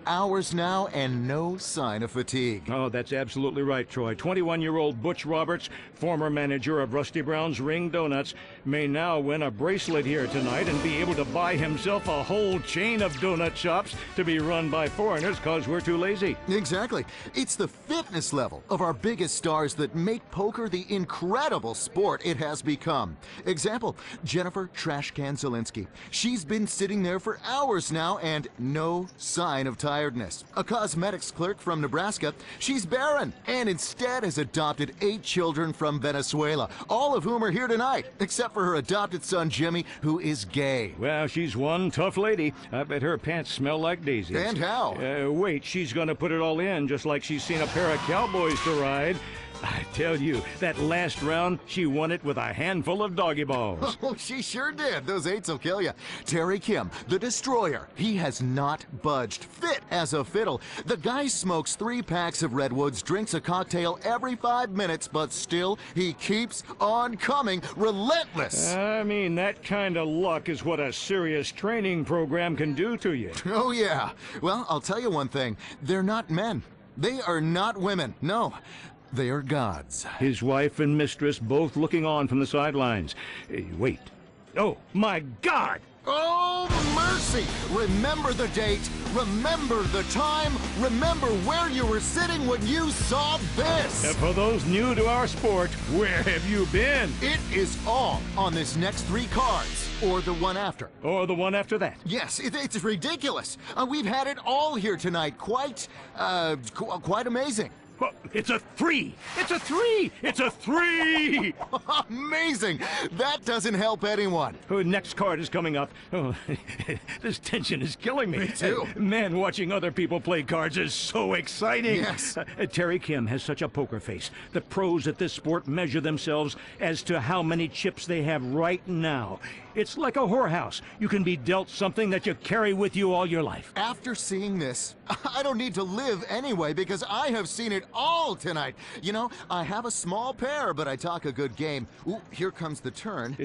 Hours now and no sign of fatigue. Oh, that's absolutely right, Troy. 21-year-old Butch Roberts, former manager of Rusty Brown's Ring Donuts, may now win a bracelet here tonight and be able to buy himself a whole chain of donut shops to be run by foreigners because we're too lazy. Exactly. It's the fitness level of our biggest stars that make poker the incredible sport it has become. Example, Jennifer Trashcan Zielinski. She's been sitting there for hours now and no sign of tiredness. A cosmetics clerk from Nebraska, she's barren and instead has adopted 8 children from Venezuela, all of whom are here tonight, except for her adopted son Jimmy, who is gay. Well, she's one tough lady. I bet her pants smell like daisies. And how? Wait, she's gonna put it all in just like she's seen a pair of cowboys to ride. I tell you, that last round, she won it with a handful of doggy balls. Oh, she sure did. Those 8s will kill you. Terry Kim, the destroyer. He has not budged. Fit as a fiddle. The guy smokes 3 packs of Redwoods, drinks a cocktail every 5 minutes, but still, he keeps on coming. Relentless. I mean, that kind of luck is what a serious training program can do to you. Oh, yeah. Well, I'll tell you one thing. They're not men. They are not women. No. They are gods. His wife and mistress both looking on from the sidelines. Wait. Oh, my God! Oh, mercy! Remember the date, remember the time, remember where you were sitting when you saw this! And for those new to our sport, where have you been? It is all on this next 3 cards, or the one after. Or the one after that. Yes, it's ridiculous. We've had it all here tonight. Quite amazing. Well, it's a 3! It's a 3! It's a 3! Amazing! That doesn't help anyone. Oh, next card is coming up. Oh, this tension is killing me. Me too. Man, watching other people play cards is so exciting. Yes. Terry Kim has such a poker face. The pros at this sport measure themselves as to how many chips they have right now. It's like a whorehouse. You can be dealt something that you carry with you all your life. After seeing this, I don't need to live anyway because I have seen it all tonight. You know, I have a small pair, but I talk a good game. Ooh, here comes the turn.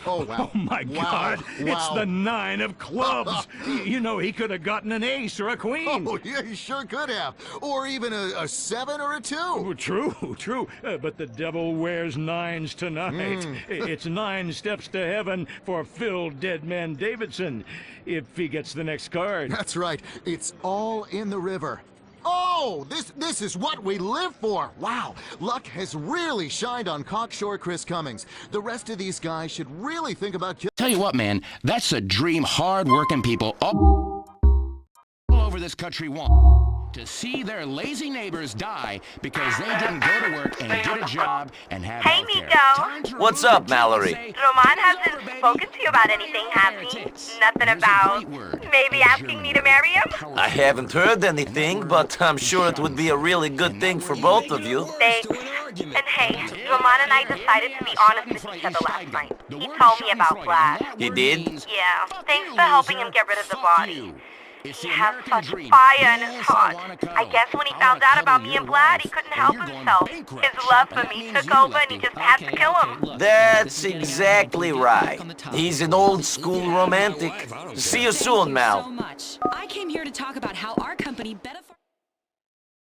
Oh, wow. Oh, my God. Wow. It's the 9 of clubs. You know, he could have gotten an ace or a queen. Oh, yeah, he sure could have. Or even a 7 or a 2. Oh, true. But the devil wears 9s tonight. It's 9 steps to heaven for Phil Deadman Davidson, if he gets the next card. That's right. It's all in the river. Oh, this is what we live for. Wow, luck has really shined on Cockshore Chris Cummings. The rest of these guys should really think about... Tell you what, man, that's a dream hard-working people all over this country want. To see their lazy neighbors die because they didn't go to work and get a job and have Hey, Nico. What's up, Mallory? Roman hasn't spoken to you about anything, has he? Nothing about maybe asking me to marry him? I haven't heard anything, but I'm sure it would be a really good thing for both of you. Thanks. And hey, Roman and I decided to be honest with each other last night. He told me about Vlad. He did? Yeah, thanks for helping him get rid of the body. He has such fire in his heart. I guess when he found out about me and Vlad, he couldn't help himself. His love for me took over and he just had to kill him. That's exactly right. He's an old school romantic. See you soon, Mal. I came here to talk about how our company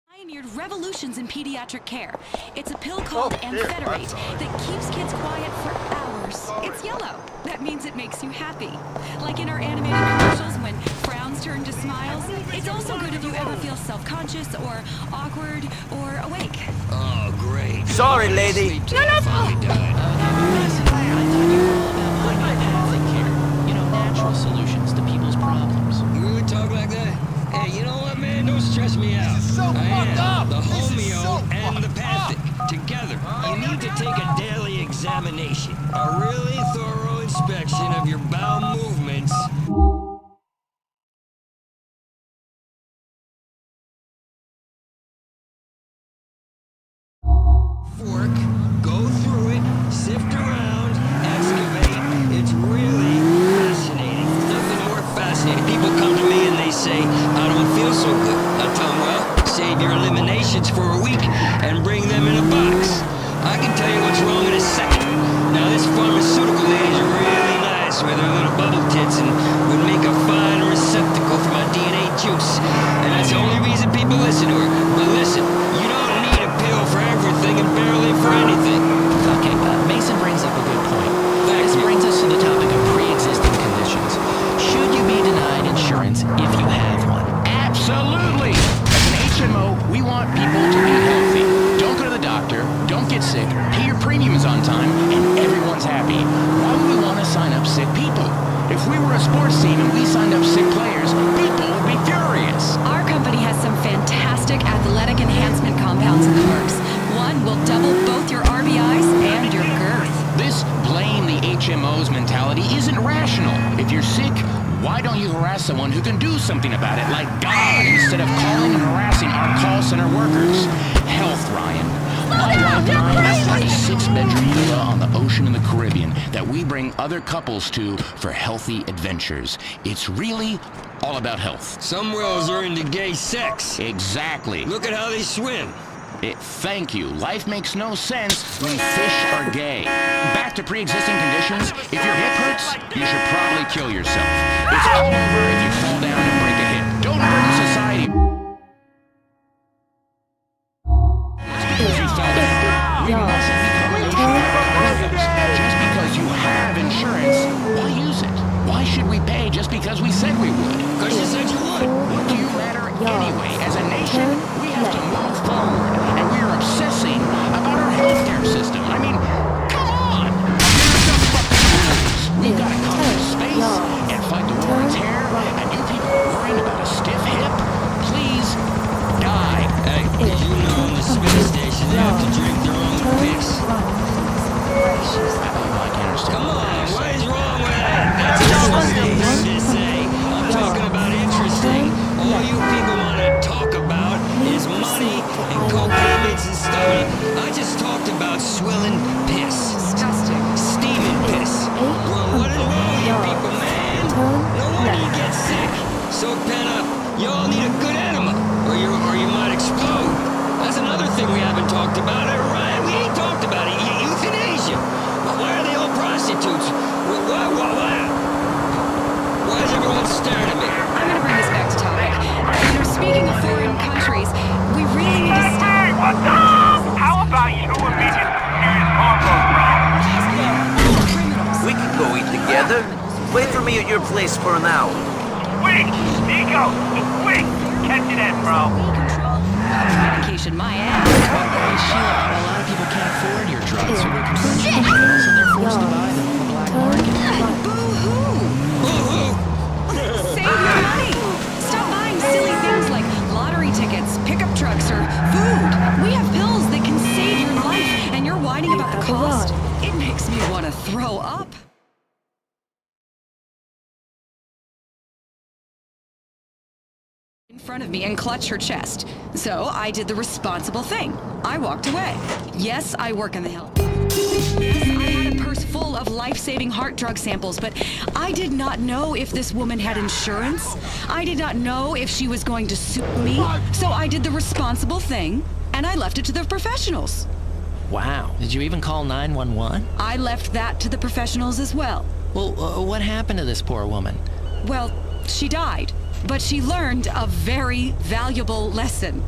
pioneered revolutions in pediatric care. It's a pill called Amphetamate that keeps kids quiet for hours. It's yellow. That means it makes you happy. Like in our animated commercials when frowns turn to smiles. It's also good if you ever feel self-conscious or awkward or awake. Oh, great. Sorry, lady. Natural solutions to people's problems. You really talk like that? Hey, you know what, man? Don't stress me out. The homeo and the pathic together. You need to take a daily examination. A really thorough inspection of your bowel movements. Fork, go through it, sift around, excavate. It's really fascinating. Nothing more fascinating. People come to me and they say, I don't feel so good. I tell them, well, save your eliminations for a week and bring them in a box. I can tell you what's wrong in a second. Now, this pharmaceutical lady's really nice with her little bubble tip. something about it like God instead of calling and harassing our call center workers. Health, Ryan. My wife and I have like a 6-bedroom villa on the ocean in the Caribbean that we bring other couples to for healthy adventures. It's really all about health. Some wells are into gay sex. Exactly. Look at how they swim. Thank you. Life makes no sense when fish are gay. Back to pre-existing conditions. If your hip hurts, you should probably kill yourself. It's all over if you fall down and break a hip. Don't burden society. Because you fell down. We mustn't become emotional victims. Just because you have insurance, why use it? Why should we pay just because we said we would? Because you said you would. What do you matter anyway? As a nation, we have to move forward. And we are obsessing about our healthcare system. I mean, come on! We've got to conquer space and fight the war on terror, and you people are worrying about a stiff hip? Please, die. Hey, did you know in the space station they have to drink their own piss? I can't understand. Come on, what is wrong with that? That's interesting to say. I'm talking about interesting. All you people want to talk about is money and coke payments and stuff. I just talked about swilling piss. Disgusting. Steaming piss. Well, what is wrong with you people, man? No wonder you get sick. So pent up. Y'all need a good enema, or you might explode. That's another thing we haven't talked about. Right? We ain't talked about it. Euthanasia. Well, why are they all prostitutes? Why is everyone staring at me? I'm gonna bring this back to topic. You know, speaking of foreign countries, we really need to stop. Hey, what's up? How about you and me get some serious combo, bro? We can go eat together. Wait for me at your place for an hour. Quick! Nico! Quick! Catch it in, bro. Medication, my ass. Sheila, a lot of people can't afford your drugs, so they're conventional pills, and they're forced to buy them on the black market. Boo-hoo! Save your money! Stop buying silly things like lottery tickets, pickup trucks, or food. We have pills that can save your life, and you're whining about the cost? It makes me want to throw up. In front of me and clutch her chest. So I did the responsible thing. I walked away. Yes, I work in the health. Yes, I had a purse full of life-saving heart drug samples, but I did not know if this woman had insurance. I did not know if she was going to sue me. So I did the responsible thing, and I left it to the professionals. Wow. Did you even call 911? I left that to the professionals as well. Well, what happened to this poor woman? Well, she died. But she learned a very valuable lesson.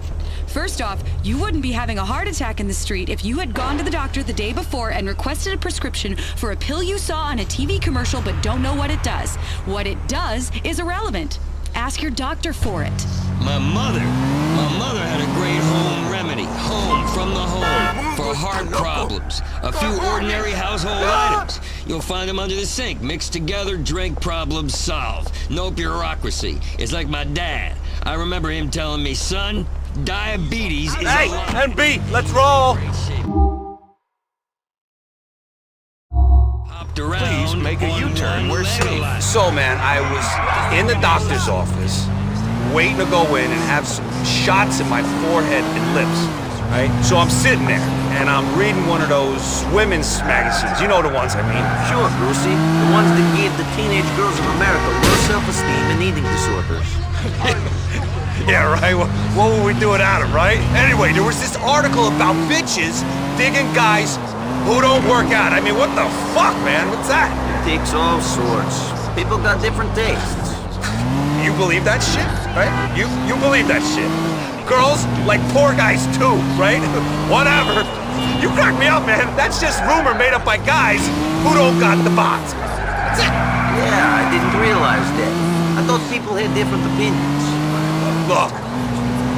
First off, you wouldn't be having a heart attack in the street if you had gone to the doctor the day before and requested a prescription for a pill you saw on a TV commercial but don't know what it does. What it does is irrelevant. Ask your doctor for it. My mother had a great home remedy. Home from the home for heart problems. A few ordinary household items. You'll find them under the sink. Mixed together, drink, problems solved. No bureaucracy. It's like my dad. I remember him telling me, son, diabetes is Hey, NB, let's roll! Please make a U-turn. We're safe. So, man, I was in the doctor's office, waiting to go in and have some shots in my forehead and lips, right? So I'm sitting there, and I'm reading one of those women's magazines. You know the ones I mean. Sure, Brucey. The ones that gave the teenage girls of America low self-esteem and eating disorders. Yeah, right? What would we do without them, right? Anyway, there was this article about bitches digging guys who don't work out. I mean, what the fuck, man? What's that? It takes all sorts. People got different tastes. You believe that shit, right? You believe that shit. Girls like poor guys too, right? Whatever. You crack me up, man. That's just rumor made up by guys who don't got the box. That's it. Yeah, I didn't realize that. I thought people had different opinions. Look,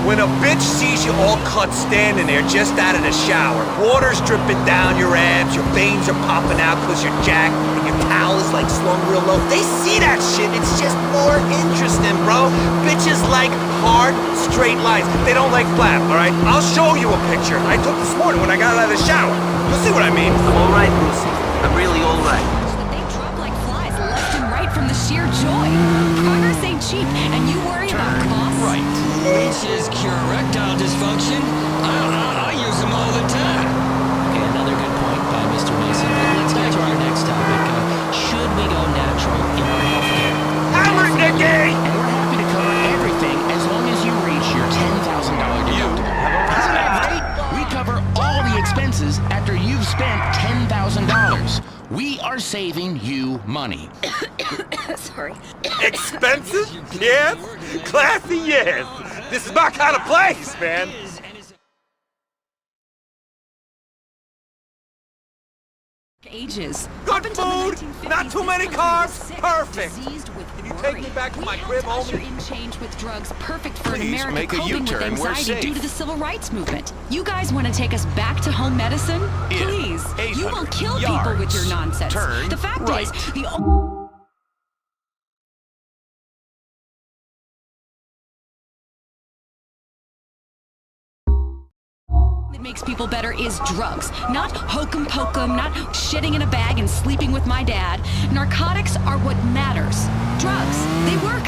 when a bitch sees you all cut standing there just out of the shower, water's dripping down your abs, your veins are popping out because you're jacked, and your towel is like slung real low, they see that shit. It's just more interesting, bro. Bitches like hard, straight lines. They don't like flap, all right? I'll show you a picture I took this morning when I got out of the shower. You'll see what I mean. I'm all right, Brucey. I'm really all right. They drop like flies left and right from the sheer joy. Progress ain't cheap, and you worry about costs? Right. Leeches cure erectile dysfunction. I use them all the time. Okay, another good point by Mr. Mason. Let's get to our next topic. Should we go natural in our healthcare? Hammer, Nicky! And we're happy to cover everything as long as you reach your $10,000 deductible. Isn't that great? We cover all the expenses after you've spent $10,000. We are saving you money. Sorry. Expensive? Yes. Classy? Yes. This is my kind of place, man. Ages. Good food, not too many carbs, perfect. Can you take me back to my crib, Usher homie? in change with drugs, perfect for an Please America make a coping with U-turn. We're anxiety due safe. to the civil rights movement. You guys want to take us back to home medicine? In Please. You will 800 kill people with your yards. nonsense. Turn The fact right. is, the that makes people better is drugs. Not hokum pokum, not shitting in a bag and sleeping with my dad. Narcotics are what matters. Drugs, they work.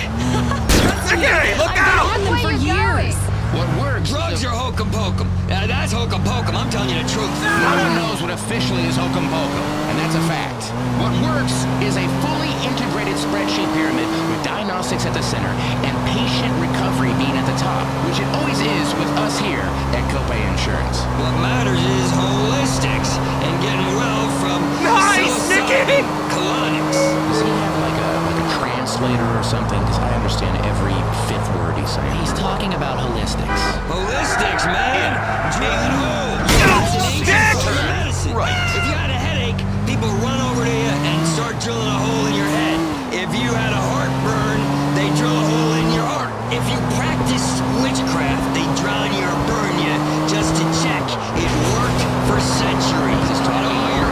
Trust me, Hey, look I've out! been on them for years. What works? Drugs are hokum pokum. That's hokum pokum. I'm telling you the truth. No one knows what officially is hokum pokum, and that's a fact. What works is a fully integrated spreadsheet pyramid with diagnostics at the center and patient recovery being at the top, which it always is with us here at Copay Insurance. What matters is holistics and getting well from Nice, Nicky! colonics. Does he have like a translator or something? Because I understand every fifth word he's saying. He's talking about holistics. Holistics, man. Drilling holes. It's an ancient form of medicine. Right. If you had a headache, people run over to you and start drilling a hole in your head. If you had a heartburn, they drill a hole in your heart. If you practiced witchcraft, they drown you or burn you just to check. It worked for centuries. And all your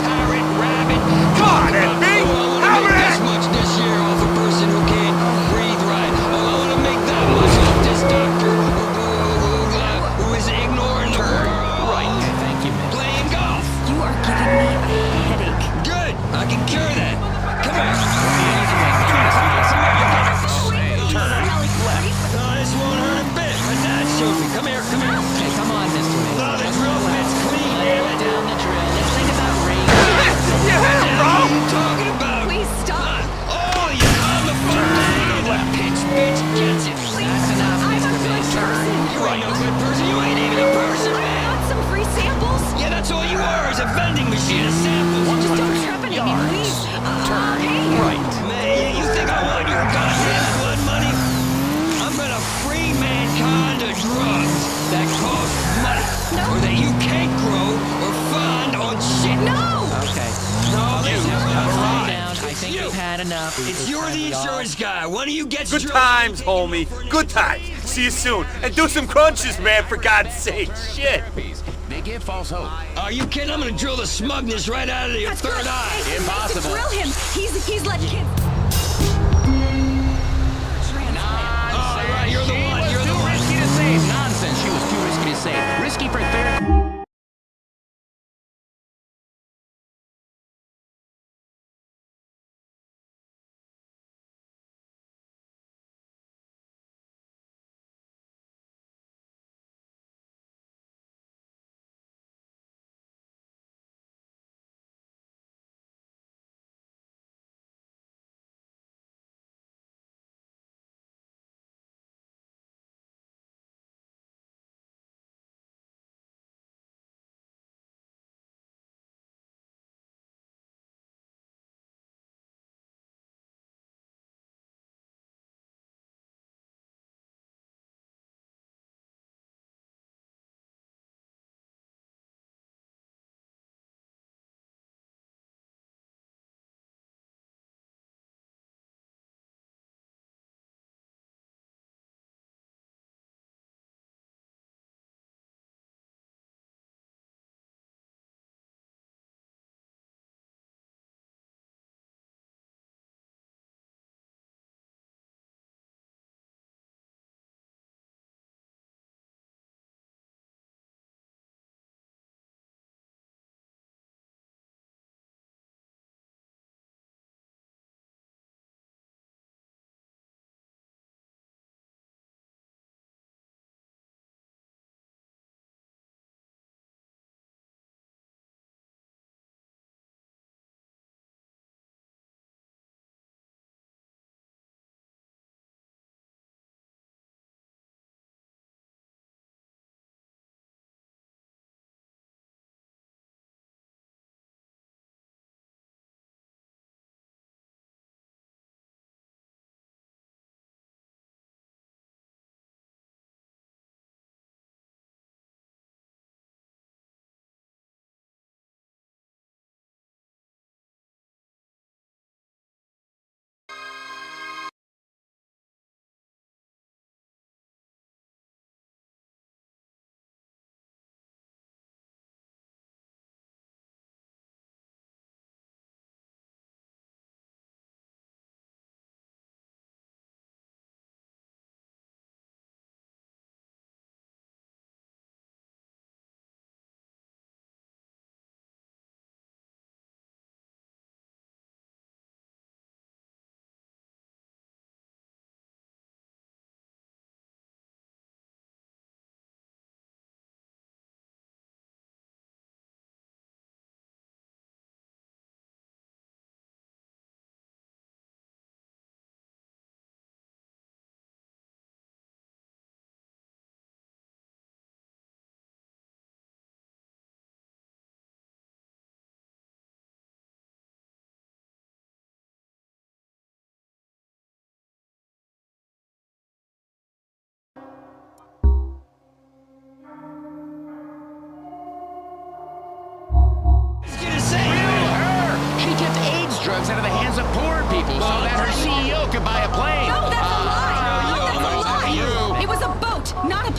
parrot, rabbit. God, FB! I want to make this much this year off a person who can't breathe right. Oh, I want to make that much off this doctor who is ignoring the world. Right. Thank you, man. Playing golf. You are giving me a headache. Good. I can cure that. Come here. No, this won't hurt a bit. My dad showed me. Come here. Hey, come on, Mr. Mason. No, the Just drill relax. bit's clean, Lay damn it. down the drill. Let's think about rain. Yeah, What bro! are you talking about? Please stop. Oh, you calm the fuck down. That pitch bitch gets it. That's enough, I'm a Mr. good Mason. person. You ain't no good person. You ain't even a person, I man. want some free samples. Yeah, that's all you are is a vending machine of samples. Just don't trepanate me, please. Hey. Right. Man, you think I want your goddamn blood money? I'm gonna free mankind of drugs that cost money. No. Or that you can't grow or find on shit. No! Okay. No, you. Calm down. I think You. we've had enough. You're the insurance guy. One of you gets Good drugs. times, homie. Good times. See you soon. And do some crunches, man, for God's sake. Shit. They give false hope. Are you kidding? I'm gonna drill the smugness right out of your That's third good. eye. Hey, Impossible. to drill him. He's letting kids. All right, you're the one. You're the Too one. risky to save. Nonsense. She was too risky to save. Risky for therapy.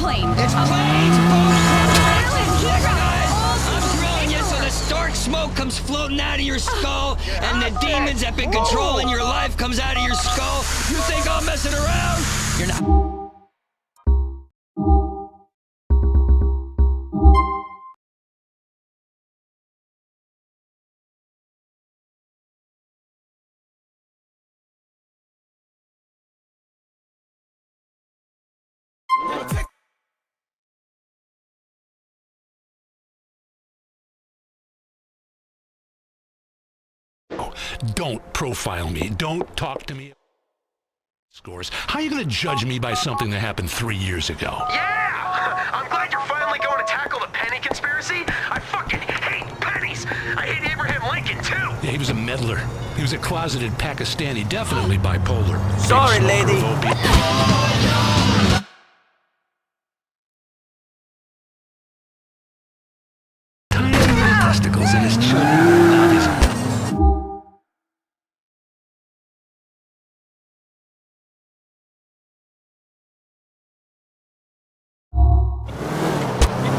plane. It's planes, boats, I'm throwing you so the stark smoke comes floating out of your skull, and the demons that been controlling your life comes out of your skull. You think I'm messing around? You're not. Don't profile me. Don't talk to me. Scores. How are you going to judge me by something that happened 3 years ago? Yeah! I'm glad you're finally going to tackle the penny conspiracy. I fucking hate pennies. I hate Abraham Lincoln, too. Yeah, he was a meddler. He was a closeted Pakistani, definitely bipolar. Sorry, lady. Tiny little testicles in his children, not his.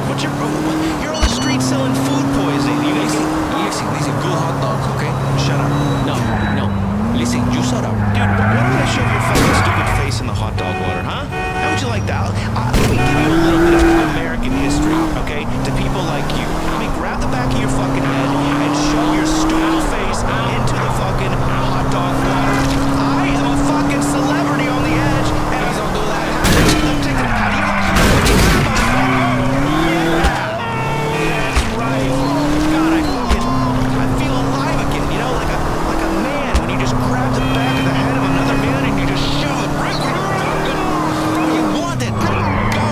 What's your problem? You're on the street selling food poisoning. You guys Listen, good hot dogs, okay? shut up. No. Listen, you shut up. Dude, why don't I shove your fucking stupid face in the hot dog water, huh? How would you like that? Let me give you a little bit of American history, okay? To people like you. Let me grab the back of your fucking head and shove your stupid face into the fucking hot dog water. I am a fucking celebrity on the edge, and I don't do that. How do you like it? That's right. God, I feel alive again, you know, like a man when you just grab the back of the head of another man and you just shove it right where you want it. Go.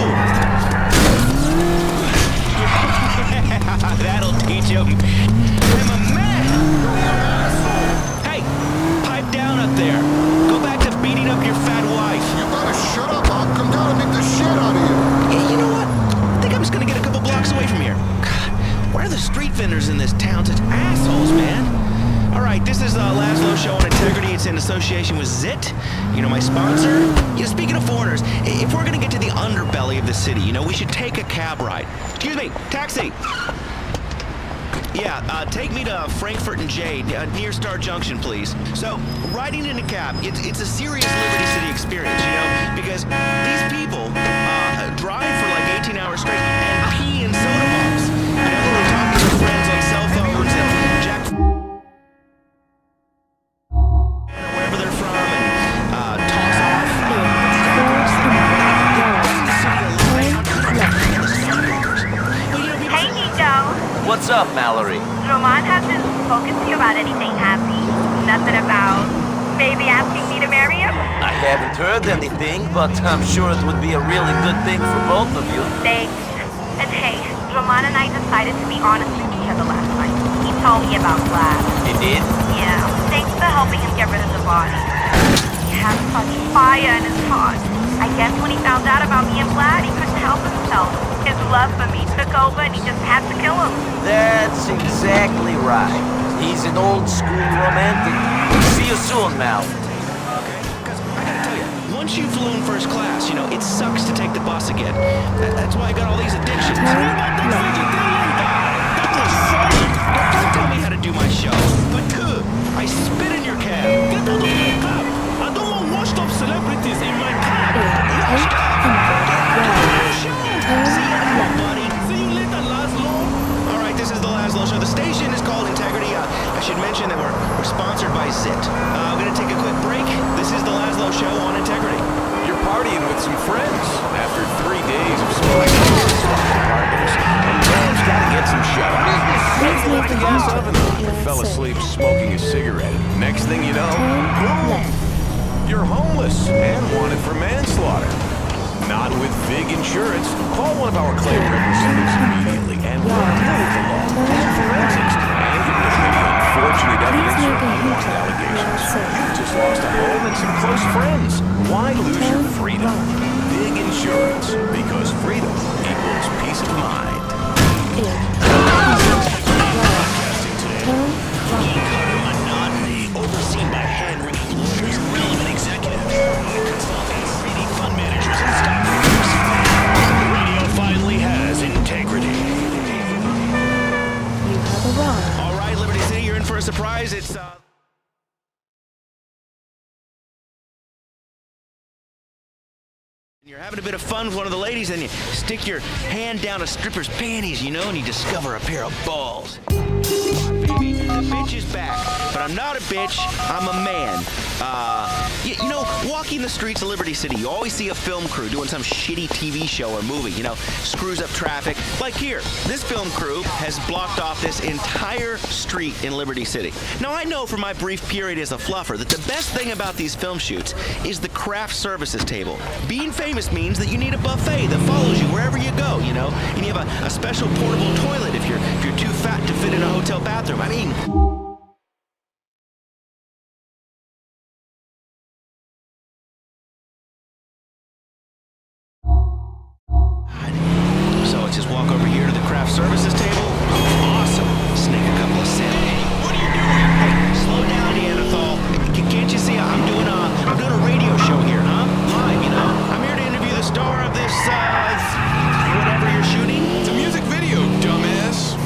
That'll teach him. I'm a man. Hey, pipe down up there. Go back to beating up your fat wife. You better shut up. I'll come down and beat the shit out of you. Yeah, you know what? I think I'm just gonna get a couple blocks away from here. God, why are the street vendors in this town such assholes, man? All right, this is Laszlo Show on Integrity. It's in association with ZIT, you know, my sponsor. You know, speaking of foreigners, if we're gonna get to the underbelly of the city, you know, we should take a cab ride. Excuse me, taxi. Yeah, take me to Frankfurt and Jade, near Star Junction, please. So, riding in a cab, it's a serious Liberty City experience, you know, because these people drive for like 18 hours straight and pee in soda pops. You know, they talk to their friends on cell phones and jack wherever they're from and toss off. Hey, Nico. What's up, Mallory? Roman hasn't spoken to you about anything, has he? Nothing about maybe asking me to marry him? I haven't heard anything, but I'm sure it would be a really good thing for both of you. Thanks. And hey, Roman and I decided to be honest with each other last night. He told me about Vlad. He did? Yeah, thanks for helping him get rid of the body. He has such fire in his heart. I guess when he found out about me and Vlad, he couldn't help himself. His love for me took over and he just had to kill him. That's exactly right. He's an old school romantic. See you soon, Mal. Okay, because I gotta tell you, once you've flown first class, you know, it sucks to take the bus again. That's why I got all these addictions. Don't tell me how to do my show, but I spit in your cab. Get out of my cab. I don't want washed up celebrities in my cab. Washed up. See you later, buddy. See you later, Laszlo. All right, this is the Laszlo Show. The station is called Integrity. I should mention that we're sponsored by ZIT. I'm gonna take a quick break. This is the Laszlo Show on Integrity. You're partying with some friends after 3 days of smoking partners. And Bram's gotta get some shut up. You left the gas oven or fell asleep smoking a cigarette. Next thing you know, boom! You're homeless and wanted for manslaughter. Not with big insurance. Call one of our claim representatives immediately and we'll deal with the law and forensics and get rid of any unfortunate evidence or unwanted allegations. You've just lost a home and some close friends. Why lose your freedom? Big insurance, because freedom equals peace of mind. Broadcasting today. E-cutter monotony, overseen by hand-wringing lawyers and relevant executives. Consulting 3D fund managers and stockbrokers. You're having a bit of fun with one of the ladies, and you stick your hand down a stripper's panties, you know, and you discover a pair of balls. Baby, the bitch is back, but I'm not a bitch, I'm a man. You know, walking the streets of Liberty City, you always see a film crew doing some shitty TV show or movie, you know, screws up traffic. Like here, this film crew has blocked off this entire street in Liberty City. Now, I know from my brief period as a fluffer that the best thing about these film shoots is the craft services table. Being famous means that you need a buffet that follows you wherever you go, you know, and you have a special portable toilet if you're too fat to fit in a hotel bathroom. I mean... So it's just walk over here to the craft services table. Awesome. Sneak a couple of cents. Hey, what are you doing? Hey, slow down, Neanderthal. Can't you see I'm doing a radio show here, huh? Live, you know. I'm here to interview the star of this, whatever you're shooting. It's a music video, dumbass.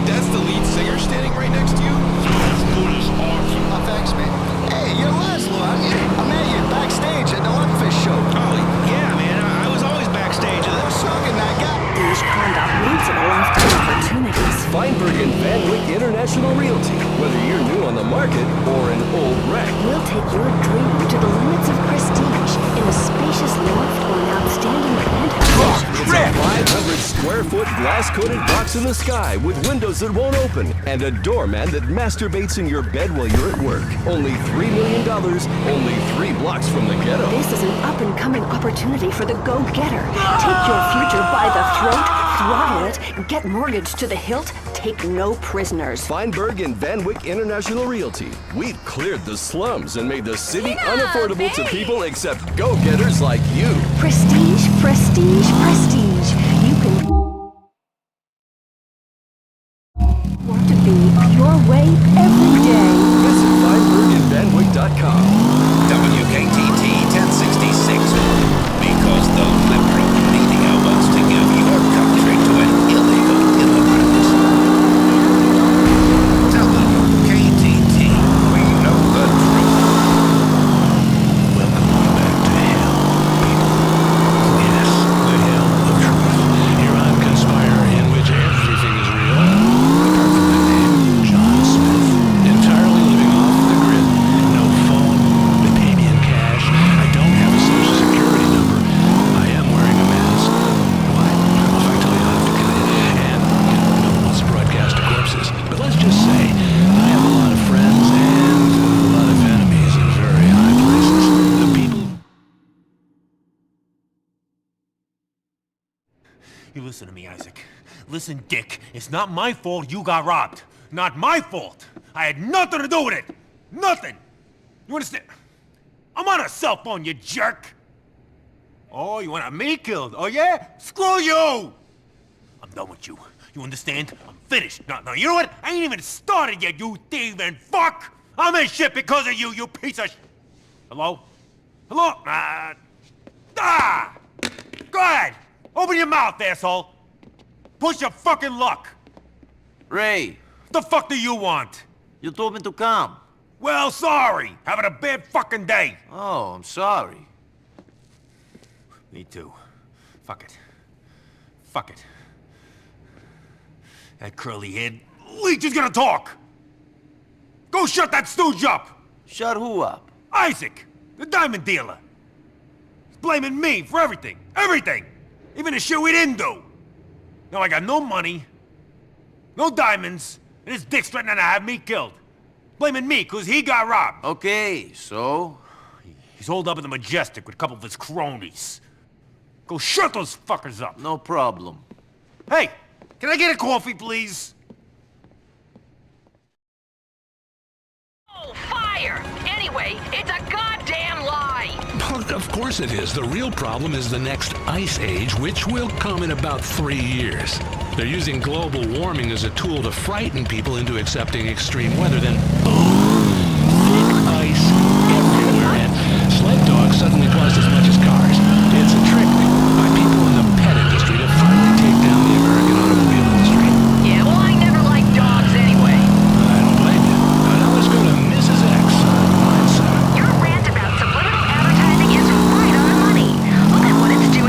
That's the lead singer standing right next to you. As good as awesome. Thanks, man. Hey, you're Laszlo. I met you backstage at the Luckfish show. Oh, yeah, man. I was always backstage. Sucking that guy. These conduct leads to the lifetime opportunities. Feinberg and Van Wyck International Realty. Whether you're new on the market or an old wreck. We'll take your dream to the limits of prestige in a spacious loft or an outstanding penthouse. It's a 500-square-foot glass-coated box in the sky with windows that won't open and a doorman that masturbates in your bed while you're at work. Only $3 million, only 3 blocks from the ghetto. This is an up-and-coming opportunity for the go-getter. Take your future by the throat, throttle it, get mortgaged to the hilt, take no prisoners. Feinberg and Van Wyck International Realty. We've cleared the slums and made the city unaffordable to people except go-getters like you. Prestige, prestige, prestige. You can want to be your way every day. Visit FeinbergandVanWyck.com. WKTT 1066. Because those liberal media wants to give your country to an illegal immigrant. WKTT, we know the truth. Welcome you back to hell, people. Yes, the hell of truth. Here I'm conspirer in which everything is real. Apart from my name, John Smith. Entirely living off the grid. No phone. They pay me in cash. I don't have a social security number. I am wearing a mask. Why? Well, if I tell you, I'll have to kill you. And, you know, no one wants to broadcast to corpses. But let's just say, I have a lot of friends and a lot of enemies in very high places. The people... You listen to me, Isaac. Listen, Dick. It's not my fault you got robbed. Not my fault. I had nothing to do with it. Nothing. You understand? I'm on a cell phone, you jerk. Oh, you want me killed? Oh, yeah? Screw you! I'm done with you. You understand? I'm finished. No, you know what? I ain't even started yet, you thieving fuck! I'm in shit because of you, you piece of sh... Hello? Hello? Go ahead! Open your mouth, asshole! Push your fucking luck! Ray. The fuck do you want? You told me to come. Well, sorry. Having a bad fucking day. Oh, I'm sorry. Me too. Fuck it. Fuck it. That curly-haired leech is gonna talk! Go shut that stooge up! Shut who up? Isaac, the diamond dealer. He's blaming me for everything. Everything! Even the shit we didn't do. Now I got no money, no diamonds, and his dick's threatening to have me killed. Blaming me, cause he got robbed. Okay, so? He's holed up in the Majestic with a couple of his cronies. Go shut those fuckers up. No problem. Hey, can I get a coffee, please? Oh, fire! Anyway, it's a goddamn lie! Of course it is. The real problem is the next ice age, which will come in about 3 years. They're using global warming as a tool to frighten people into accepting extreme weather, then boom! Thick ice everywhere, and sled dogs suddenly cost as much as cars. It's a trick by people in the pet industry to finally take down the American automobile industry. Yeah, well, I never liked dogs anyway. I don't blame you. Now let's go to Mrs. X on Mindset. Your rant about subliminal advertising is right on the money. Look at what it's doing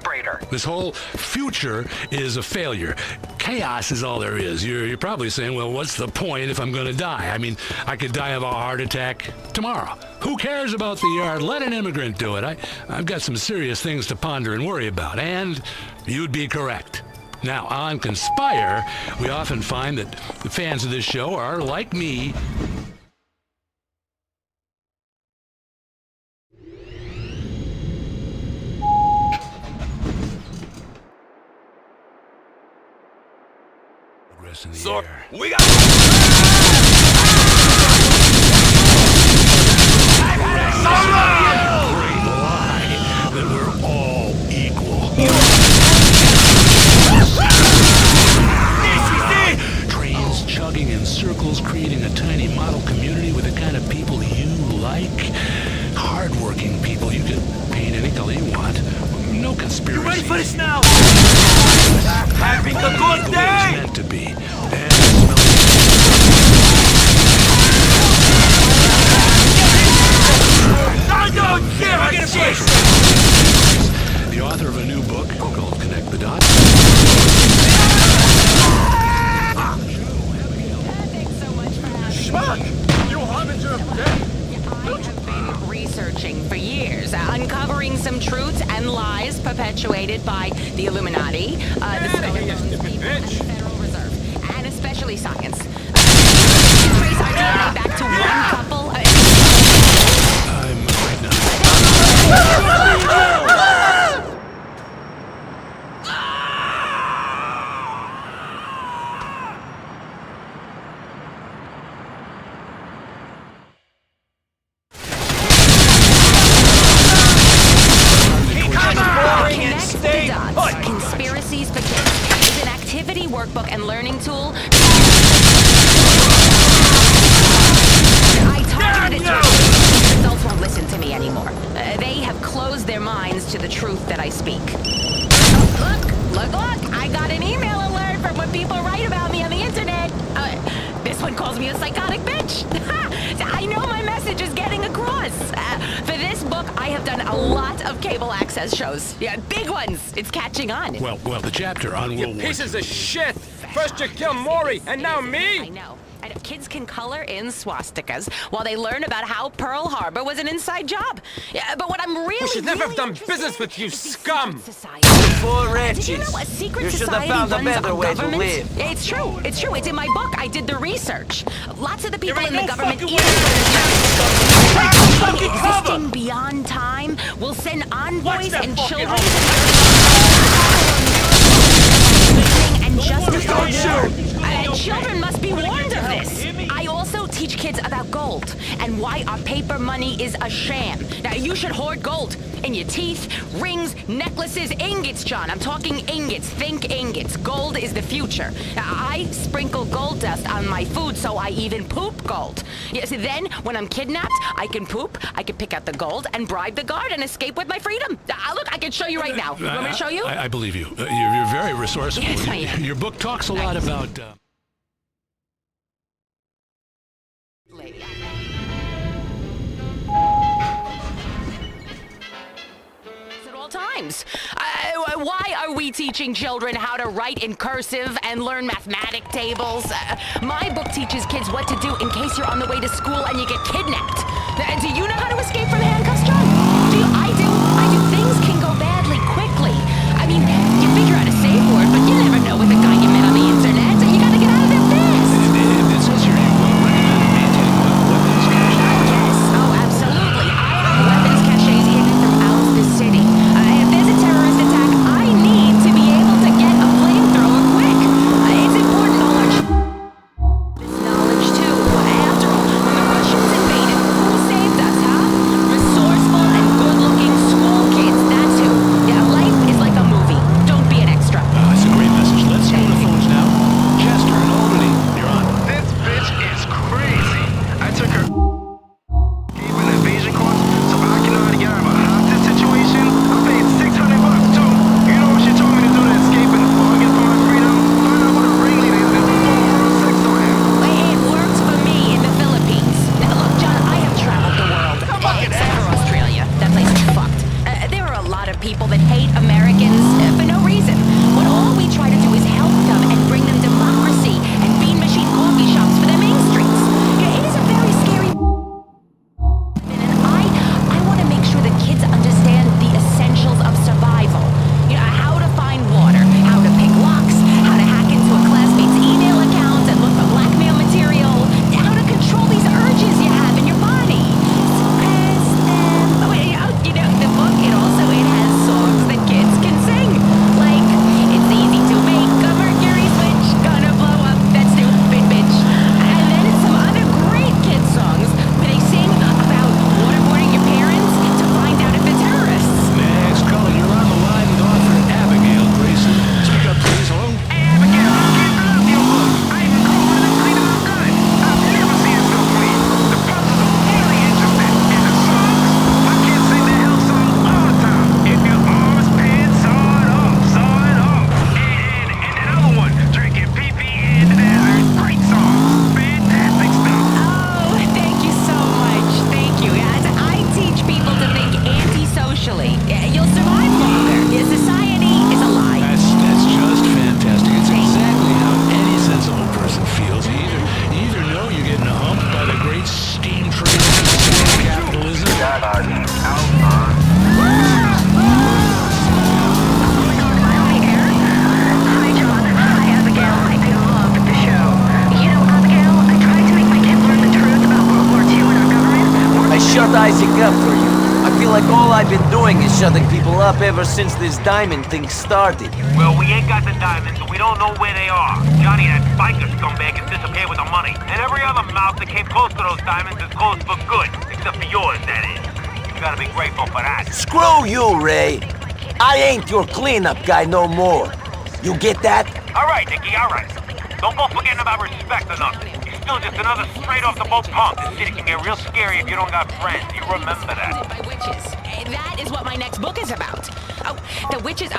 vibrator. This whole future is a failure. Chaos is all there is. You're probably saying, well, what's the point if I'm going to die? I mean, I could die of a heart attack tomorrow. Who cares about the yard? Let an immigrant do it. I've got some serious things to ponder and worry about, and you'd be correct. Now, on Conspire, we often find that the fans of this show are, like me, in the So, air. we got... Great lie that we're all equal. Trains chugging in circles, creating a tiny model community with the kind of people you like. Hardworking people. You can paint any color you want. No conspiracy. You ready for this now? Having a good day! It's meant to be. And the author of a new book called Connect the Dots. Thanks so much for having me. Schmuck! You haven't your day. I have been researching for years, uncovering some truths and lies perpetuated by the Illuminati, the Skull and Bones people, and the Federal Reserve, and especially science. Trace our DNA back to one couple. I'm afraid not. Conspiracies for Kids is an activity workbook and learning tool. I targeted it to adults won't listen to me anymore. They have closed their minds to the truth that I speak. Look! I got an email alert from when people write about me on the internet. This one calls me a psychotic bitch. I know my message is getting across. For this book, I have done a lot of cable access shows. Yeah, big ones. It's catching on. Well, the chapter on World War II. Pieces of shit! First you kill Maury, and now me! I know. And kids can color in swastikas while they learn about how Pearl Harbor was an inside job. Yeah, but what I'm really, We should never have done business with you, scum! Poor wretches. Did you know a secret You should have society found a runs better on way to government? live. It's true. It's in my book. I did the research. Lots of the people There in ain't the no government, fucking existing beyond time, will send envoys and children and justice for war. Children must be warned of this. I also teach kids about gold and why our paper money is a sham. Now, you should hoard gold in your teeth, rings, necklaces, ingots, John. I'm talking ingots. Think ingots. Gold is the future. I sprinkle gold dust on my food, so I even poop gold. Yes, then, when I'm kidnapped, I can poop, I can pick out the gold, and bribe the guard and escape with my freedom. Look, I can show you right now. You want me to show you? I believe you. You're very resourceful. Yes, I am. Your book talks a lot about... At all times. Why are we teaching children how to write in cursive and learn mathematic tables? My book teaches kids what to do in case you're on the way to school and you get kidnapped. Do you know how to escape from handcuffs, John? I do. Things can go badly quickly. I mean, you figure out a safe word, but you never know with the guy you met on the internet, so you gotta get out of there fast. It says here you recommend maintaining weapons cache. Yes. Oh, absolutely. I have weapons caches hidden throughout the city. If there's a terrorist attack, I need to be able to get a flamethrower quick. It's important to learn this knowledge, too. After all, when the Russians invaded, who saved us, huh? Resourceful and good-looking school kids. That's shutting people up ever since this diamond thing started. Well, we ain't got the diamonds, and we don't know where they are. Johnny, that biker scumbag, has disappeared with the money. And every other mouth that came close to those diamonds is closed for good. Except for yours, that is. You gotta be grateful for that. Screw you, Ray. I ain't your cleanup guy no more. You get that? All right, Nicky, all right. Don't go forgetting about respect enough. You're still just another straight-off-the-boat punk. This city can get real scary if you don't got friends. You remember that. By witches. That is what my next book is about. Oh, the witches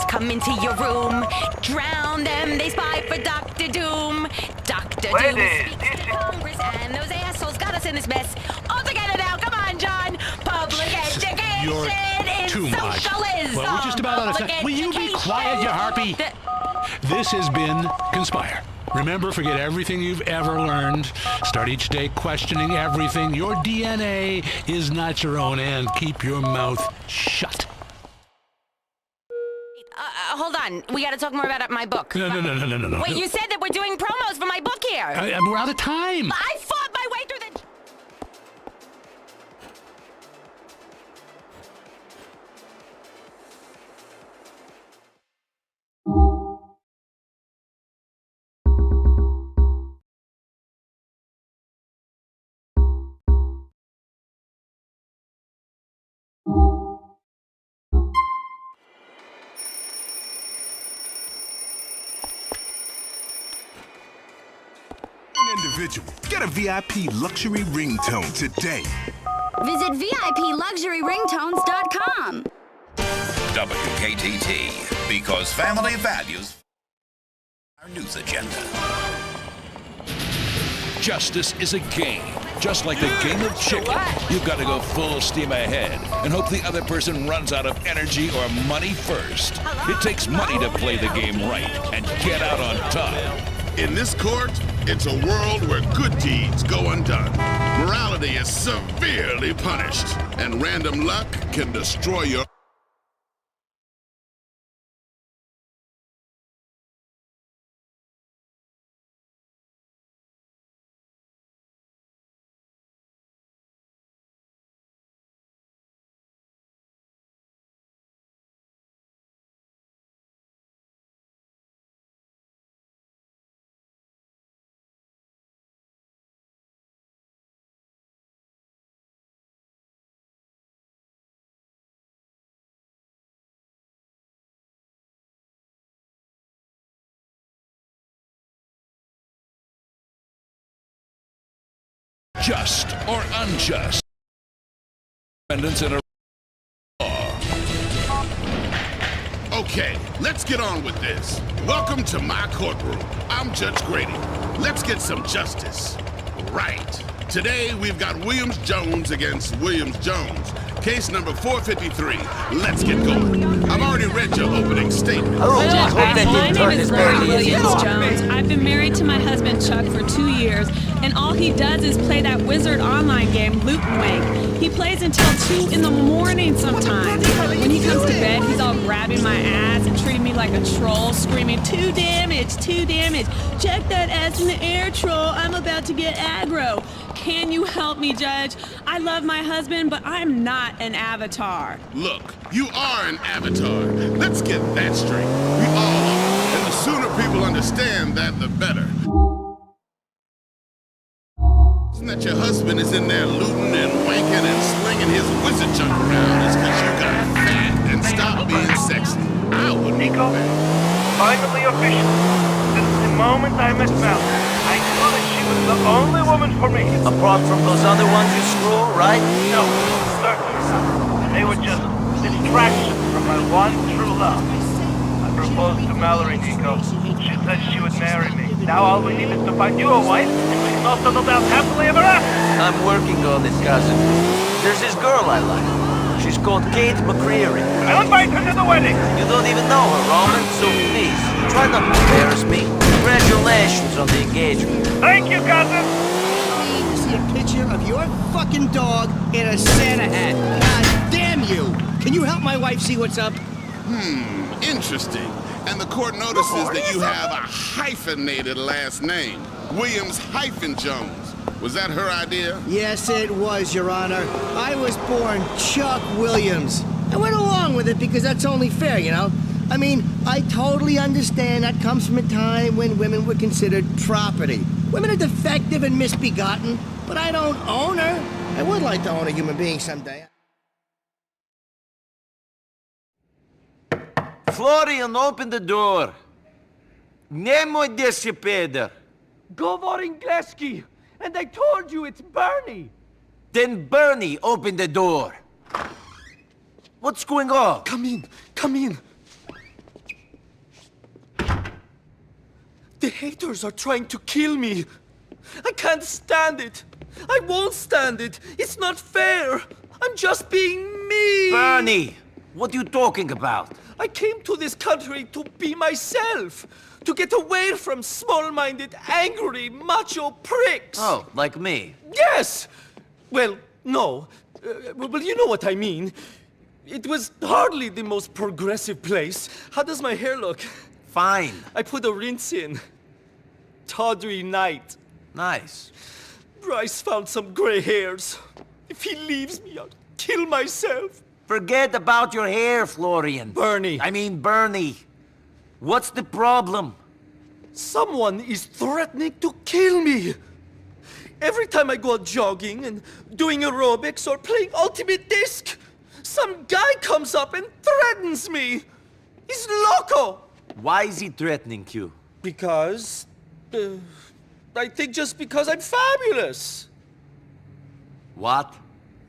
come into your room. Drown them, they spy for Dr. Doom. Dr. Doom speaks to Congress, and those assholes got us in this mess. All together now, come on, John. Public education You're is too much. socialism. Well, we're just about out of time. Will you be quiet, you harpy? This has been Conspire. Remember, forget everything you've ever learned. Start each day questioning everything. Your DNA is not your own, and keep your mouth shut. Hold on. We gotta talk more about my book. No. Wait, you said that we're doing promos for my book here. We're out of time. I fought my way through the... Individual. Get a VIP luxury ringtone today. Visit VIPluxuryringtones.com. WKTT, because family values our news agenda. Justice is a game, just like the game of chicken. You've got to go full steam ahead and hope the other person runs out of energy or money first. It takes money to play the game right and get out on top. In this court, it's a world where good deeds go undone. Morality is severely punished, and random luck can destroy your... Just or unjust. Defendants in a law. Okay, let's get on with this. Welcome to my courtroom. I'm Judge Grady. Let's get some justice. Right. Today, we've got Williams-Jones against Williams-Jones. Case number 453. Let's get going. I've already read your opening statement. My name is Rory Williams-Jones. I've been married to my husband, Chuck, for 2 years, and all he does is play that Wizard online game, Loot and Wake. He plays until 2 in the morning sometimes. When he comes to bed, he's all grabbing my ass and treating me like a troll, screaming, 2 damage, 2 damage. Check that ass in the air, troll. I'm about to get aggro. Can you help me, Judge? I love my husband, but I'm not an avatar. Look, you are an avatar. Let's get that straight. We all are. And the sooner people understand that, the better. Isn't that your husband is in there looting and wanking and slinging his wizard junk around is because you got fat and stopped being sexy. I wouldn't go. Finally official. Since the moment I met Mel, I knew that she was the only woman for me. Apart from those other ones you screw, right? No, certainly not. They were just distractions from my one true love. I proposed to Mallory, Nico. She said she would marry me. Now all we need is to find you a wife, and we can all settle down happily ever after. I'm working on it, cousin. There's this girl I like. She's called Kate McCreary. I'll invite her to the wedding. You don't even know her, Roman, so please, try not to embarrass me. Congratulations on the engagement. Thank you, cousin. To see a picture of your fucking dog in a Santa hat. God damn you! Can you help my wife see what's up? Interesting. And the court notices that you have a hyphenated last name. Williams-Jones. Was that her idea? Yes, it was, Your Honor. I was born Chuck Williams. I went along with it because that's only fair, you know? I mean, I totally understand that comes from a time when women were considered property. Women are defective and misbegotten, but I don't own her. I would like to own a human being someday. Florian, open the door. Nemoj gdje si, peder. Govor Engleski, and I told you it's Bernie. Then Bernie, open the door. What's going on? Come in, come in. The haters are trying to kill me. I can't stand it. I won't stand it. It's not fair. I'm just being me. Bernie, what are you talking about? I came to this country to be myself. To get away from small-minded, angry, macho pricks. Oh, like me? Yes! Well, no. Well, you know what I mean. It was hardly the most progressive place. How does my hair look? Fine. I put a rinse in. Tawdry night. Nice. Bryce found some gray hairs. If he leaves me, I'll kill myself. Forget about your hair, Florian. Bernie. I mean, Bernie. What's the problem? Someone is threatening to kill me. Every time I go out jogging and doing aerobics or playing Ultimate Disc, some guy comes up and threatens me. He's loco. Why is he threatening you? Because... I think just because I'm fabulous. What?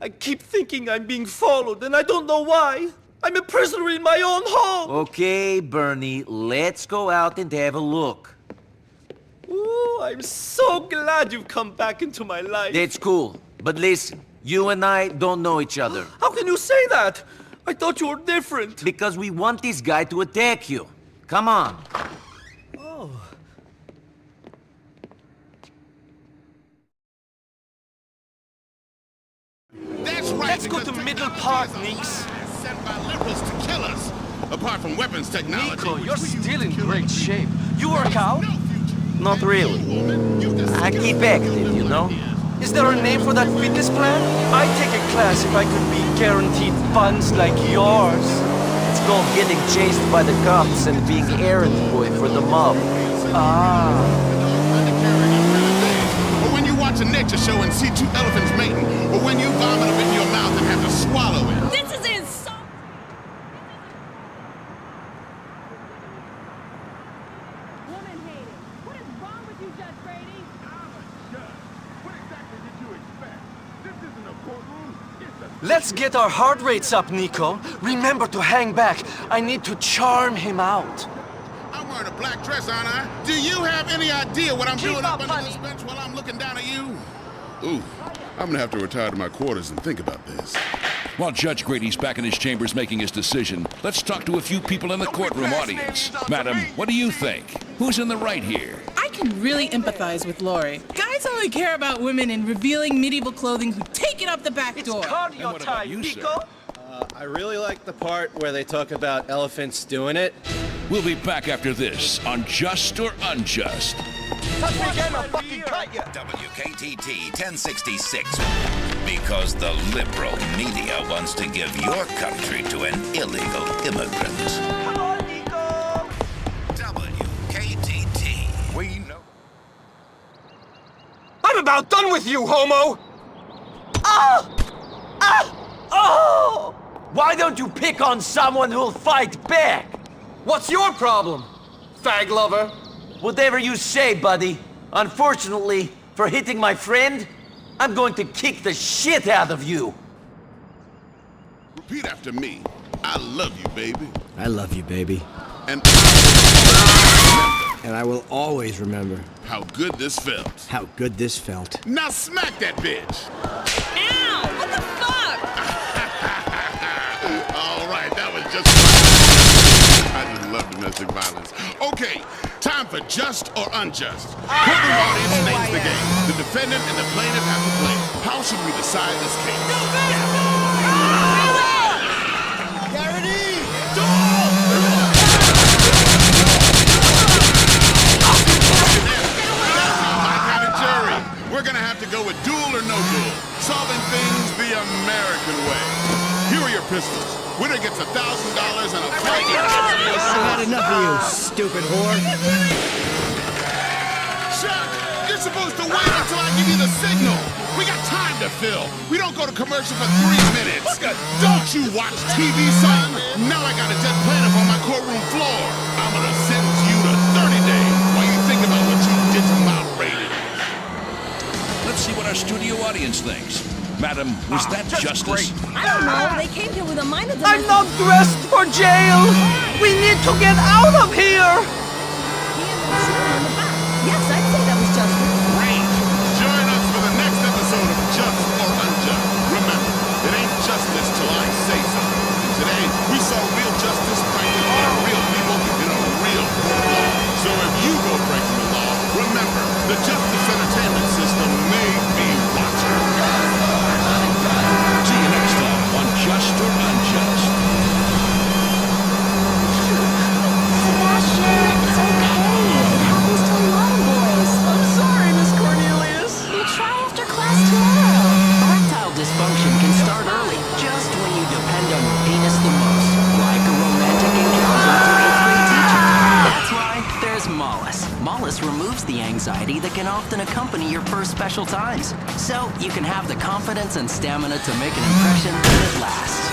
I keep thinking I'm being followed and I don't know why. I'm a prisoner in my own home. Okay, Bernie, let's go out and have a look. Ooh, I'm so glad you've come back into my life. That's cool. But listen, you and I don't know each other. How can you say that? I thought you were different. Because we want this guy to attack you. Come on. Oh. That's right. Let's go to Middle Park, Neeks. Sent by liberals to kill us. Apart from weapons technology. Nico, you're still in great shape. You work out? Not really. I keep active, you know? Is there a name for that fitness plan? I'd take a class if I could be guaranteed funds like yours. It's called getting chased by the cops and being errand boy for the mob. Ah. Or when you watch a nature show and see two elephants mating, or when you vomit up in your mouth and have to swallow it. This is insane! Woman hating. What is wrong with you, Judge Brady? I'm a judge. What exactly did you expect? This isn't a courtroom. It's a... Let's get our heart rates up, Nico. Remember to hang back. I need to charm him out. I'm wearing a black dress, aren't I? Do you have any idea what I'm doing up under honey. this bench while I'm looking down at you? Ooh, I'm gonna have to retire to my quarters and think about this. While Judge Grady's back in his chambers making his decision, let's talk to a few people in the courtroom audience. Madam, what do you think? Who's in the right here? I can really empathize with Lori. Guys only care about women in revealing medieval clothing who take it up the back door. Cardio time, you, Nico. I really like the part where they talk about elephants doing it. We'll be back after this on Just or Unjust. Touch me again, I'll fucking cut you. WKTT 1066. Because the liberal media wants to give your country to an illegal immigrant. Come on, Nico. WKTT. We know. I'm about done with you, homo! Ah! Ah! Oh! Why don't you pick on someone who'll fight back? What's your problem, fag lover? Whatever you say, buddy. Unfortunately, for hitting my friend, I'm going to kick the shit out of you. Repeat after me. I love you, baby. I love you, baby. And I will always remember how good this felt. how good this felt. Now smack that bitch. Ow! What the fuck? All right, that was just... I just love domestic violence. Okay, time for just or unjust. Courtroom audience names the game. The defendant and the plaintiff have to play. How should we decide this case? My kind of jury. We're gonna have to go with duel or no duel. Solving things the American way. Here are your pistols. Winner had enough of you, stupid whore. Chuck, you're supposed to wait until I give you the signal. We got time to fill. We don't go to commercial for 3 minutes. Don't you watch TV, son? Now I got a dead plaintiff on my courtroom floor. I'm gonna sentence you to 30 days while you think about what you did to my rating. Let's see what our studio audience thinks. Madam, was that justice? I don't know. They came here with a mind of their I'm not dressed for jail. We need to get out of here. Yes, I'd say that was justice. Great. Join us for the next episode of Just or Unjust. Remember, it ain't justice till I say so. And today, we saw real justice practiced by real people in a real court of law. So if you go breaking the law, remember, the justice entertainment system may be watching. See you next time on Just or Unjust. Sebastian, it's okay. It happens to a lot of boys. I'm sorry, Miss Cornelius. We'll try after class tomorrow. Erectile dysfunction can start early, just when you depend on your penis the most. Like a romantic encounter with a great teacher. That's why there's Mollis. Mollis removes the anxiety that can often accompany your first special times. So you can have the confidence and stamina to make an impression when it lasts.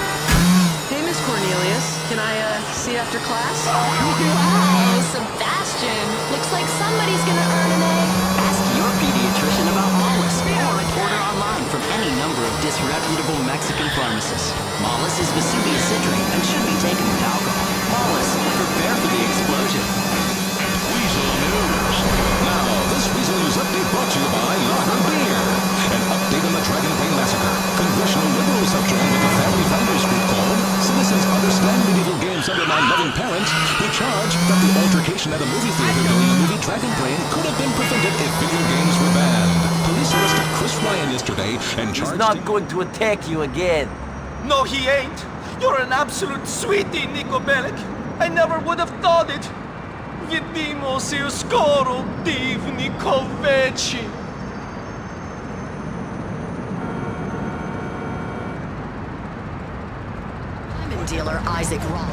Hey, Miss Cornelius, can I see you after class? Wow, Sebastian. Looks like somebody's gonna earn an A. Ask your pediatrician about Mollis or order online from any number of disreputable Mexican pharmacists. Mollis is Vesuvius citrate and should be taken with alcohol. Mollis, prepare for the explosion. Weasel News. Now, this Weasel News update brought to you by Lager Beer. An update on the Dragon Plain Massacre. Congressional liberals have joined with the Family Founders group called Citizens Understand Medieval Games Undermine Loving Parents, who charge that the altercation at a movie theater during the movie Dragon Plain could have been prevented if video games were banned. Police arrested Chris Ryan yesterday and charged He's not going to attack you again. No, he ain't. You're an absolute sweetie, Nico Bellic. I never would have thought it. Vidimo si skoro divni kovechi. Diamond dealer Isaac Roth.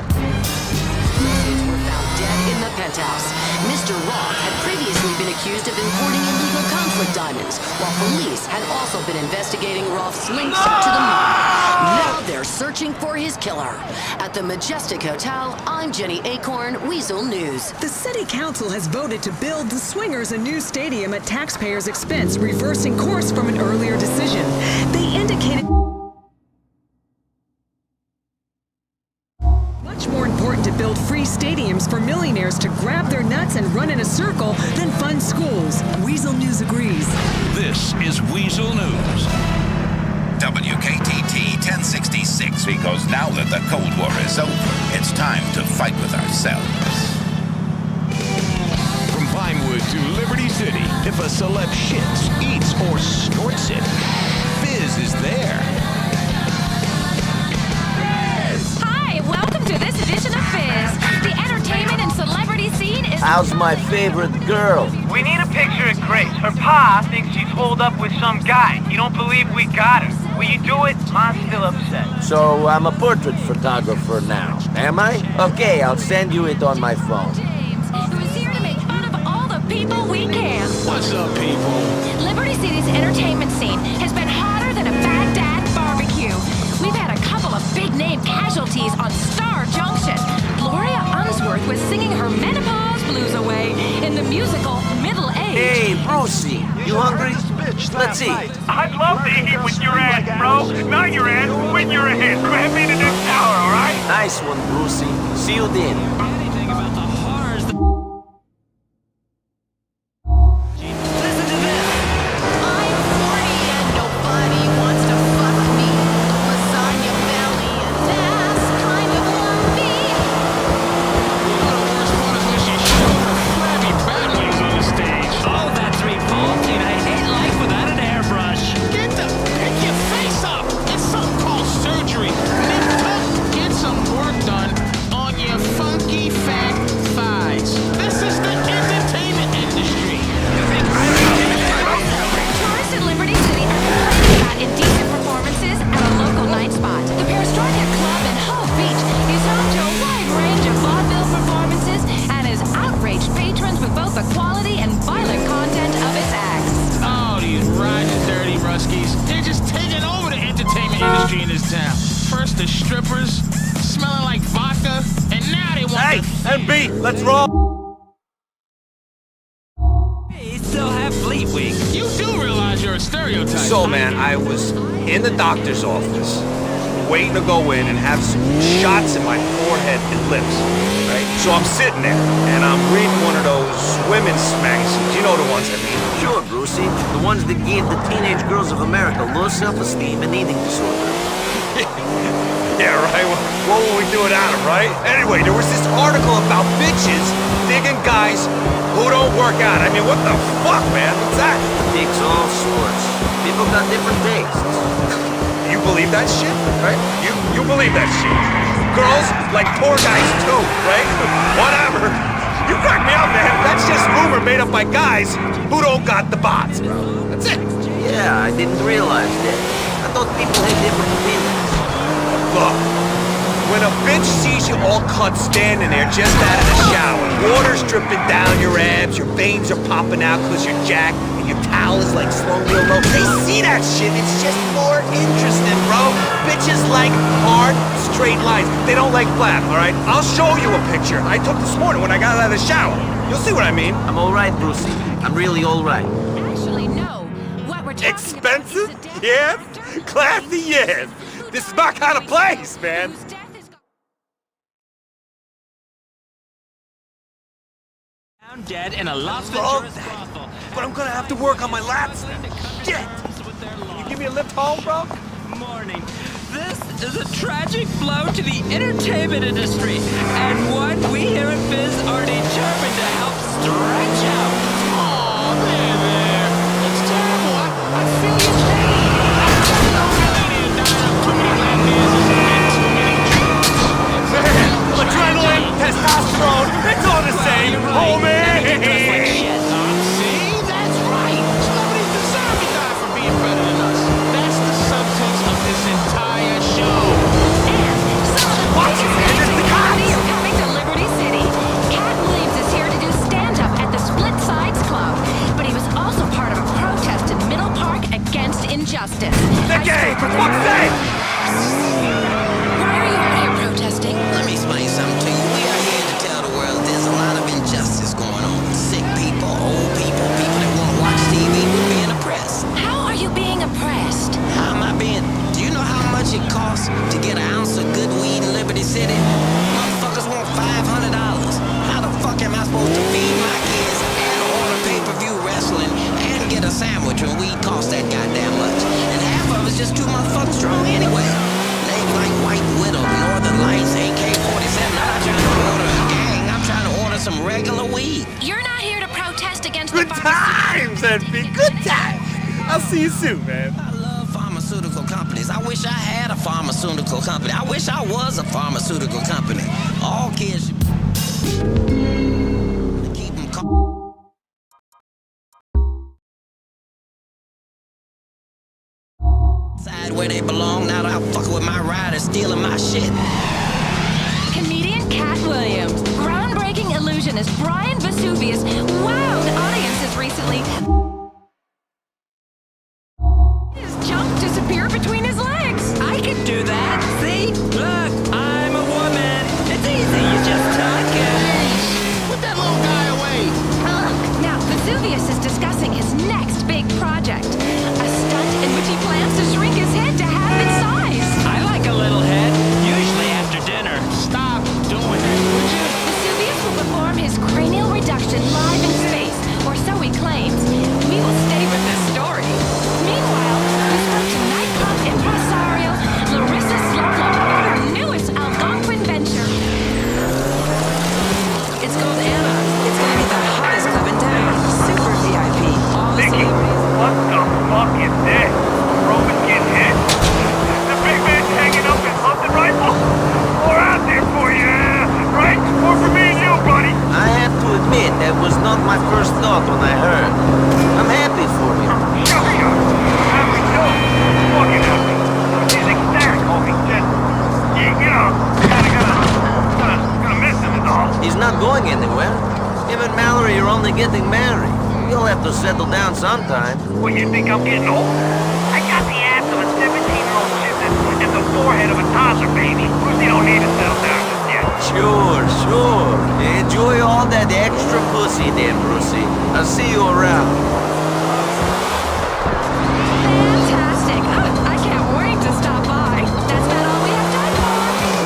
Associates were found dead in the penthouse. Mr. Roth had previously been accused of importing illegal conflict diamonds, while police had also been investigating Roth's links to the mine. Now they're searching for his killer. At the Majestic Hotel, I'm Jenny Acorn, Weasel News. The City Council has voted to build the Swingers a new stadium at taxpayers' expense, reversing course from an earlier decision. They indicated much more important to build free stadiums for millionaires to grab their nuts and run in a circle than fund schools. Weasel News agrees. This is Weasel News. WKTT 1066, because now that the Cold War is over, it's time to fight with ourselves. From Vinewood to Liberty City, if a celeb shits, eats, or snorts it, Fizz is there. Hi, welcome to this edition of Fizz. The entertainment and celebrity scene is... How's my favorite girl? We need a picture of Grace. Her pa thinks she's holed up with some guy. You don't believe we got her. Will you do it? Mom's still upset. So I'm a portrait photographer now, am I? Okay, I'll send you it on my phone. who's here to make fun of all the people we can. What's up, people? Liberty City's entertainment scene has been hotter than a Baghdad barbecue. We've had a couple of big-name casualties on Star Junction. Gloria Unsworth was singing her menopause blues away in the musical Middle Age. Hey, Brucey, you hungry? Let's eat. I'd love to eat with your ass, bro. Not your ass, with your ass. Grab me the next hour, all right? Nice one, Brucey. See you then. Anything about the horrors that... Listen to this. I'm 40 and nobody wants to fuck me. Lasagna belly and ass kind of lumpy. The worst part is when she showed her flabby back legs on the stage. Oh, that's revolting. I hate life without an airbrush. Pick your face up. It's something called surgery. Get some work done on your funky 10B, let's roll. You still have Fleet Week. You do realize you're a stereotype. So, man, I was in the doctor's office, waiting to go in and have some shots in my forehead and lips, right? So I'm sitting there, and I'm reading one of those women's magazines. You know the ones I mean. Sure, Brucey. The ones that give the teenage girls of America low self-esteem and eating disorder. Yeah, right? What would we do without them, right? Anyway, there was this article about bitches digging guys who don't work out. I mean, what the fuck, man? What's that? Takes all sorts. People got different tastes. You believe that shit, right? You believe that shit. Girls like poor guys too, right? Whatever. You crack me up, man. That's just rumor made up by guys who don't got the bots. That's it. Yeah, I didn't realize that. I thought people had different opinions. Look, when a bitch sees you all cut standing there just out of the shower, water's dripping down your abs, your veins are popping out because you're jacked, and your towel is like slung real low. They see that shit, it's just more interesting, bro. Bitches like hard, straight lines. They don't like flap, all right? I'll show you a picture I took this morning when I got out of the shower. You'll see what I mean. I'm all right, Brucey. I'm really all right. Actually, no. What we're talking Expensive? Yes. Classy? Yes. This is my kind of place, man. Found dead in a Las Love Venturas that. brothel. But I'm gonna have to work on my lats now. Shit. Can you give me a lift home, bro? Morning. This is a tragic blow to the entertainment industry, and one we here at Fizz are determined to help stretch out. Aw, there. It's terrible. I feel your pain. Comedian dying of too many lap dances and too many drugs. Man, adrenaline, testosterone, it's all the same, homie! See? That's right. Celebrities deserve to die for being better than us. That's the subtext of this entire show. Watch it, man, it's the cops! Are coming to Liberty City. Cat Williams is here to do stand-up at the Split Sides Club, but he was also part of a protest in Middle Park against injustice. Nicky, for fuck's sake! Why are you out here protesting? Let me explain something to you. We are here to tell the world there's a lot of injustice going on. Sick people, old people, people that won't watch TV, we're being oppressed. How are you being oppressed? How am I being? Do you know how much it costs to get an ounce of good weed in Liberty City? Motherfuckers want $500. How the fuck am I supposed to feed my kids and order pay-per-view wrestling and get a sandwich when weed costs that goddamn much? And half of it's just too motherfucking strong anyway. Names like White Widow, Northern Lights, AK-47. I'm not trying to order a gang. I'm trying to order some regular weed. You're not here to protest against Good the times, Envy, good times! I'll see you soon, man. I love pharmaceutical companies. I wish I had a pharmaceutical company. I wish I was a pharmaceutical company. All kids should keep them calm. Side where they belong, not out fucking with my riders, stealing my shit. Comedian Cat Williams, groundbreaking illusionist Brian Vesuvius wowed audiences recently. His junk disappeared between his legs. I can do that. See? Look, I'm a woman. It's easy. You just tuck it. Put that little guy away. Now, Vesuvius is discussing his next big project, a stunt in which he plans to shrink his head to half its size. I like a little head, usually after dinner. Stop doing that, would you? Vesuvius will perform his cranial reduction live in space, or so he claims. We will stay with this story. Meanwhile, we spoke to nightclub impresario Larissa Slocum about her newest Algonquin venture. It's called Anna. It's gonna be the hottest club in town. Super VIP. All the Nicky, celebrities. what the fuck is this? Roman getting hit? The big man's hanging up his hunting rifle? Or out there for you, right? Or for me and you, buddy? I have to admit, that was not my first thought when I heard. I'm happy for you. Shut up! Happy too. Fucking happy. He's ecstatic, homie. Just, you know, gonna miss him is all. He's not going anywhere. Him and Mallory are only getting married. You'll have to settle down sometime. What, you think I'm getting old? I got the ass of a 17-year-old chicken and the forehead of a toddler baby. Brucey don't need to settle down just yet. Sure. Enjoy all that extra pussy then, Brucey. I'll see you around. Fantastic. Oh, I can't wait to stop by. That's about all we have time for.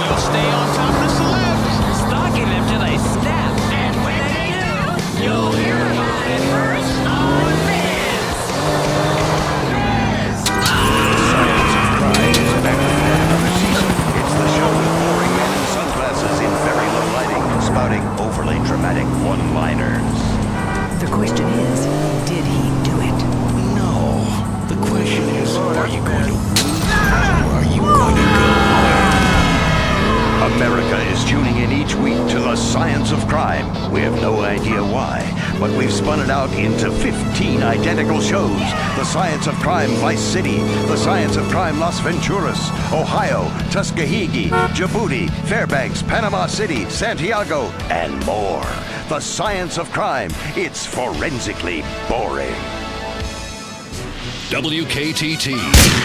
We'll stay on top of the celebs, stalking them till they snap. And when they do, you'll hear about it first on Riz. Science of Crime is back for another season. It's the show with boring men in sunglasses in very low lighting, spouting overly dramatic one-liners. The question is, did he do it? No. The question is, are you going to lose or are you going to go? America is tuning in each week to the Science of Crime. We have no idea why, but we've spun it out into 15 identical shows. The Science of Crime Vice City, The Science of Crime Las Venturas, Ohio, Tuskegee, Djibouti, Fairbanks, Panama City, Santiago, and more. The Science of Crime. It's forensically boring. WKTT.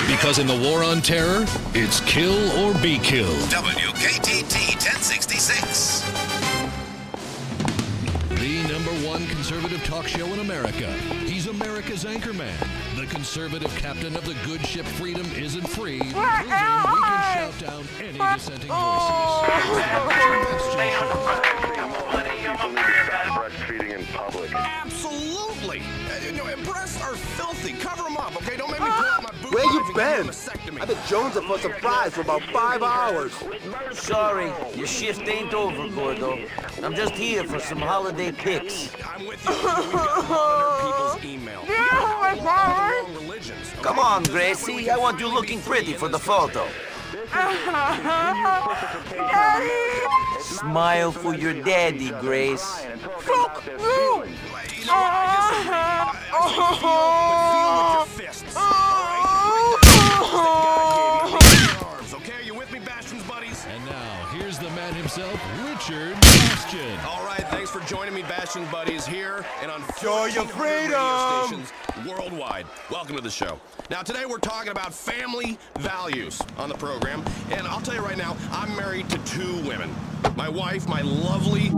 Because in the war on terror, it's kill or be killed. WKTT 1066. The #1 conservative talk show in America. He's America's anchorman. The conservative captain of the good ship Freedom Isn't Free. Proving we can shout down any dissenting Breastfeeding in public. Absolutely. Breasts are filthy. Cover them up, okay? Don't make me pull out my boot. Where you been? I've been jonesing for some fries for about 5 hours. Sorry, your shift ain't over, Gordo. I'm just here for some holiday pics. I'm with you. We've got to monitor people's email. Come on, Gracie. I want you looking pretty for the photo. Smile for your daddy, Grace. Fuck you! You know what? I feel with your fists. Okay, are you with me, Bastion's buddies? And now, here's the man himself, Richard Bastion. All right, thanks for joining me, Bastion's buddies, here and on Enjoy your radio stations worldwide. Welcome to the show. Now, today we're talking about family values on the program, and I'll tell you right now, I'm married to 2 women. My wife, my lovely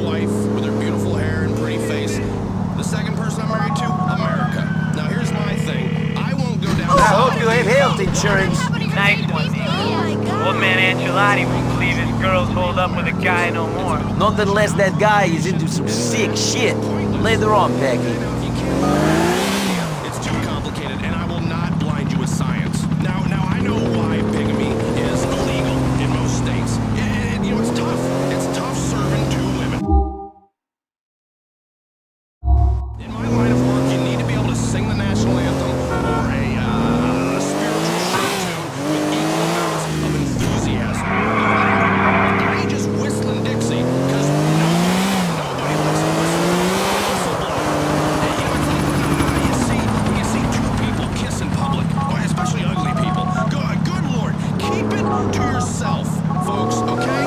wife with her beautiful hair and pretty face. The second person I'm married to, America. Now, here's my thing. I won't go down... I hope you have health insurance. Nice one, Nico. Old man Ancelotti won't believe his girls hold up with a guy no more. Not unless that guy is into some sick shit. Later on, Becky. It's too complicated, and I will not blind you with science. Now I know why bigamy is illegal in most states. And you know, it's tough. It's tough serving 2 women. In my line of work, you need to be able to sing the national anthem or a spiritual show tune with equal amounts of enthusiasm. I ain't just whistling Dixie, because nobody likes to whistle. When you see 2 people kiss in public, or especially ugly people, good Lord, keep it to yourself, folks, okay?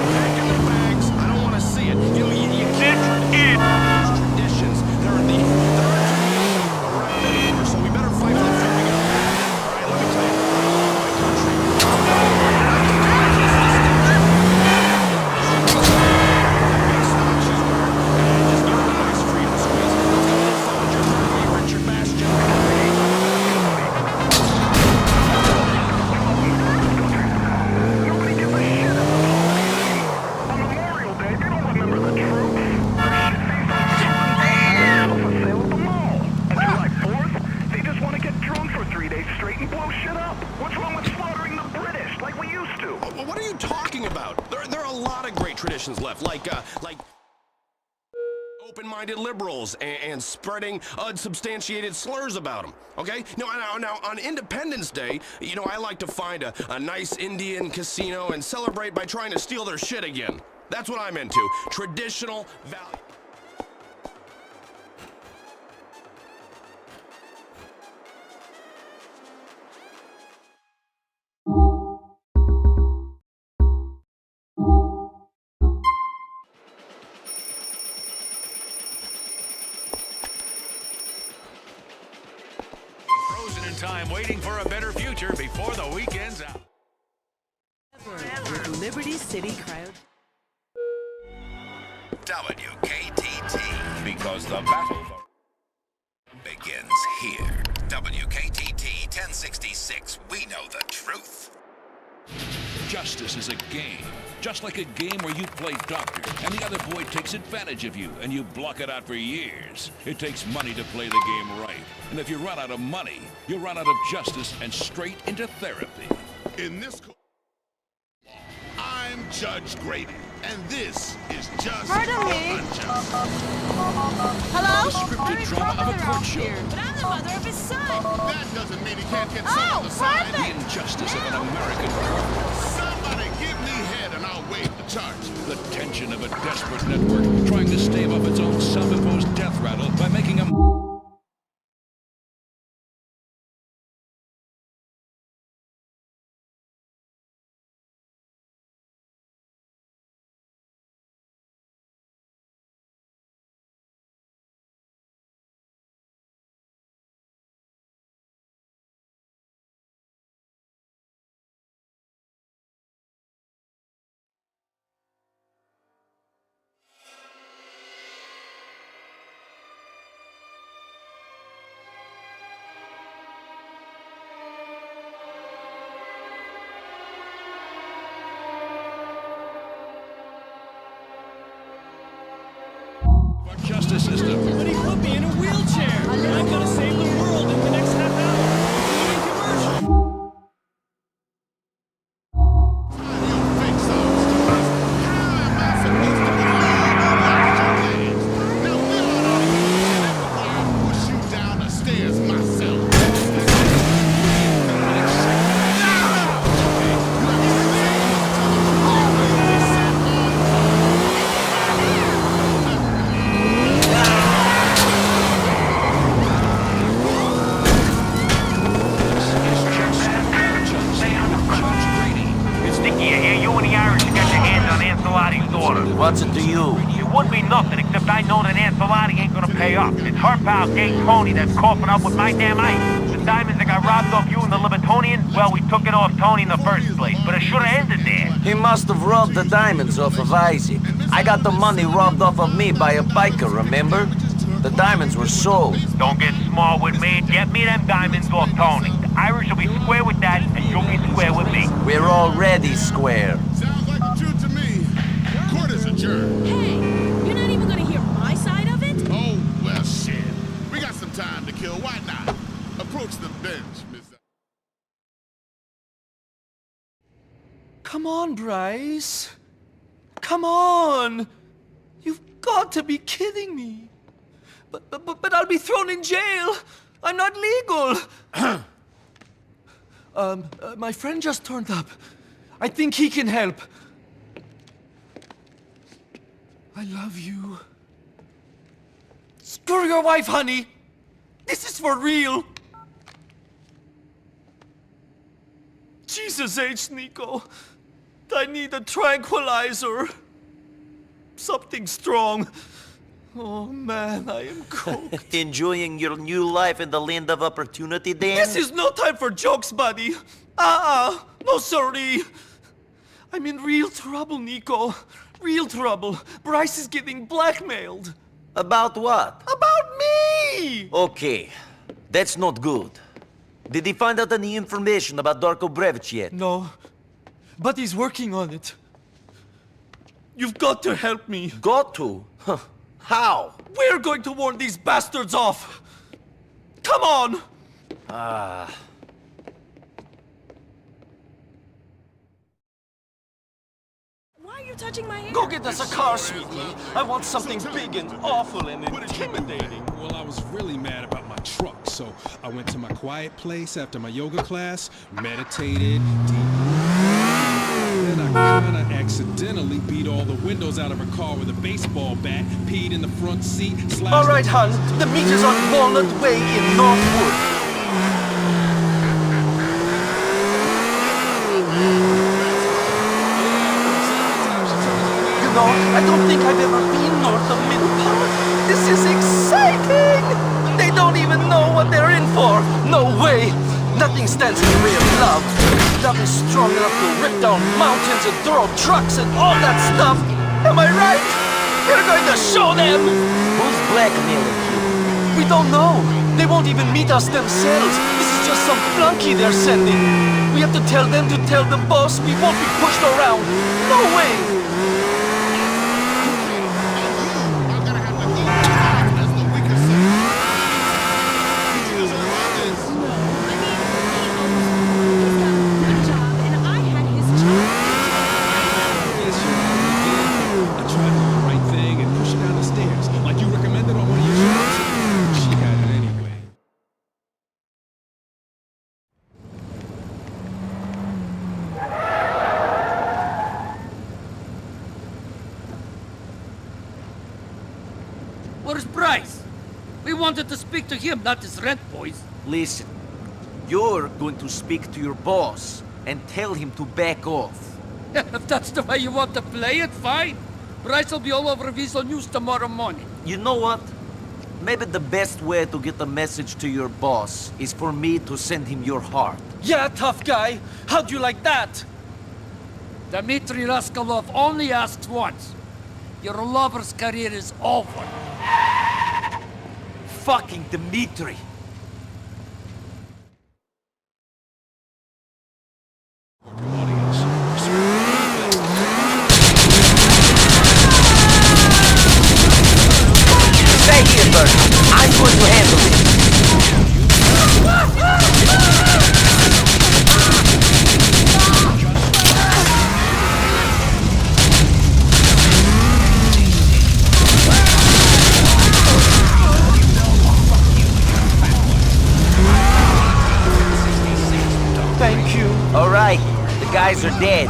Pack in their bags. I don't want to see it. You know, you can't traditions. There are around anymore, so we better fight for the food we got. All right, let me tell you, I love my country. Just give it a nice freedom squeeze. Let's go to the phone, Richard Bastion. What are you talking about? There are a lot of great traditions left, like open-minded liberals and spreading unsubstantiated slurs about them. Okay? Now on Independence Day, you know, I like to find a nice Indian casino and celebrate by trying to steal their shit again. That's what I'm into. Traditional value. Aim for a better future before the weekend's out. With Liberty City Crowd. WKTT. Because the battle begins here. WKTT 1066. We know the truth. Justice is a game. Just like a game where you play doctor, and the other boy takes advantage of you, and you block it out for years. It takes money to play the game right. And if you run out of money, you run out of justice and straight into therapy. In this I'm Judge Grady, and this is just Pardon me? unjust. Hello? Scripted drama of a court show. But I'm the mother of his son. That doesn't mean he can't get some on the side. The injustice of an American court. Somebody give me head and I'll waive the charge. The tension of a desperate network trying to stave off its own self-imposed death rattle by making a... justice system. But he put me in a wheelchair. And I'm gonna save the world in the next half hour. Commercial. Push you down the stairs myself. What's it to you? It wouldn't be nothing, except I know that Ancelotti ain't gonna pay up. It's her pal, Gay Tony, that's coughing up with my damn ice. The diamonds that got robbed off you and the Libertonian, well, we took it off Tony in the first place, but it should've ended there. He must have robbed the diamonds off of Isaac. I got the money robbed off of me by a biker, remember? The diamonds were sold. Don't get smart with me. Get me them diamonds off Tony. The Irish will be square with that, and you'll be square with me. We're already square. Sounds like the truth to me. Court is adjourned. Hey, you're not even gonna hear my side of it? Oh, well, shit. We got some time to kill. Why not? Approach the bench, Miss... Come on, Bryce. Come on. You've got to be kidding me. But I'll be thrown in jail. I'm not legal. My friend just turned up. I think he can help. I love you. Screw your wife, honey. This is for real. Jesus H, Nico. I need a tranquilizer. Something strong. Oh man, I am cooked. Enjoying your new life in the land of opportunity, Dan? This is no time for jokes, buddy. No sorry. I'm in real trouble, Nico. Real trouble. Bryce is getting blackmailed. About what? About me! Okay, that's not good. Did he find out any information about Darko Brevich yet? No, but he's working on it. You've got to help me. Got to? Huh. How? We're going to warn these bastards off. Come on! Why are you touching my hair? Go get us a car, sweetie. I want something big and awful and intimidating. Well, I was really mad about my truck, so I went to my quiet place after my yoga class, meditated, then I kinda accidentally beat all the windows out of her car with a baseball bat, peed in the front seat, slashed... All right, hon. The meet is on Walnut Way in Northwood. You know, I don't think I've ever been north of Middle Park. This is exciting! They don't even know what they're in for. No way! Nothing stands in the way of love. Love is strong enough to rip down mountains and throw trucks and all that stuff. Am I right? We're going to show them! Who's blackmailing you? We don't know. They won't even meet us themselves. This is just some flunky they're sending. We have to tell them to tell the boss we won't be pushed around. No way! Where's Bryce? We wanted to speak to him, not his rent boys. Listen, you're going to speak to your boss and tell him to back off. If that's the way you want to play it, fine. Bryce will be all over Visual News tomorrow morning. You know what? Maybe the best way to get the message to your boss is for me to send him your heart. Yeah, tough guy. How'd you like that? Dmitri Raskolov only asks once. Your lover's career is over. Fucking Dmitri. Stay here, Bert. I'm going to handle it. Thank you. All right, the guys are dead.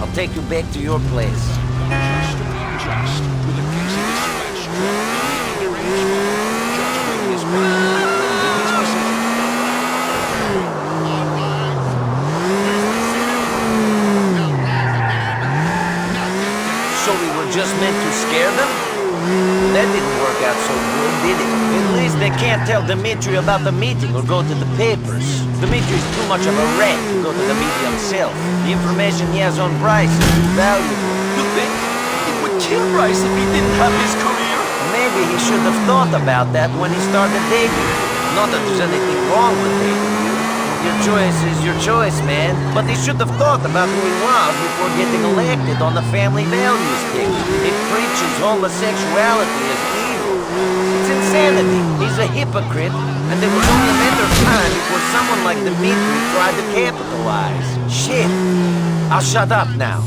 I'll take you back to your place. So we were just meant to scare them? That didn't work out so good, did it? At least they can't tell Dmitri about the meeting or go to the papers. Dmitri's too much of a rat to go to the media himself. The information he has on Bryce is too valuable. You think it would kill Bryce if he didn't have his career? Maybe he should have thought about that when he started dating you. Not that there's anything wrong with dating you. Your choice is your choice, man. But he should have thought about who he was before getting elected on the family values ticket. He preaches homosexuality as evil. It's insanity. He's a hypocrite, and it was only a matter of time before someone like Dmitri tried to capitalize. Shit. I'll shut up now.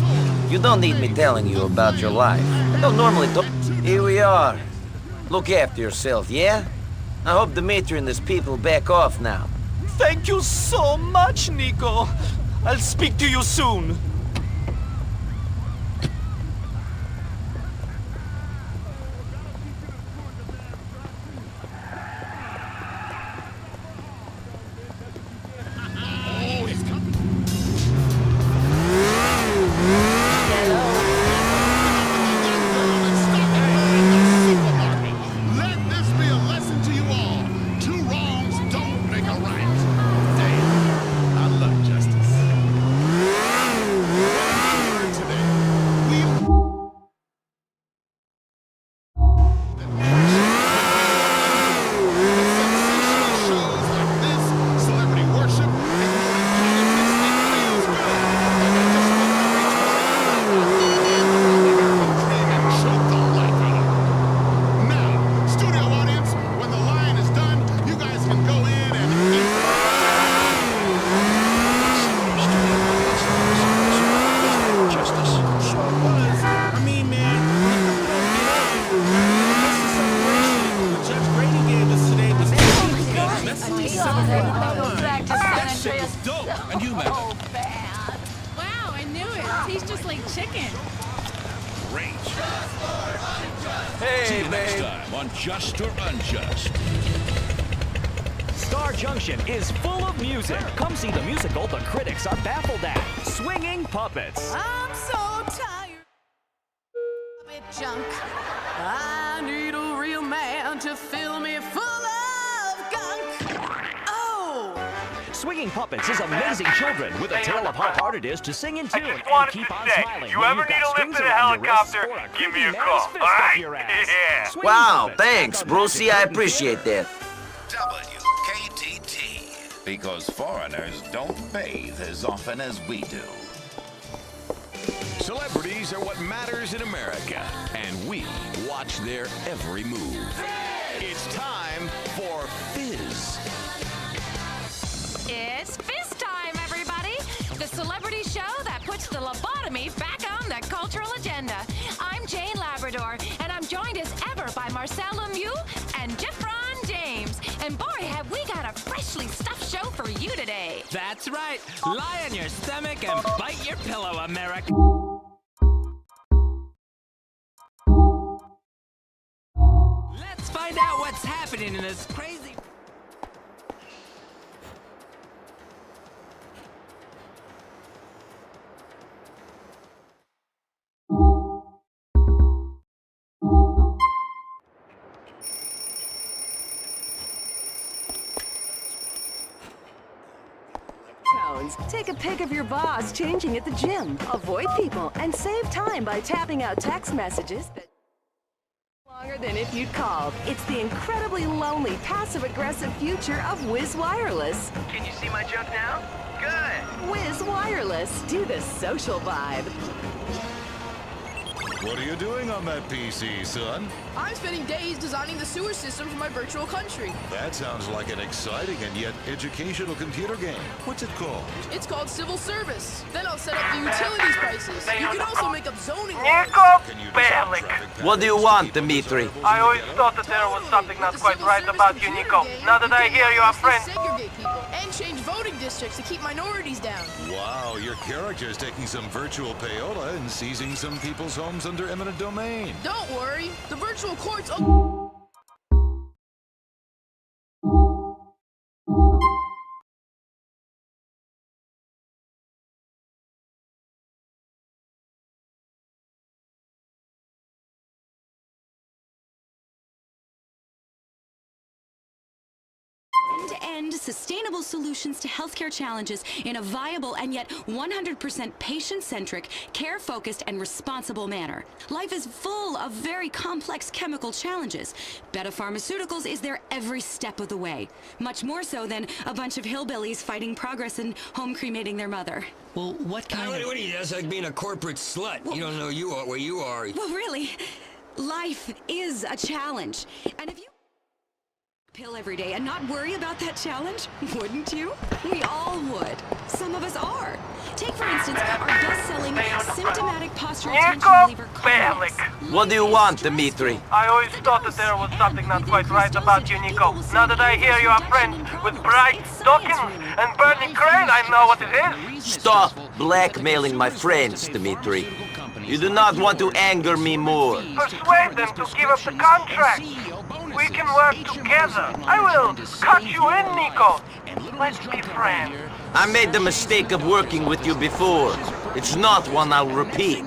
You don't need me telling you about your life. I don't normally talk. Here we are. Look after yourself, yeah? I hope Dmitri and his people back off now. Thank you so much, Nico. I'll speak to you soon. And you met him. Wow, I knew it. Tastes just like chicken. Great. Hey, See you next babe. time on Just or Unjust. Star Junction is full of music. Come see the musical the critics are baffled at. Swinging Puppets. I'm so tired of it junk. I need a real man to fill me full of gunk. Oh! Swinging Swinging Puppets is amazing children with a tale of how hard it is to sing in tune and wanted keep to on say, smiling. you when ever you've need got a lift strings in a around your wrists helicopter, or a give me creepy a man's call. fist Alright? up your ass. Yeah. Swinging Wow, Puppets, thanks, back on Brucey. Magic I Curtain appreciate Theater. that. WKTT. Because foreigners don't bathe as often as we do. Celebrities are what matters in America, and we watch their every move. It's time for Fizz. It's Fizz time, everybody! The celebrity show that puts the lobotomy back on the cultural agenda. I'm Jane Labrador, and I'm joined as ever by Marcel Lemieux and Jeffron James. And boy, have we got a freshly stuffed show for you today. That's right. Lie on your stomach and bite your pillow, America. Let's find out what's happening in this crazy... Tones. Take a pic of your boss changing at the gym. Avoid people and save time by tapping out text messages that longer than if you'd called. It's the incredibly lonely, passive-aggressive future of Wiz Wireless. Can you see my joke now? Good. Wiz Wireless. Do the social vibe. What are you doing on that PC, son? I'm spending days designing the sewer system for my virtual country. That sounds like an exciting and yet educational computer game. What's it called? It's called Civil Service. Then I'll set up the utilities prices. You can also make up zoning laws. Nico Bellic. What do you want, Dimitri? I always thought that there was something not quite right about you, Nico. Now that I hear you are friends... Segregate people and change voting districts to keep minorities down. Wow, your character's taking some virtual payola and seizing some people's homes under eminent domain. Don't worry. The virtual courts... End-to-end sustainable solutions to healthcare challenges in a viable and yet 100% patient-centric, care-focused, and responsible manner. Life is full of very complex chemical challenges. Beta Pharmaceuticals is there every step of the way. Much more so than a bunch of hillbillies fighting progress and home cremating their mother. Well, what kind of... What do you... That's like being a corporate slut. Well, you don't know where you are. Well, really, life is a challenge. And if you pill every day and not worry about that challenge, wouldn't you? We all would. Some of us are. Take, for instance, our best-selling symptomatic postural tension reliever, Climax. What do you want, Dimitri? I always thought that there was something not quite right about you, Nico. Now that I hear you are friends with Bryce Dawkins and Bernie Crane, I know what it is. Stop blackmailing my friends, Dimitri. You do not want to anger me more. Persuade them to give up the contract. We can work together. I will cut you in, Nico. Let's be friends. I made the mistake of working with you before. It's not one I'll repeat.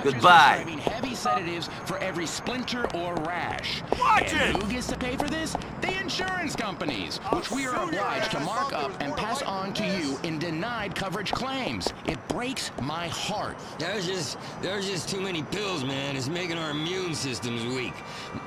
Goodbye. Heavy sedatives for every splinter or rash. Watch and it! Who gets to pay for this? The insurance companies, which we are obliged to mark up and pass on to you in denied coverage claims. It breaks my heart. There's just too many pills, man. It's making our immune systems weak.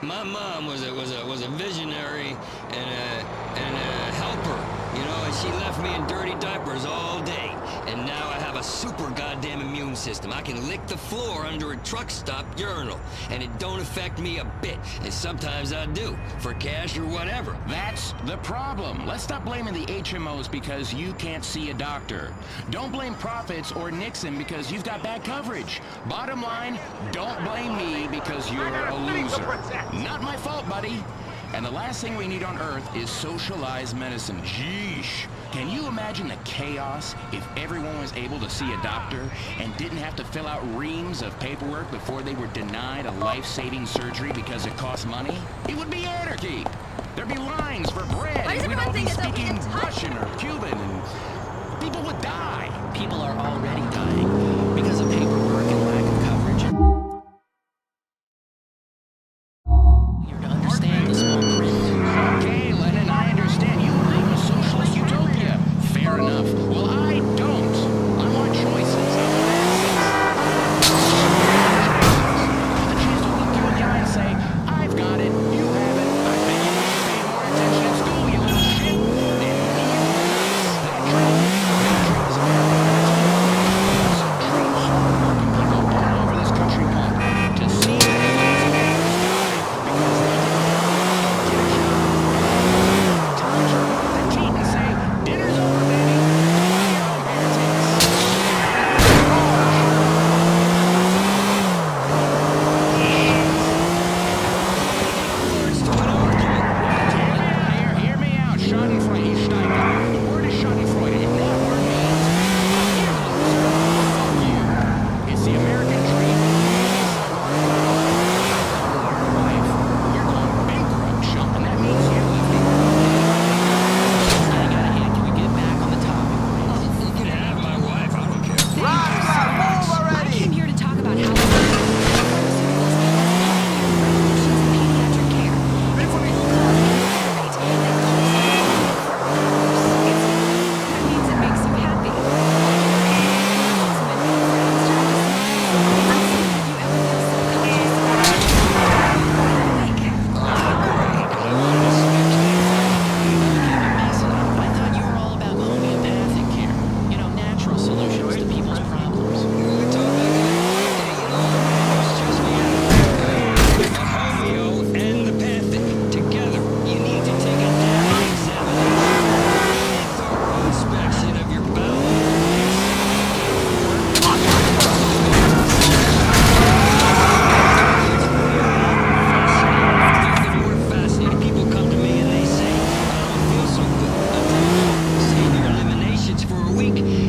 My mom was a visionary and a helper, you know, and she left me in dirty diapers all day. And now I have a super goddamn immune system. I can lick the floor under a truck stop urinal, and it don't affect me a bit. And sometimes I do, for cash or whatever. That's the problem. Let's stop blaming the HMOs because you can't see a doctor. Don't blame Profits or Nixon because you've got bad coverage. Bottom line, don't blame me because you're a loser. Not my fault, buddy. And the last thing we need on Earth is socialized medicine. Jeesh. Can you imagine the chaos if everyone was able to see a doctor and didn't have to fill out reams of paperwork before they were denied a life-saving surgery because it costs money? It would be anarchy. There'd be lines for bread. We'd all be speaking Russian or Cuban, and people would die. People are already dying because of paperwork and lack of coverage. Here to understand the small print. Okay, Lennon, I understand. You believe in a socialist utopia. Fair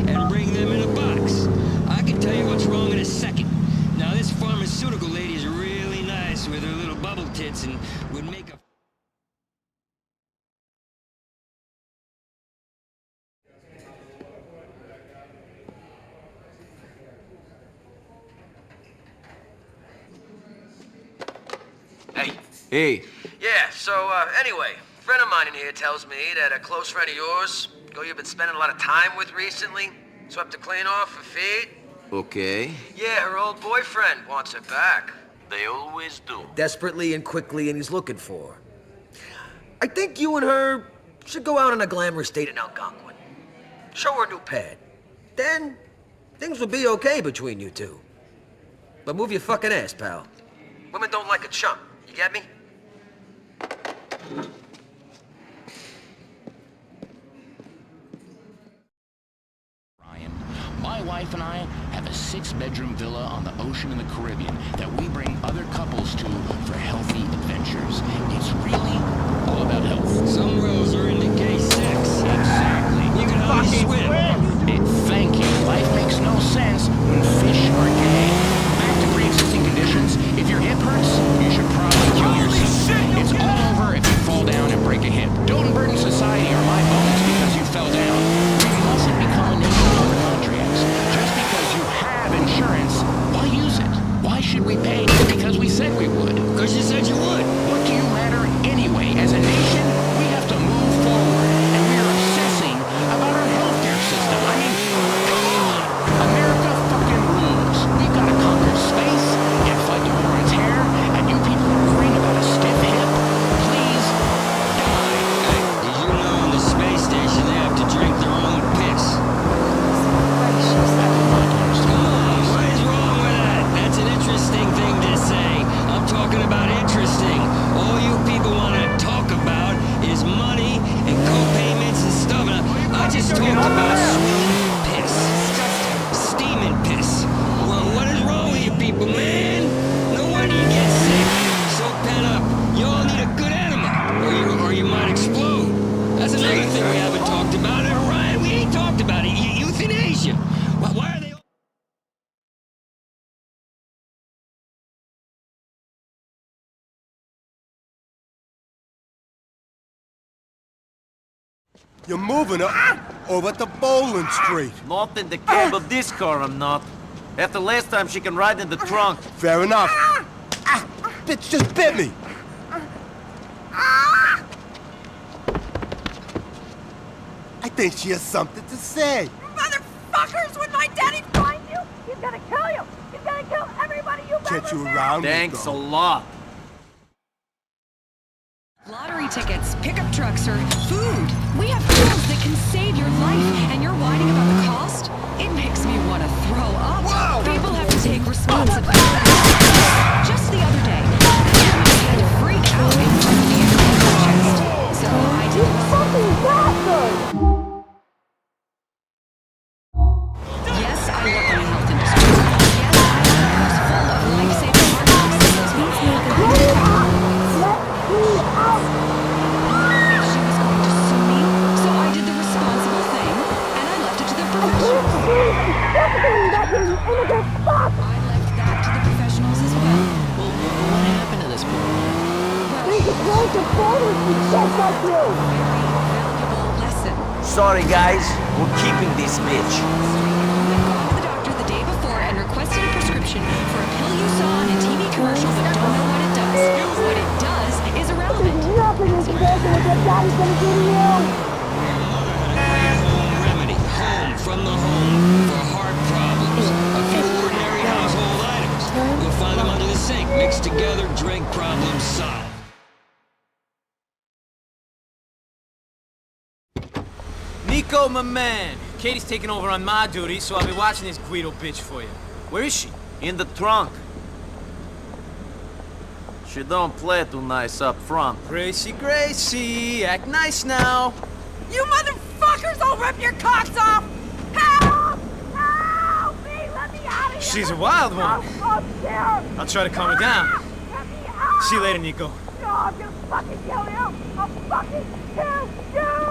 and bring them in a box. I can tell you what's wrong in a second. Now, this pharmaceutical lady is really nice with her little bubble tits and would make a... Hey. Hey. Yeah, so, anyway, a friend of mine in here tells me that a close friend of yours, who you've been spending a lot of time with recently, swept her clean off her feet. Okay. Yeah, her old boyfriend wants her back. They always do. Desperately and quickly, and he's looking for her. I think you and her should go out on a glamorous date in Algonquin. Show her a new pad. Then, things will be okay between you two. But move your fucking ass, pal. Women don't like a chump. You get me? Ryan, my wife and I have a 6-bedroom villa on the ocean in the Caribbean that we bring other couples to for healthy adventures. It's really all about health. Some girls are into gay sex. Exactly. You can hardly swim. Thank you. Life makes no sense when fish are gay. Back to pre-existing conditions. If your hip hurts, you should probably kill yourself. It's all over if you fall down and break a hip. Don't burden society or my bones because you fell down. We mustn't become a nation of hypochondriacs. Just because you have insurance, why use it? Why should we pay because we said we would? Because you said you would. What do you matter anyway? As a nation, we have to move forward, and we are obsessing about our healthcare system. I mean, come on. America fucking rules. We've got to conquer space and fight the war on terror, and you people are worrying about a stiff hip? Please die. Hey, did you know on the space station they have to drink their own piss? Come on, what is wrong with that? That's an interesting thing to say. I'm talking about interesting. All you people want to talk about is money and co-payments and stuff. I just talked about swimming piss. Steaming piss. Well, what is wrong with you people, man? No wonder you get sick. So pent up. You all need a good enema, or you might explode. That's another thing we haven't talked about. Ryan, we ain't talked about it. Euthanasia. Why are they... You're moving her over to Bowling Street. Not in the cab of this car, I'm not. After last time, she can ride in the trunk. Fair enough. Bitch just bit me. I think she has something to say. Motherfuckers, when my daddy finds you, he's gonna kill you. He's gonna kill everybody you've Get ever you met. around. Thanks a lot. Lottery tickets, pickup trucks, or food. We have tools that can save your life, and you're whining about the cost? It makes me want to throw up. Whoa. People have to take responsibility. Just the other day, I had to freak out in front of the airport chest. So I did something bastard. Yes, I work in the health industry. Yes, I have a purse full of life-saving marketing skills. She was going to sue me, so I did the responsible thing, and I left it to the professionals. I left that to the professionals as well. Well, what happened to this poor woman? Very valuable lesson. Sorry, guys. We're keeping this bitch. You had gone to the doctor the day before and requested a prescription for a pill you saw on a TV commercial but don't know what it does. What it does is irrelevant. Nothing is compared to what your daddy's gonna do to you. Home remedy. Home from the home for heart problems. A few ordinary household items. You'll find them under the sink. Mixed together, drink, problem solved. Nico, my man. Katie's taking over on my duty, so I'll be watching this Guido bitch for you. Where is she? In the trunk. She don't play too nice up front. Gracie, act nice now. You motherfuckers, I'll rip your cocks off! Help! Help me! Let me out of here! She's a wild one. I'm scared! I'll try to calm her down. Let me out! See you later, Nico. No, I'm gonna fucking kill you! I'll fucking kill you!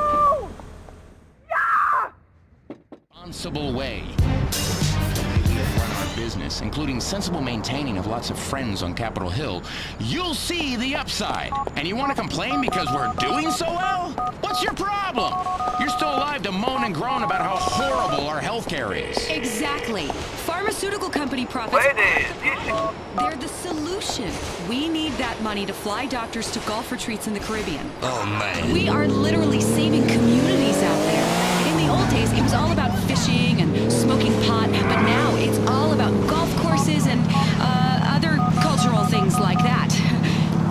responsible way. We have run our business, including sensible maintaining of lots of friends on Capitol Hill, you'll see the upside. And you want to complain because we're doing so well? What's your problem? You're still alive to moan and groan about how horrible our healthcare is. Exactly. Pharmaceutical company profits. They're the solution. We need that money to fly doctors to golf retreats in the Caribbean. Oh, man. We are literally saving communities out there. In the old days, it was all about fishing and smoking pot, but now it's all about golf courses and other cultural things like that.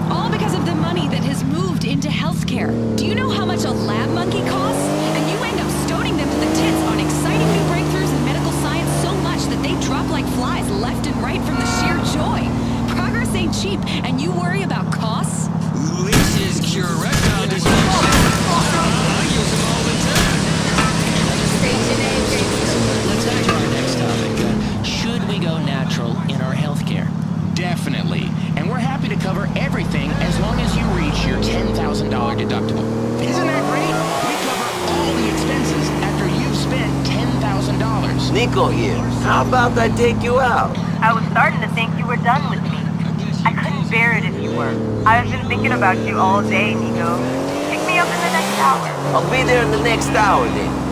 All because of the money that has moved into healthcare. Do you know how much a lab monkey costs? And you end up stoning them to the tits on exciting new breakthroughs in medical science so much that they drop like flies left and right from the sheer joy. Progress ain't cheap, and you worry about costs? Leeches cure erectile dysfunction. I use them all the time. Let's enter our next topic. Should we go natural in our healthcare? Definitely. And we're happy to cover everything as long as you reach your $10,000 deductible. Isn't that great? We cover all the expenses after you've spent $10,000. Nico here. How about I take you out? I was starting to think you were done with me. I couldn't bear it if you were. I've been thinking about you all day, Nico. Pick me up in the next hour. I'll be there in the next hour then.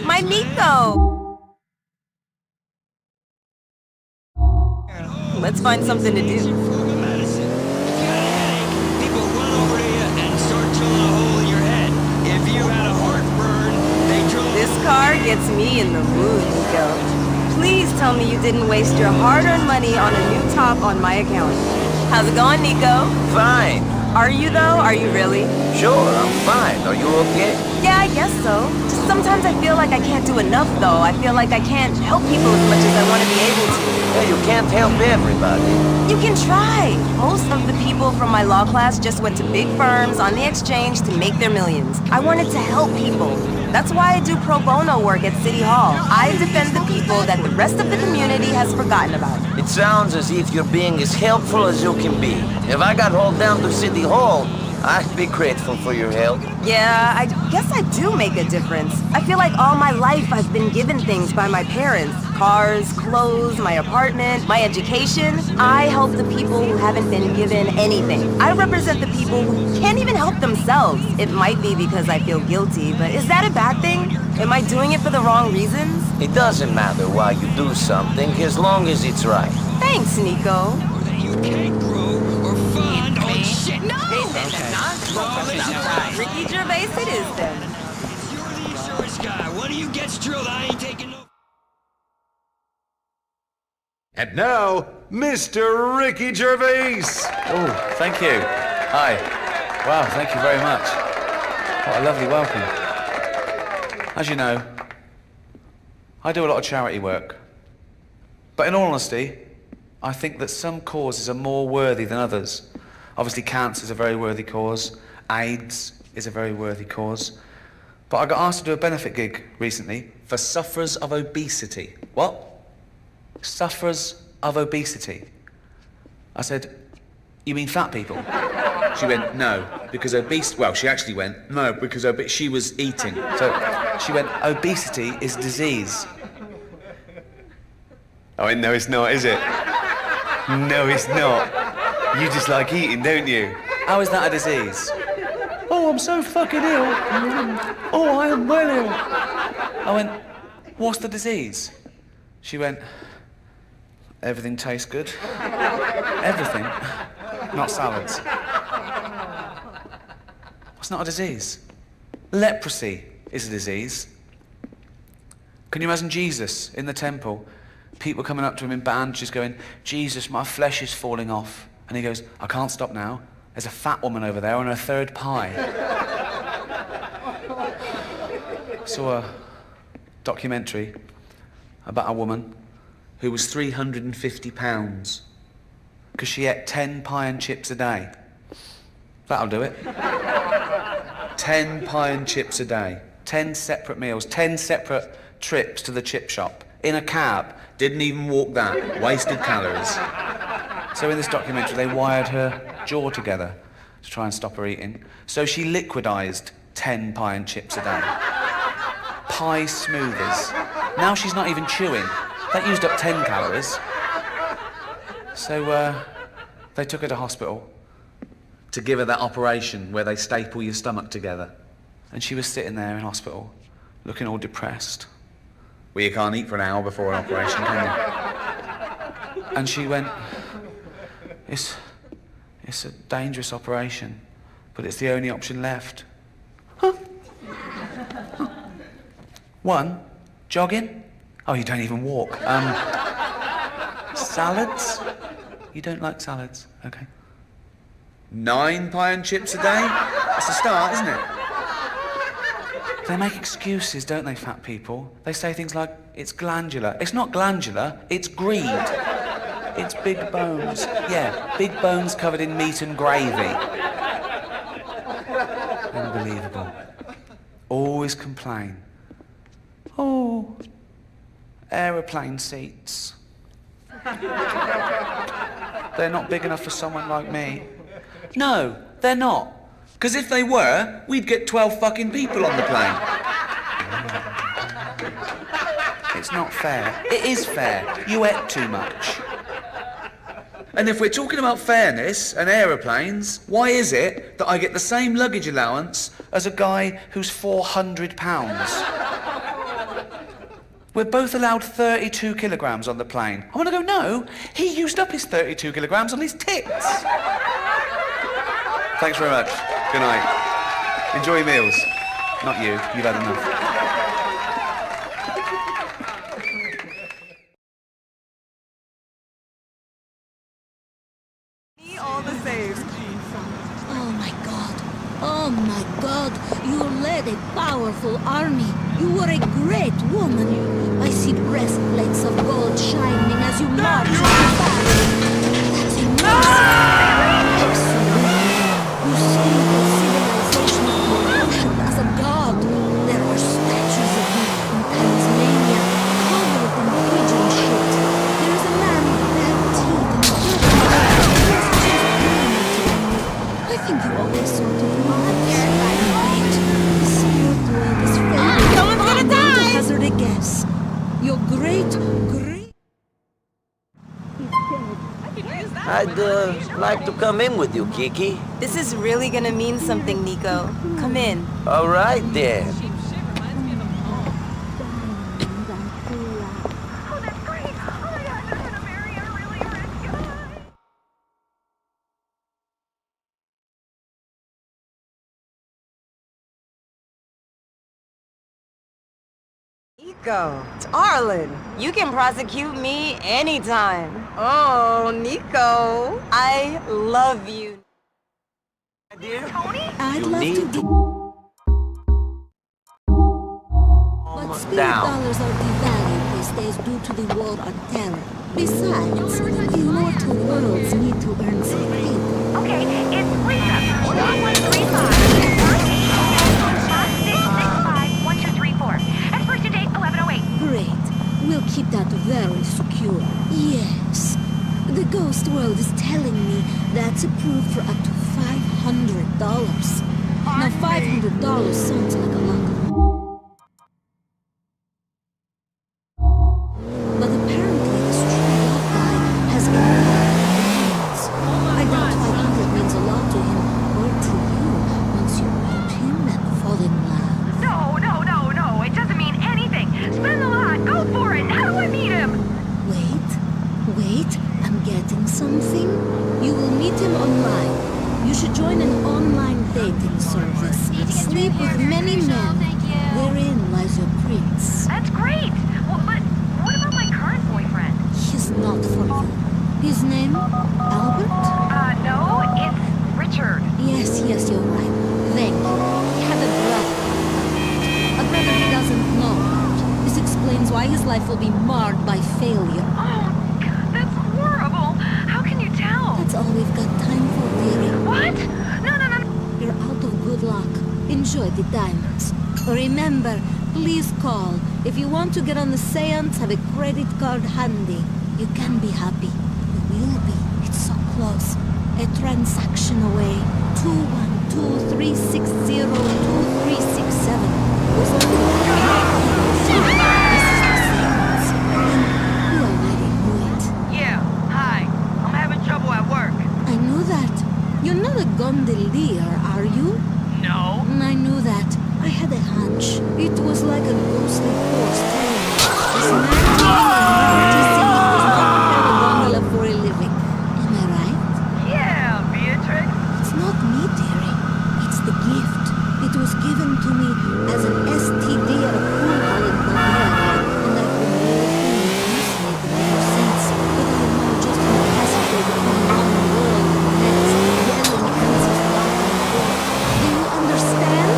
My Nico! Let's find something to do. This car gets me in the mood, Nico. Please tell me you didn't waste your hard-earned money on a new top on my account. How's it going, Nico? Fine. Are you, though? Are you really? Sure, I'm fine. Are you okay? Yeah, I guess so. Just sometimes I feel like I can't do enough, though. I feel like I can't help people as much as I want to be able to. Hey, you can't help everybody. You can try. Most of the people from my law class just went to big firms on the exchange to make their millions. I wanted to help people. That's why I do pro bono work at City Hall. I defend the people that the rest of the community has forgotten about. It sounds as if you're being as helpful as you can be. If I got hauled down to City Hall, I'd be grateful for your help. Yeah, I guess I do make a difference. I feel like all my life I've been given things by my parents. Cars, clothes, my apartment, my education. I help the people who haven't been given anything. I represent the people who can't even help themselves. It might be because I feel guilty, but is that a bad thing? Am I doing it for the wrong reasons? It doesn't matter why you do something, as long as it's right. Thanks, Nico. You can't grow or fund or shit. No! Ricky Gervais it is then. You're the insurance guy. One of you gets drilled, I ain't taking no... And now, Mr. Ricky Gervais. Oh, thank you. Hi. Wow, thank you very much. What a lovely welcome. As you know, I do a lot of charity work. But in all honesty, I think that some causes are more worthy than others. Obviously, cancer is a very worthy cause. AIDS is a very worthy cause. But I got asked to do a benefit gig recently for sufferers of obesity. What? Sufferers of obesity. I said, you mean fat people? She went, no, because obesity... Well, she actually went, no, because she was eating. So she went, obesity is disease. Oh, no, it's not, is it? No, it's not. You just like eating, don't you? How is that a disease? Oh, I'm so fucking ill. Oh, I am well ill. I went, what's the disease? She went, everything tastes good. Everything. Not salads. It's not a disease. Leprosy is a disease. Can you imagine Jesus in the temple? People coming up to him in bandages going, Jesus, my flesh is falling off. And he goes, I can't stop now. There's a fat woman over there on her third pie. I saw a documentary about a woman who was 350 pounds because she ate 10 pie and chips a day. That'll do it. 10 pie and chips a day. 10 separate meals, 10 separate trips to the chip shop. In a cab. Didn't even walk that. Wasted calories. So in this documentary, they wired her jaw together to try and stop her eating. So she liquidized 10 pie and chips a day. Pie smoothies. Now she's not even chewing. That used up 10 calories. So they took her to hospital to give her that operation where they staple your stomach together. And she was sitting there in hospital, looking all depressed. Well, you can't eat for an hour before an operation, can you? And she went, it's a dangerous operation, but it's the only option left. Huh? One, jogging. Oh, you don't even walk. Salads? You don't like salads? Okay. 9 pie and chips a day? That's a start, isn't it? They make excuses, don't they, fat people? They say things like, it's glandular. It's not glandular, it's greed. It's big bones. Yeah, big bones covered in meat and gravy. Unbelievable. Always complain. Oh, aeroplane seats. They're not big enough for someone like me. No, they're not. Because if they were, we'd get 12 fucking people on the plane. It's not fair. It is fair. You ate too much. And if we're talking about fairness and aeroplanes, why is it that I get the same luggage allowance as a guy who's 400 pounds? We're both allowed 32 kilograms on the plane. I want to go, no, he used up his 32 kilograms on his tits. Thanks very much. Good night. Enjoy your meals. Not you. You've had enough. All the saves. Oh my God. Oh my God. You led a powerful army. You were a great woman. I see breastplates of gold shining as you march to the battle. That's amazing. Excellent. You saved the civilization of your worship as a god. There are statues of you in Tasmania, covered in pigeon shit. There is a man with bad teeth and I think you always sort of match. Right? The spirit world is fading. Someone's gonna die! To hazard a guess. Your great I'd like to come in with you, Kiki. This is really gonna mean something, Nico. Come in. All right, then. Nico, darling, you can prosecute me anytime. Oh, Nico, I love you. I'd love to do. But spirit Down. dollars are devalued these days due to the war on terror. Besides, immortal worlds need to earn some paper. Okay, it's Lisa. 1135. 1234. Expiration date 1108. Great. We'll keep that very secure. Yes. The ghost world is telling me that's approved for up to $500. Now $500 sounds like a lot. But apparently this tree guy has been I doubt 500 means a lot to him. join an online dating service. Sleep with many men. Therein lies your prince. That's great. But what about my current boyfriend? He's not for you. His name? Albert? No, it's Richard. Yes, you're right. Thank you. He had a brother. A brother he doesn't know about. This explains why his life will be marred by failure. Oh, God, that's horrible. How can you tell? That's all we've got time for, dearie. What? No. You're out of good luck. Enjoy the diamonds. Remember, please call. If you want to get on the seance, have a credit card handy. You can be happy. You will be. It's so close. A transaction away. 212-360-2367. This is the seance. We already knew it. Yeah, hi. I'm having trouble at work. I knew that. You're not a gondolier, are you? No. I knew that. I had a hunch. It was like a ghostly force telling me. This man was not prepared a gondola for a living. Am I right? Yeah, Beatrix. It's not me, dearie. It's the gift. It was given to me as an STD at a pool hall in Bulgaria, and I've been living ever since. But I'm now just an passenger between one world and the next, yelling pencils back and forth. Do you understand?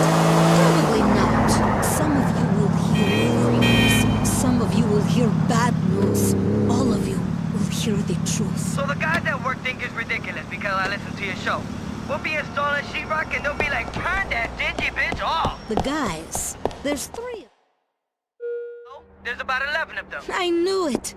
Probably not. Some of you will hear good news. Some of you will hear bad news. All of you will hear the truth. So the guys at work think it's ridiculous because I listen to your show. We'll be installing sheetrock and they'll be like, turn that dingy bitch off. The guys. There's 3 of them. Oh, there's about 11 of them. I knew it.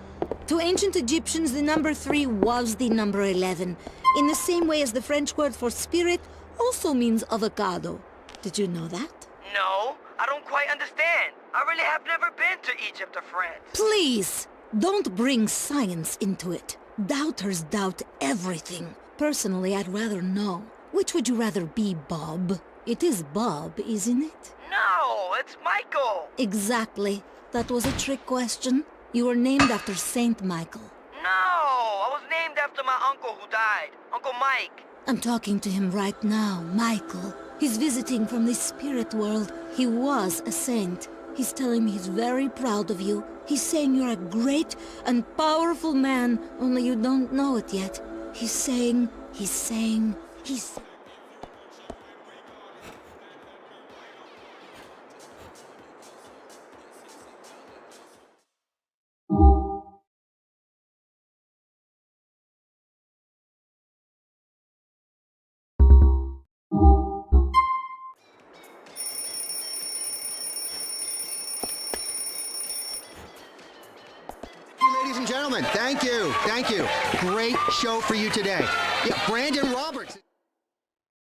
To ancient Egyptians, the number 3 was the number 11. In the same way as the French word for spirit also means avocado. Did you know that? No, I don't quite understand. I really have never been to Egypt or France. Please, don't bring science into it. Doubters doubt everything. Personally, I'd rather know. Which would you rather be, Bob? It is Bob, isn't it? No, it's Michael. Exactly. That was a trick question. You were named after Saint Michael. No, I was named after my uncle who died, Uncle Mike. I'm talking to him right now, Michael. He's visiting from the spirit world. He was a saint. He's telling me he's very proud of you. He's saying you're a great and powerful man, only you don't know it yet. He's saying... Ladies and gentlemen, thank you. Great show for you today. Yeah, Brandon Roberts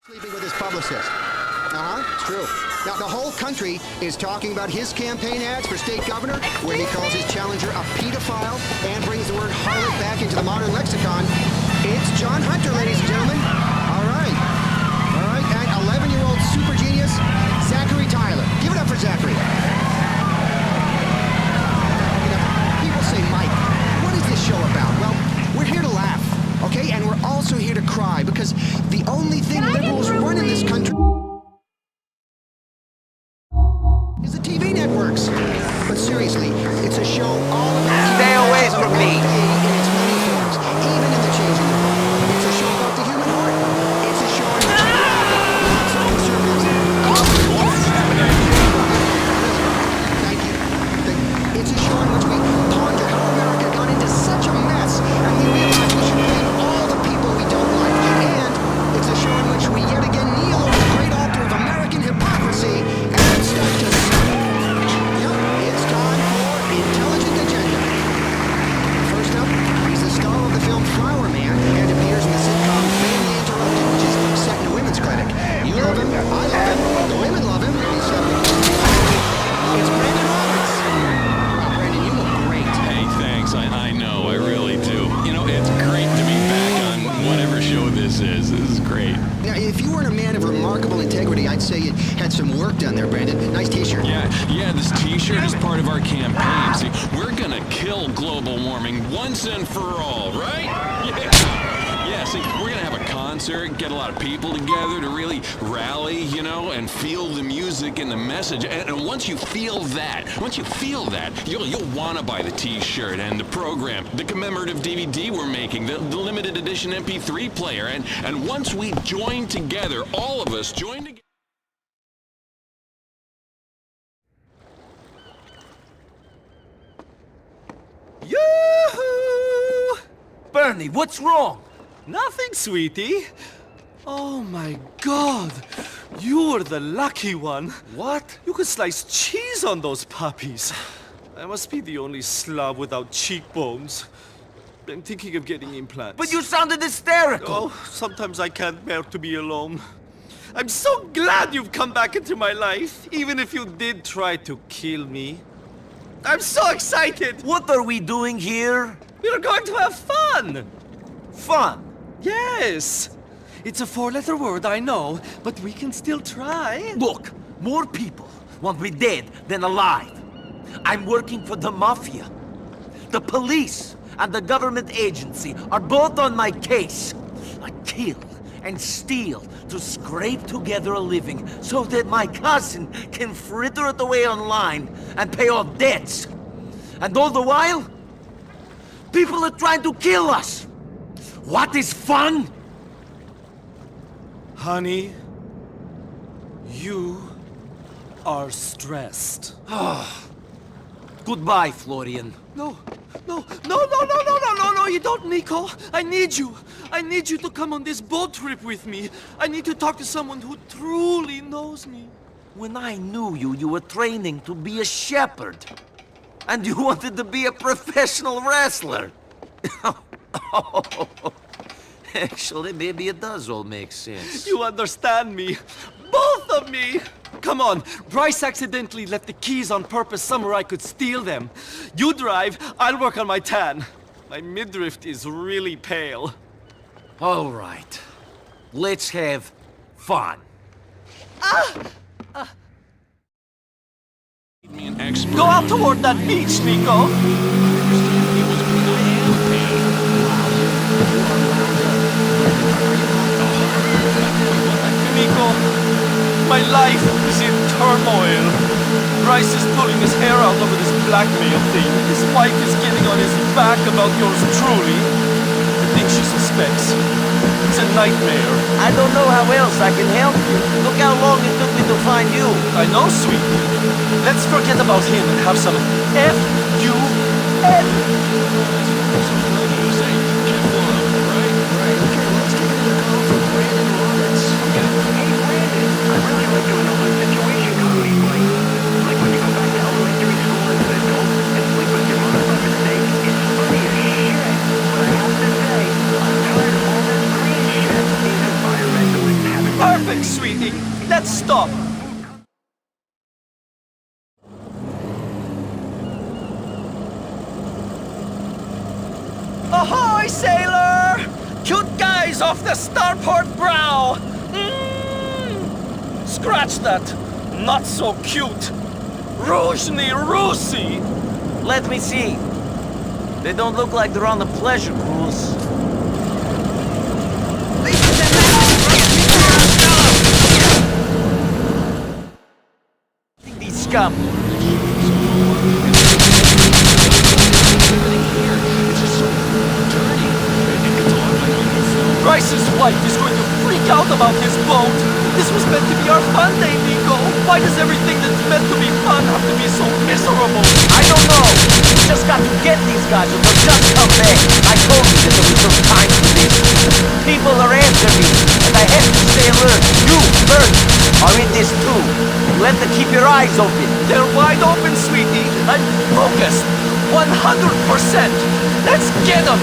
sleeping with his publicist. It's true. Now, the whole country is talking about his campaign ads for state governor, where he calls his challenger a pedophile and brings the word harlot back into the modern lexicon. It's John Hunter, ladies and gentlemen. All right, and 11-year-old super genius, Zachary Tyler. Give it up for Zachary. Say, Mike, what is this show about? Well, we're here to laugh, okay? And we're also here to cry, because the only thing liberals run in this country is the TV networks. But seriously, it's a show all about... Stay away from me! ...in its many forms, even in the changing room. It's a show about the human heart. It's a show in which lots of conservatives... Thank you. It's a show in which we ponder how America got into such a mess, and we realize we should blame all the people we don't like. And it's a show in which we yet again kneel over the great altar of American hypocrisy and start to sing. Yep, it's time for Intelligent Agenda. First up, he's the star of the film Flower Man and appears in the sitcom Family Interrupted, which is set in a women's clinic. You love him, I love him, the women love him. It's Brandon Roberts. Wow, Brandon, you look great. Hey, thanks. I know, I really do. You know, it's great to be back on whatever show this is. This is great. Now, if you weren't a man of remarkable integrity, I'd say you had some work done there, Brandon. Nice t-shirt. Yeah, this t-shirt is part of our campaign. See, we're gonna kill global warming once and for all, right? Yeah, see, we're gonna have a concert, get a lot of people together to really rally, you know, and feel the music and the message. And once you feel that, you'll want to buy the T-shirt and the program, the commemorative DVD we're making, the limited edition MP3 player. And once we join together, all of us join together. Yoo-hoo! Bernie, what's wrong? Nothing, sweetie. Oh my God, you were the lucky one. What? You could slice cheese on those puppies. I must be the only slob without cheekbones. I'm thinking of getting implants. But you sounded hysterical. Oh, sometimes I can't bear to be alone. I'm so glad you've come back into my life, even if you did try to kill me. I'm so excited! What are we doing here? We're going to have fun! Fun? Yes! It's a four-letter word, I know, but we can still try. Look, more people want me dead than alive. I'm working for the mafia. The police and the government agency are both on my case. I kill and steal to scrape together a living so that my cousin can fritter it away online and pay off debts. And all the while, people are trying to kill us. What is fun? Honey, you are stressed. Goodbye, Florian. No, you don't, Nico. I need you. I need you to come on this boat trip with me. I need to talk to someone who truly knows me. When I knew you, you were training to be a shepherd. And you wanted to be a professional wrestler. Actually, maybe it does all make sense. You understand me. Both of me. Come on, Bryce accidentally left the keys on purpose somewhere I could steal them. You drive, I'll work on my tan. My midriff is really pale. All right. Let's have fun. Go out toward that beach, Nico. Nico, my life is in turmoil. Bryce is pulling his hair out over this blackmail thing. His wife is getting on his back about yours truly. I think she suspects. It's a nightmare. I don't know how else I can help you. Look how long it took me to find you. I know, sweetie. Let's forget about him and have some F-U-N. Perfect, sweetie. Let's stop. Ahoy, sailor! Cute guys off the starport brow! Scratch that! Not so cute! Różni Rusi! Let me see. They don't look like they're on the pleasure cruise. These scum. Bryce's wife is going to freak out about his boat. This was meant to be our fun day, Nico. Why does everything that's meant to be fun have to be so miserable? I don't know. We just got to get these guys or they'll just come back. I told you that there was no time for this. People are after me, and I have to stay alert. You, Bert, are in this too. You have to keep your eyes open. They're wide open, sweetie. I'm focused. 100%. Let's get them.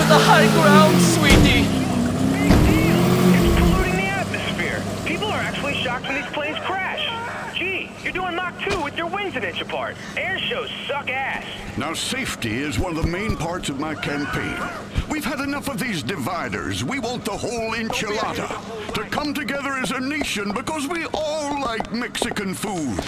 the high ground, sweetie! It's polluting the atmosphere. People are actually shocked when these planes crash. Gee, you're doing Mach 2 with your wings an inch apart. Air shows suck ass. Now, safety is one of the main parts of my campaign. We've had enough of these dividers. We want the whole enchilada to come together as a nation because we all like Mexican food.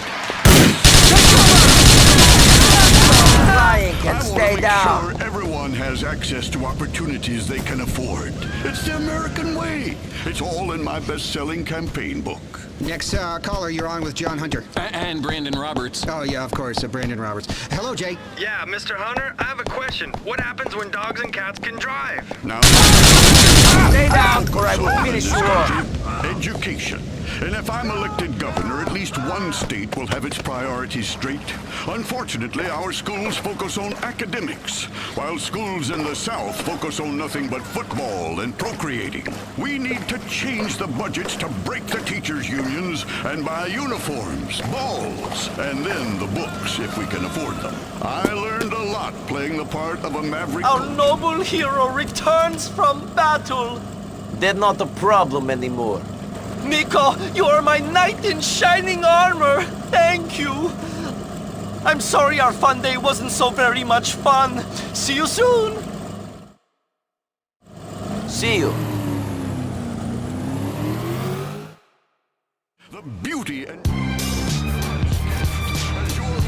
Ryan can stay down. Sure everyone has access to opportunities they can afford. It's the American way. It's all in my best-selling campaign book. Next caller, you're on with John Hunter. And Brandon Roberts. Oh, yeah, of course, Brandon Roberts. Hello, Jay. Yeah, Mr. Hunter, I have a question. What happens when dogs and cats can drive? Now, stay down, or I will finish you off. Education. And if I'm elected governor, at least one state will have its priorities straight. Unfortunately, our schools focus on academics, while schools in the South focus on nothing but football and procreating. We need to change the budgets to break the teachers' unions and buy uniforms, balls, and then the books if we can afford them. I learned a lot playing the part of a maverick. Our noble hero returns from battle. They're not a problem anymore. Nico, you are my knight in shining armor. Thank you. I'm sorry our fun day wasn't so very much fun. See you soon. See you. The beauty and your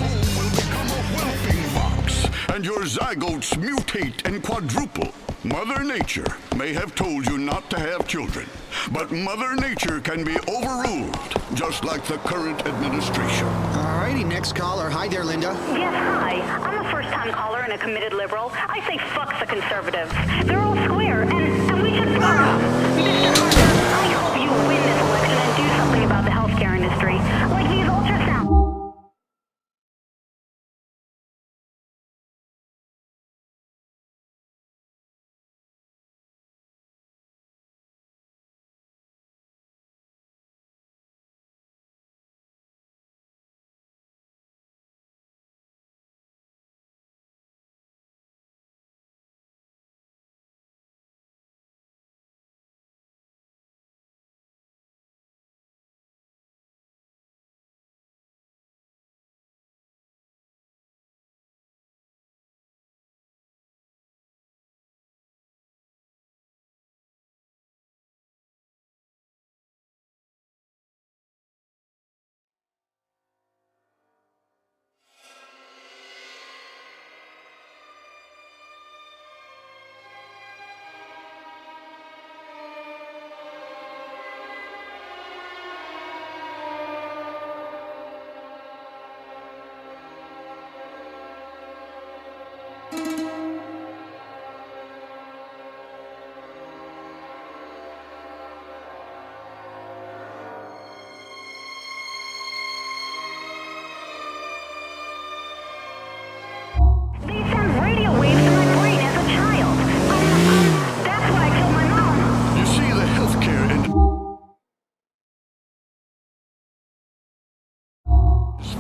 home will become a whelping box, and your zygotes mutate and quadruple. Mother Nature may have told you not to have children, but Mother Nature can be overruled, just like the current administration. All righty, next caller. Hi there, Linda. Yes, hi. I'm a first-time caller and a committed liberal. I say fuck the conservatives. They're all square, and we should... Mr. Hunter, I hope you win this election and do something about the healthcare industry. Like these ultrasound...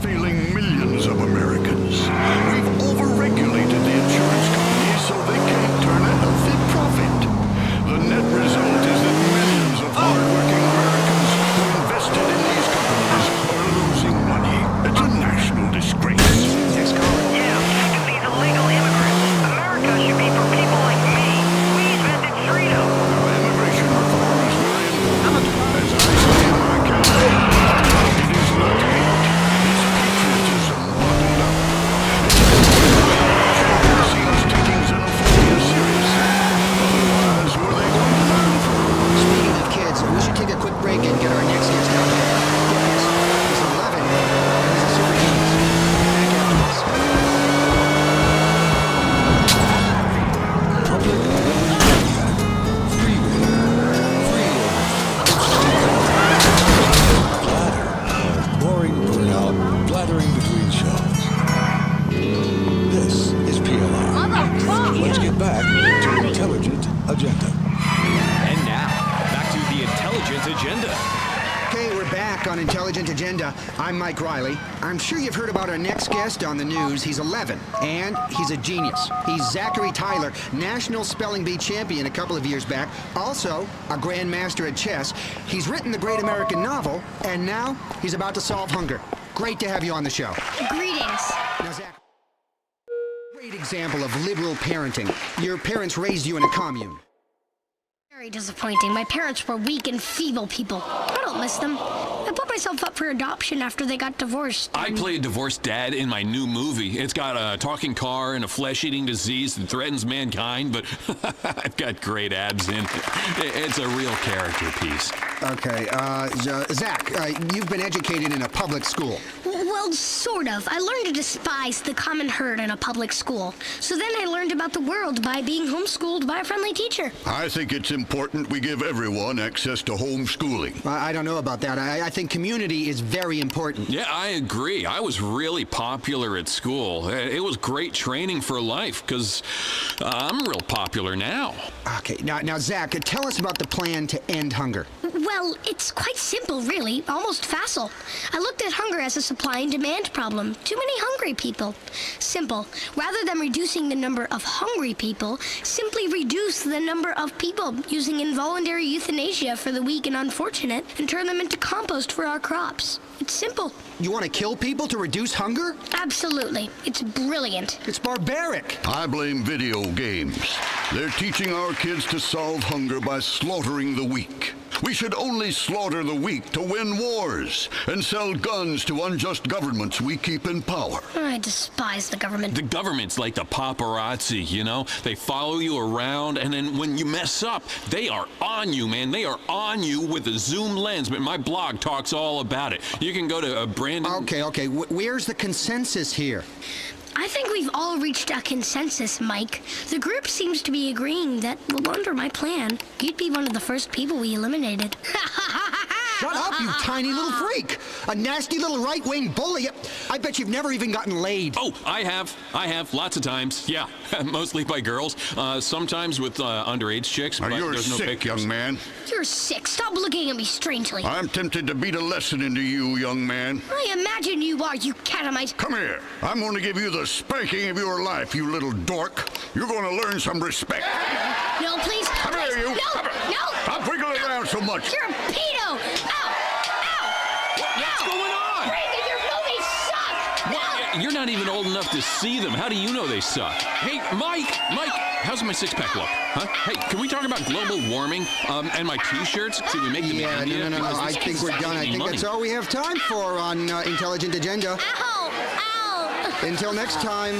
failing millions of Americans. We've overregulated the insurance companies so they can't turn a healthy profit. The net result is that millions of hardworking Americans who invested in these companies are losing money. It's a national disgrace. Next caller. Yeah, fuck these illegal immigrants. America should be for people like me. We invented freedom. Now, immigration reforms will end. As I say in my campaign, it is not hate. It's patriotism bottled up. Children seems taking xenophobia seriously. Otherwise, were they going to learn from? Speaking of kids, we should take a quick break and get our next guest out there. Get this. He's 11 and he's a super genius. Back after this. Boring burnout, blathering between shows. This is PLR. Let's get back to Intelligent Agenda. And now, back to the Intelligent Agenda. Okay, we're back on Intelligent Agenda. I'm Mike Riley. I'm sure you've heard about our next guest on the news. He's 11, and he's a genius. He's Zachary Tyler, National Spelling Bee champion a couple of years back, also a grandmaster at chess. He's written the great American novel, and now he's about to solve hunger. Great to have you on the show. Greetings. Now, Zach, great example of liberal parenting. Your parents raised you in a commune. Very disappointing. My parents were weak and feeble people. I don't miss them. I put myself up for adoption after they got divorced. I play a divorced dad in my new movie. It's got a talking car and a flesh-eating disease that threatens mankind, but I've got great abs in it. It's a real character piece. Okay, Zach, you've been educated in a public school. Well, sort of. I learned to despise the common herd in a public school. So then I learned about the world by being homeschooled by a friendly teacher. I think it's important we give everyone access to homeschooling. I don't know about that. I think community is very important. Yeah, I agree. I was really popular at school. It was great training for life, because I'm real popular now. Okay, now, Zach, tell us about the plan to end hunger. Well, it's quite simple, really. Almost facile. I looked at hunger as a supply and demand problem. Too many hungry people. Simple. Rather than reducing the number of hungry people, simply reduce the number of people using involuntary euthanasia for the weak and unfortunate and turn them into compost for our crops. It's simple. You want to kill people to reduce hunger? Absolutely. It's brilliant. It's barbaric. I blame video games. They're teaching our kids to solve hunger by slaughtering the weak. We should only slaughter the weak to win wars and sell guns to unjust governments we keep in power. I despise the government. The government's like the paparazzi, you know? They follow you around, and then when you mess up, they are on you, man. They are on you with a zoom lens. But my blog talks all about it. You can go to Brandon... Okay. Where's the consensus here? I think we've all reached a consensus, Mike. The group seems to be agreeing that, well, under my plan, you'd be one of the first people we eliminated. Shut up, you tiny little freak! A nasty little right-wing bully. I bet you've never even gotten laid. Oh, I have, lots of times. Yeah, mostly by girls. Sometimes with underage chicks. But You're there's no sick, pictures. young man. You're sick. Stop looking at me strangely. I'm tempted to beat a lesson into you, young man. I imagine you are, you catamite. Come here. I'm going to give you the spanking of your life, you little dork. You're going to learn some respect. No, please. Come please. here, you. No. Stop wiggling around so much. You're a pedo. Ow. What's going on? Brandon, your movies suck. What? You're not even old enough to see them. How do you know they suck? Hey, Mike, how's my six-pack look? Huh? Hey, can we talk about global warming and my T-shirts? See, we make them in India. No. I think we're done. I think that's all we have time for on Intelligent Agenda. Ow. Until next time,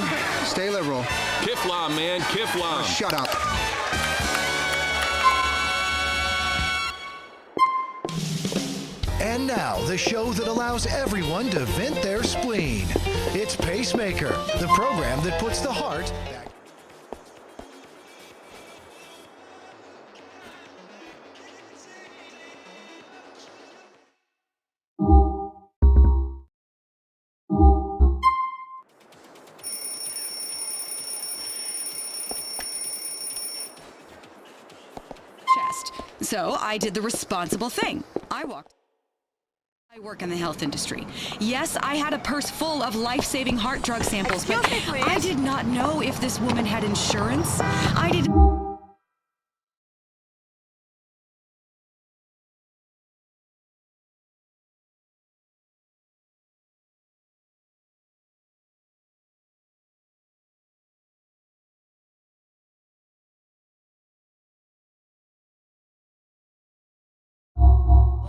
stay liberal. Kiflam, man, Kiflam. Shut up. And now, the show that allows everyone to vent their spleen. It's Pacemaker, the program that puts the heart back. Chest. So I did the responsible thing. I work in the health industry. Yes, I had a purse full of life-saving heart drug samples, but I did not know if this woman had insurance. I did.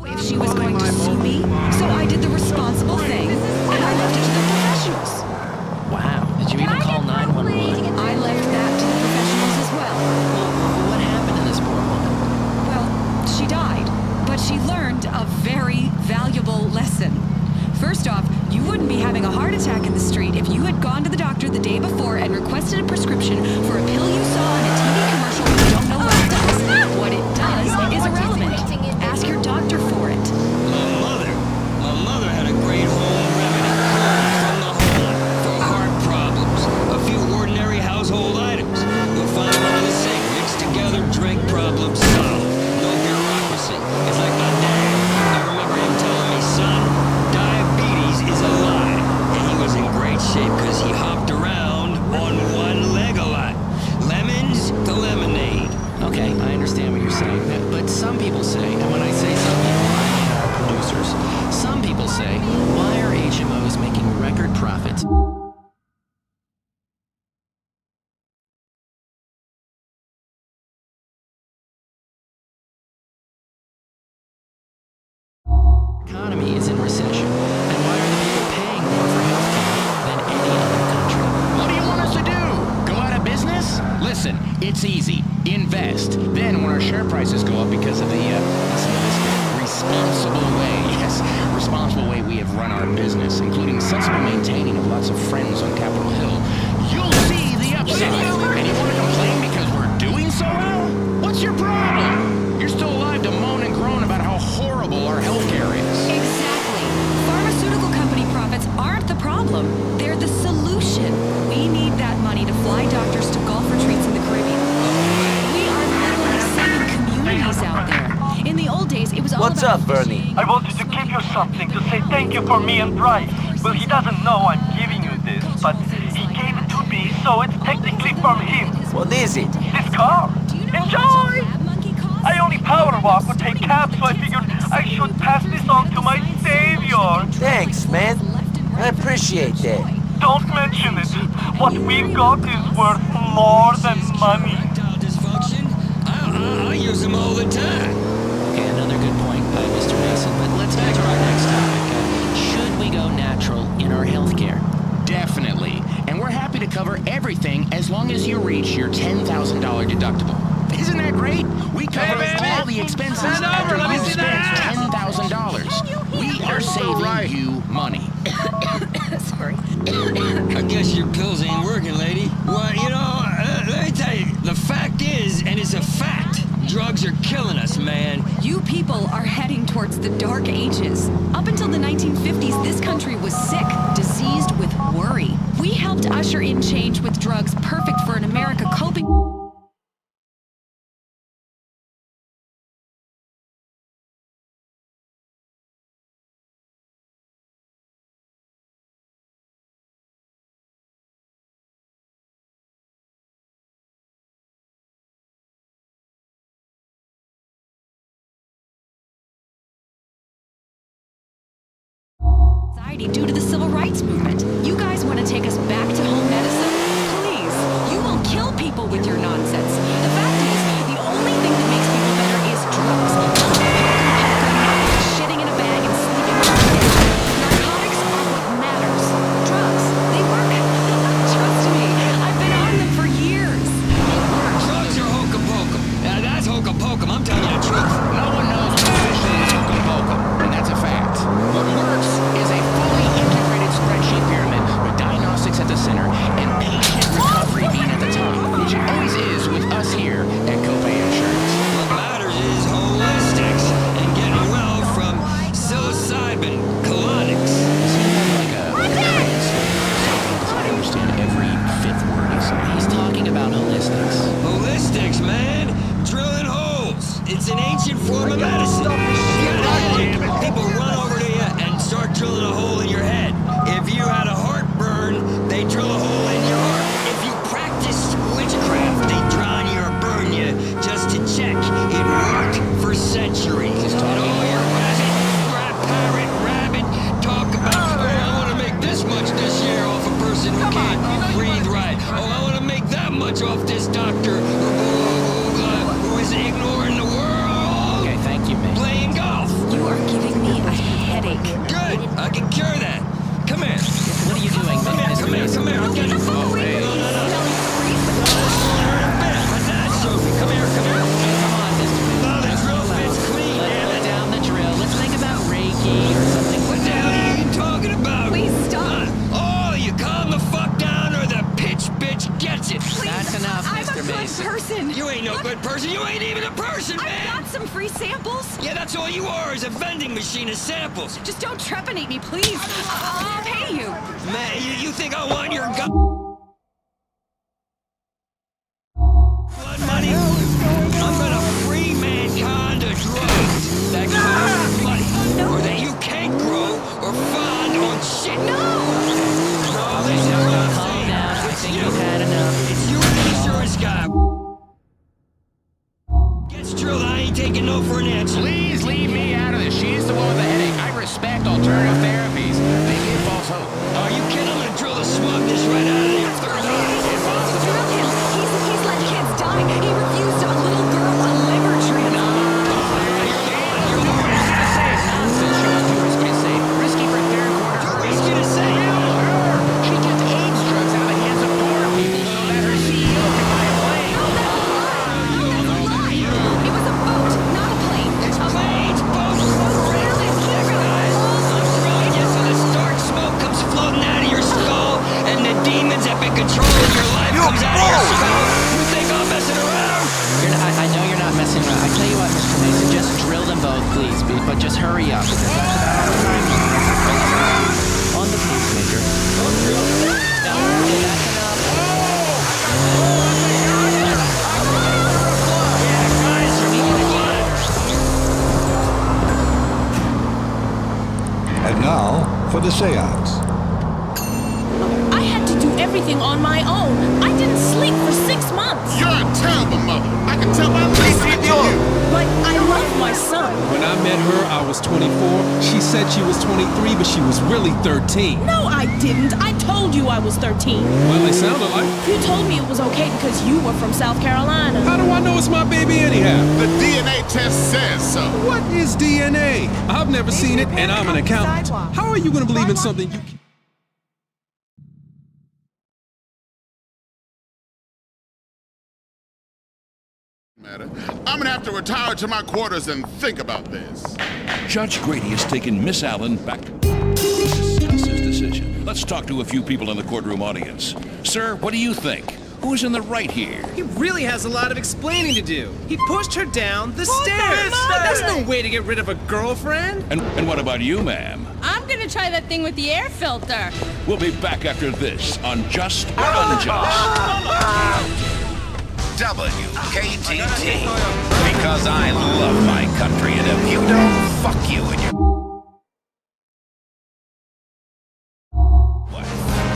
If she was going to sue me, so I did the responsible thing, and I left it to the professionals. Wow, did you even call 911? I left that to the professionals as well. What happened to this poor woman? Well, she died, but she learned a very valuable lesson. First off, you wouldn't be having a heart attack in the street if you had gone to the doctor the day before and requested a prescription for a pill you saw in a TV commercial but you don't know what it does. What it does is irrelevant. Ask your doctor for it. My mother had a great home remedy. people say, and when I say some people, I mean our producers, some people say, why are HMOs making record profits? Economy is in recession, and why are the people paying more for healthcare than any other country? What do you want us to do? Go out of business? Listen, it's easy. Invest. Then when our share prices go up because of the, listen to this bit, responsible way, yes, responsible way we have run our business, including sensible maintaining of lots of friends on Capitol Hill, you'll see the upside. And you want to complain because we're doing so well? What's your problem? You're still alive to moan and groan about how horrible our healthcare is. Exactly. Pharmaceutical company profits aren't the problem. They're the solution. We need that money to fly doctors to golf retreats in the Caribbean. We are literally saving communities out there. In the old days, it was all What's about up, Bernie? I wanted to give you something to say thank you for me and Bryce. Well, he doesn't know I'm giving you this, but he gave it to me, so it's technically from him. What is it? This car. Enjoy! I only power walk or take cabs, so I figured I should pass this on to my savior. Thanks, man. I appreciate that. Don't mention it. What we've got is worth more than money. Dysfunction? I use them all the time. Okay, another good point by Mr. Mason, but let's get to our next topic. Should we go natural in our healthcare? Definitely. And we're happy to cover everything as long as you reach your $10,000 deductible. Isn't that great? We cover all the expenses after you spend $10,000. We are saving you money. Sorry. I guess your pills ain't working, lady. Well, you know, let me tell you, the fact is, and it's a fact, drugs are killing us, man. You people are heading towards the dark ages. Up until the 1950s, this country was sick, diseased with worry. We helped usher in change with drugs perfect for an America coping. Due to the civil rights movement. You guys want to take us back to home medicine? Please, you will kill people with your nonsense. The fact is, the only thing that makes people better is drugs. Shitting in a bag and sleeping on a couch. Narcotics are what matters. Drugs, they work. Trust me, I've been on them for years. Drugs are hokum-pokum. That's hokum-pokum, I'm telling you the truth. No one knows what officially is hokum-pokum, and that's a fact. What works is a fully integrated spreadsheet pyramid with diagnostics at the center and patient recovery being at the top, which it always is with us here at Copay Insurance. What matters is holistics and getting well from psilocybin colonics. I understand every fifth word he's saying. He's talking about holistics. Holistics, man! Drilling holes! It's an ancient form of medicine. You got a headache, people run over to you and start drilling a hole in your head. If you had a heartburn, they drill a hole in your heart. If you practiced witchcraft, they drown you or burn you just to check. It worked for centuries. And all your parrot, rabbit talk about, oh, I want to make this much this year off a person who can't breathe right. Oh, I want to make that much off this doctor who is ignoring the world. Okay, thank you, man. Playing golf. You are giving me a headache. Good. I can cure that. Come here. What are you doing, Come here. I'm getting. Oh, hey. No. Come here. Come on, Mr. Mason. No, the drill fits clean. Let's put down the drill. Let's think about Reiki or something. What the hell are you talking about? Please stop. Oh, you calm the fuck down or the pitch bitch gets it. That's enough, I'm Mr. a good Mason. person. You ain't no good person. You ain't even a person, man. I've got some free samples. Yeah, that's all you are is a vending machine of samples. Just don't trepanate me, please. I'll pay you. Man, you think I want your blood money? I'm gonna free mankind of drugs that cost money, or that you can't grow or fund on shit. No, that's not what I'm saying. Calm down. I think you've had enough. It's you and the insurance guy. Gets drilled, I ain't taking taking no for an answer. Please leave me out of this. She's the one with the headache. I respect alternative therapies. They give false hope. Are you kidding? I'm gonna drill the smugness right out of your third eye. Drill him. He's let kids die. He refused a little girl a liver transplant. Risky for third quarter. Too risky to say. She gets AIDS drugs out of the hands of poor people so that her CEO can buy a plane. It was a boat, not a plane. It's planes, boats, I'm throwing you so the stark smoke comes floating out of your skull, and the demons that been controlling your life comes out of your skull. You think I'm messing around? I know you're not messing around. I tell you what, Mr. Mason, just drill them both, please. But just hurry up. On the pacemaker. And now for the seance. I had to do everything on my own. I didn't sleep for 6 months. You're a terrible mother. I can tell by listening to you. But I love my son. When I met her, I was 24. She said she was 23, but she was really 13. No, I didn't. I told you I was 13. Well, they sounded like. You told me it was okay because you were from South Carolina. How do I know it's my baby anyhow? The DNA test says so. What is DNA? I've never seen it, and I'm an accountant. How are you going to believe in something you... I'm gonna have to retire to my quarters and think about this. Judge Grady has taken Miss Allen back to discuss his decision. Let's talk to a few people in the courtroom audience. Sir, what do you think? Who's in the right here? He really has a lot of explaining to do. He pushed her down the stairs. That's no way to get rid of a girlfriend. And what about you, ma'am? I'm gonna try that thing with the air filter. We'll be back after this on Just or Unjust. WKTT. Because I love my country, and if you don't, fuck you and your...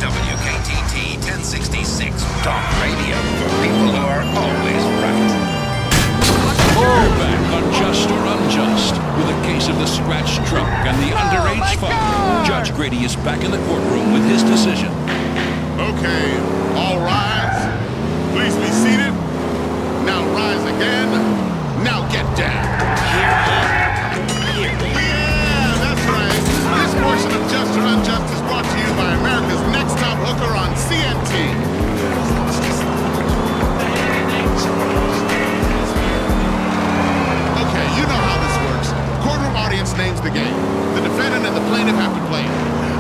WKTT 1066 Talk Radio for people who are always right. We're back on Just or Unjust with a case of the scratch truck and the underage father. Judge Grady is back in the courtroom with his decision. Okay, all rise. Please be seated. Now rise again. Now get down. Yeah, that's right. This portion of Just or Unjust is brought to you by America's Next Top Hooker on CNT. Okay, you know how this works. Courtroom audience names the game. The defendant and the plaintiff have to play it.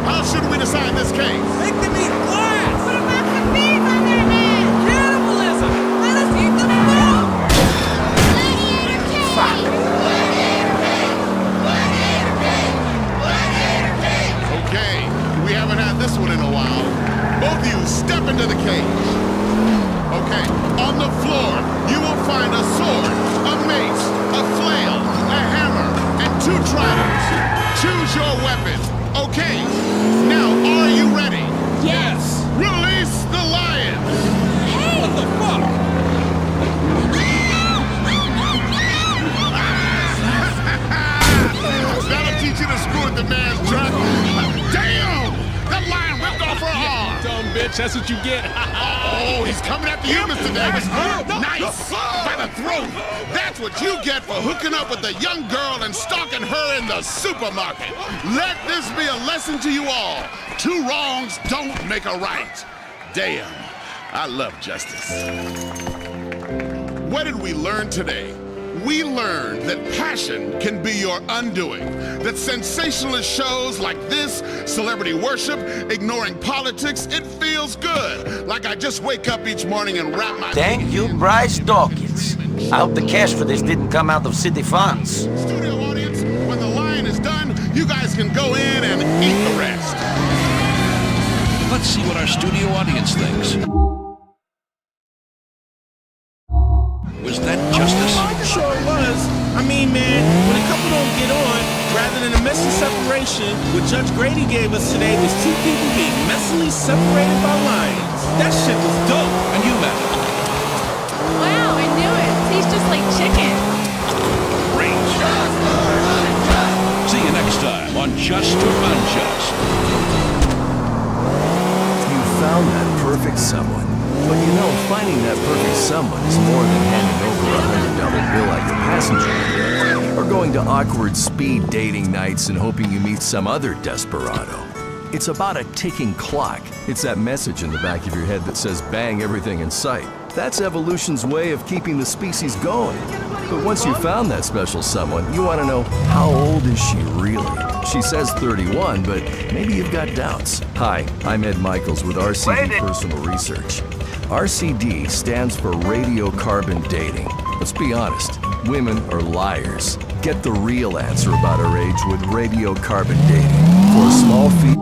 How should we decide this case? Make them eat glass. Put a mac and beans on their name. Cannibalism. Let us eat the food. Okay, we haven't had this one in a while. Both of you step into the cage. Okay, on the floor, you will find a sword, a mace, a flail, a hammer, and 2 tridents. Choose your weapon. Okay, now are you ready? Yes. Release the lion. Hey! What the fuck? That'll teach you to screw with the man's truck. Damn! That lion ripped off her arm. Dumb bitch, that's what you get. Oh, he's coming after you, Mr. Davis. Nice! By the throat. That's what you get for hooking up with a young girl and stalking her in the supermarket. Let this be a lesson to you all. 2 wrongs don't make a right. Damn, I love justice. What did we learn today? We learned that passion can be your undoing. That sensationalist shows like this, celebrity worship, ignoring politics, it feels good. Like I just wake up each morning and wrap my... Thank you, Bryce Dawkins. I hope the cash for this didn't come out of city funds. Studio audience, when the lion is done, you guys can go in and eat the rest. Let's see what our studio audience thinks. Was that justice? Sure was. I mean, man, when a couple don't get on, rather than a messy separation, what Judge Grady gave us today was 2 people being messily separated by lions. That shit was dope. And you, Matt? Wow, I knew it. Tastes just like chicken. just or unjust. You found that perfect someone. But you know, finding that perfect someone is more than handing over a $100 bill at your passenger window, or going to awkward speed dating nights and hoping you meet some other desperado. It's about a ticking clock. It's that message in the back of your head that says bang everything in sight. That's evolution's way of keeping the species going. But once you found that special someone, you want to know, how old is she really? She says 31, but maybe you've got doubts. Hi, I'm Ed Michaels with RCD Personal Research. RCD stands for radiocarbon dating. Let's be honest, women are liars. Get the real answer about our age with radiocarbon dating. For a small fee,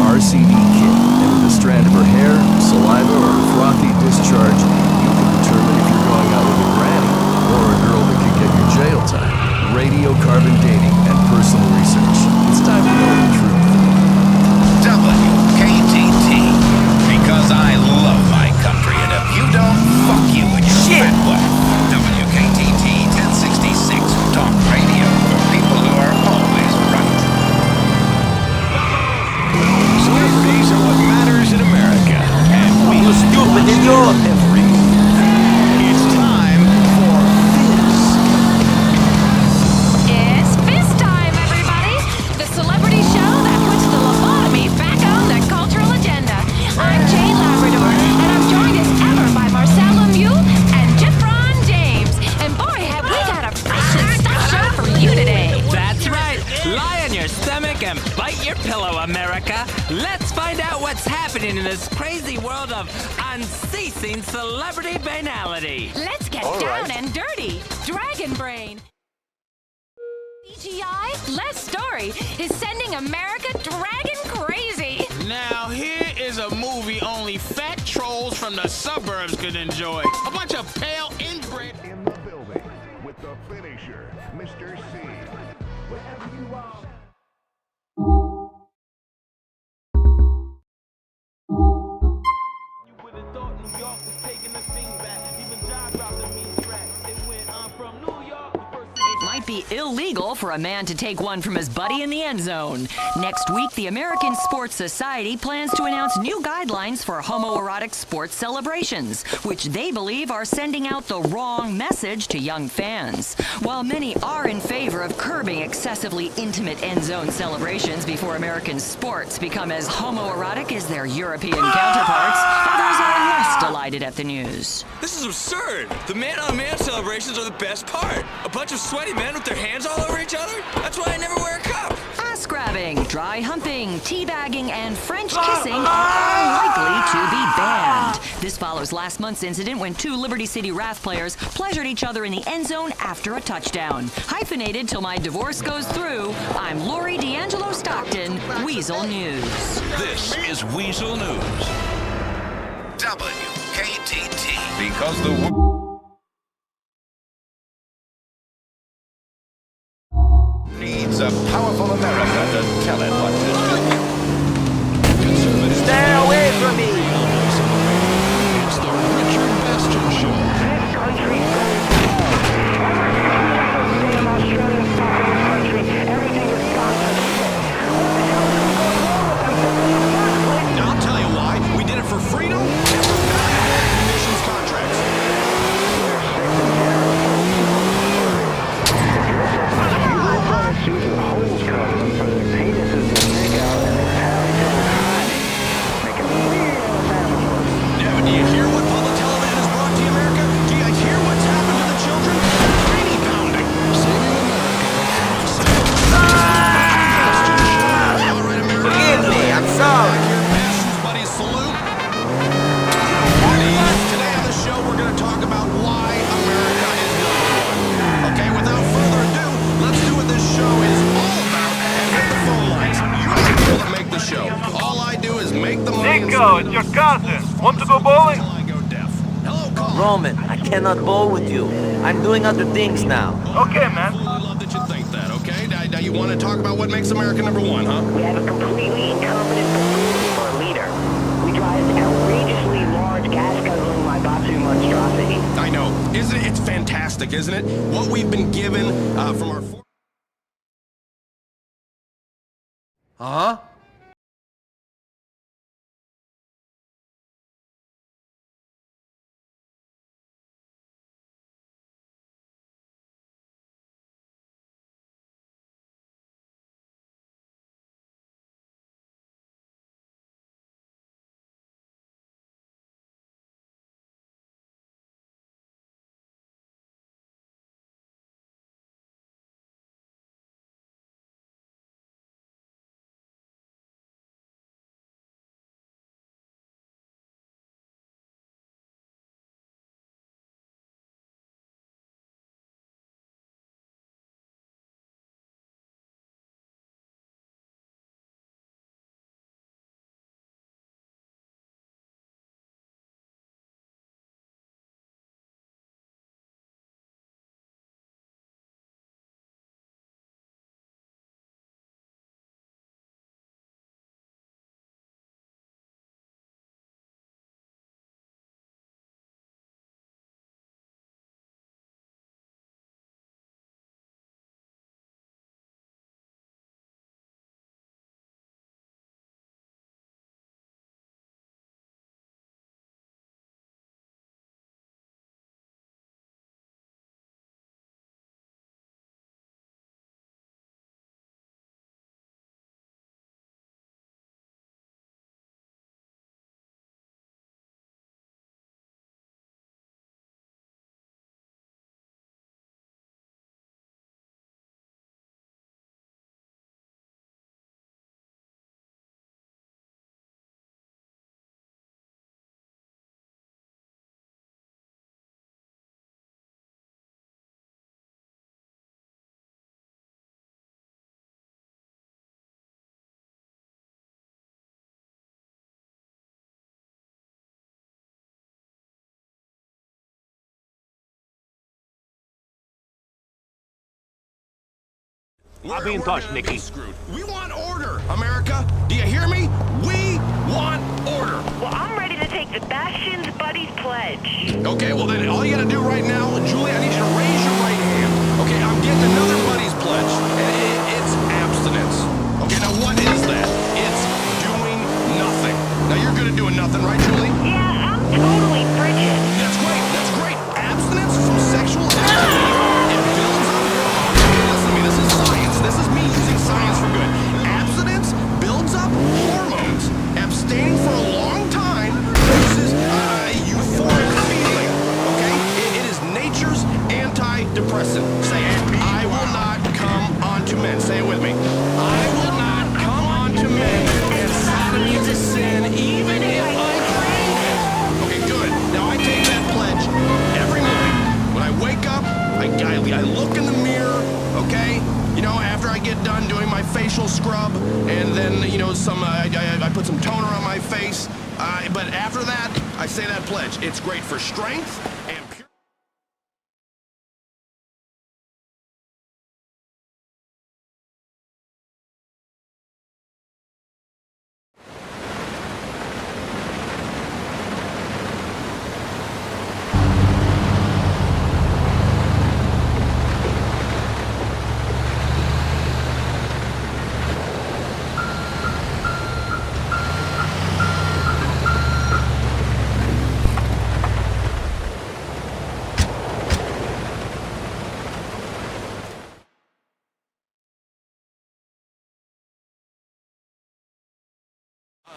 RCD kit, and with a strand of her hair, saliva, or a frothy discharge, you can determine if you're going out with a granny or a girl that could get you jail time. Radiocarbon dating and personal research. It's time to know the truth. WKTT. Because I love my country, and if you don't, fuck you and your fat butt. WKTT 1066. Talk radio for people who are always right. Celebrities are what matters in America. And we You stupid idiot! It's time for It's Fizz time, everybody! The celebrity show that puts the lobotomy back on the cultural agenda. I'm Jay Labrador, and I'm joined as ever by Marcel Lemieux and Jeffron James. And boy, have we got a fresh and stuff show for you today! That's right. Lie on your stomach and bite your pillow, America. Let's find out what's happening in this crazy world of unceasing celebrity banality. Let's get down and dirty. Dragon Brain. CGI, Les Story, is sending America dragon crazy. Now, here is a movie only fat trolls from the suburbs could enjoy. A bunch of pale inbred... In the building with the finisher, Mr. C. Wherever you are. It might be illegal for a man to take one from his buddy in the end zone. Next week, the American Sports Society plans to announce new guidelines for homoerotic sports celebrations, which they believe are sending out the wrong message to young fans. While many are in favor of curbing excessively intimate end zone celebrations before American sports become as homoerotic as their European counterparts, others are less delighted at the news. This is absurd. The man-on-man celebrations are the best part. A bunch of sweaty men with their hands all over each other? That's why I never wear a cup. Ass grabbing, dry humping, teabagging, and French kissing are all likely to be banned. This follows last month's incident when two Liberty City Wrath players pleasured each other in the end zone after a touchdown. Hyphenated till my divorce goes through, I'm Lori D'Angelo Stockton, Weasel News. This is Weasel News. WKTT. Because the needs a powerful America to tell it what to do. Stay away from me! It's the Richard Bastion Show. This country's going Australian fucking country. Everything is gone to shit. I'll tell you why. We did it for freedom and for valuable munitions contracts. Suit with holes cut in them for their penises to stick out and their hair to make it real fabulous. Yeah, but do you hear what public television has brought to America? Do you hear what's happened to the children? Tiny pounding. Saving America. Forgive me, I'm sorry. Buddy salute. Today on the show, we're going to talk about why America is number one. Okay, without further ado, let's do what this show is all about and hit the phone lines. You're the people that make the show. All I do is make the money. Nico, it's your cousin. Want to go bowling? Roman, I cannot bowl with you. I'm doing other things now. Okay, man. I love that you think that, okay? Now you want to talk about what makes America number one, huh? We have a completely incompetent buffoon for a leader. We drive outrageously large gas-guzzling Maibatsu monstrosity. I know. Isn't it? It's fantastic, isn't it? What we've been given from our... Huh? I'll be in touch, Nicky. We want order, America. Do you hear me? We want order. Well, I'm ready to take the Bastion's Buddies pledge. Okay, well then all you gotta do right now, Julie, I need you to raise your right hand. Okay, I'm getting another Buddies pledge, and it's abstinence. Okay, now what is that? It's doing nothing. Now you're good at doing nothing, right, Julie? Yeah, I'm totally frigid. That's great. That's great. Abstinence from sexual activity. It builds up. Okay, listen to me. This is science. This is me using science for good. Abstinence builds up hormones. Abstaining for a long time produces a euphoric feeling. Okay? It is nature's antidepressant. Say it. I will not come onto men. Say it with me. I will not come onto men. And sodomy is a sin, even if I crave it. Okay, good. Now I take that pledge every morning. When I wake up, I look in the mirror, okay? You know, after I get done doing my facial scrub, and then, you know, I put some toner on my face. But after that, I say that pledge. It's great for strength and pure.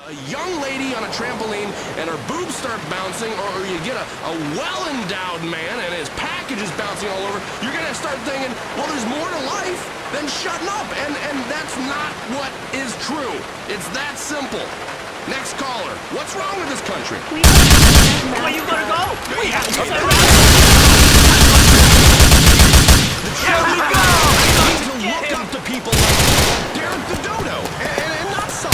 A young lady on a trampoline and her boobs start bouncing, or you get a well-endowed man and his package is bouncing all over, you're gonna start thinking, well, there's more to life than shutting up, and that's not what is true. It's that simple. Next caller. What's wrong with this country? Where you gonna go? We have to Here we go! We need to look up to people like Derek the Dodo, and not some.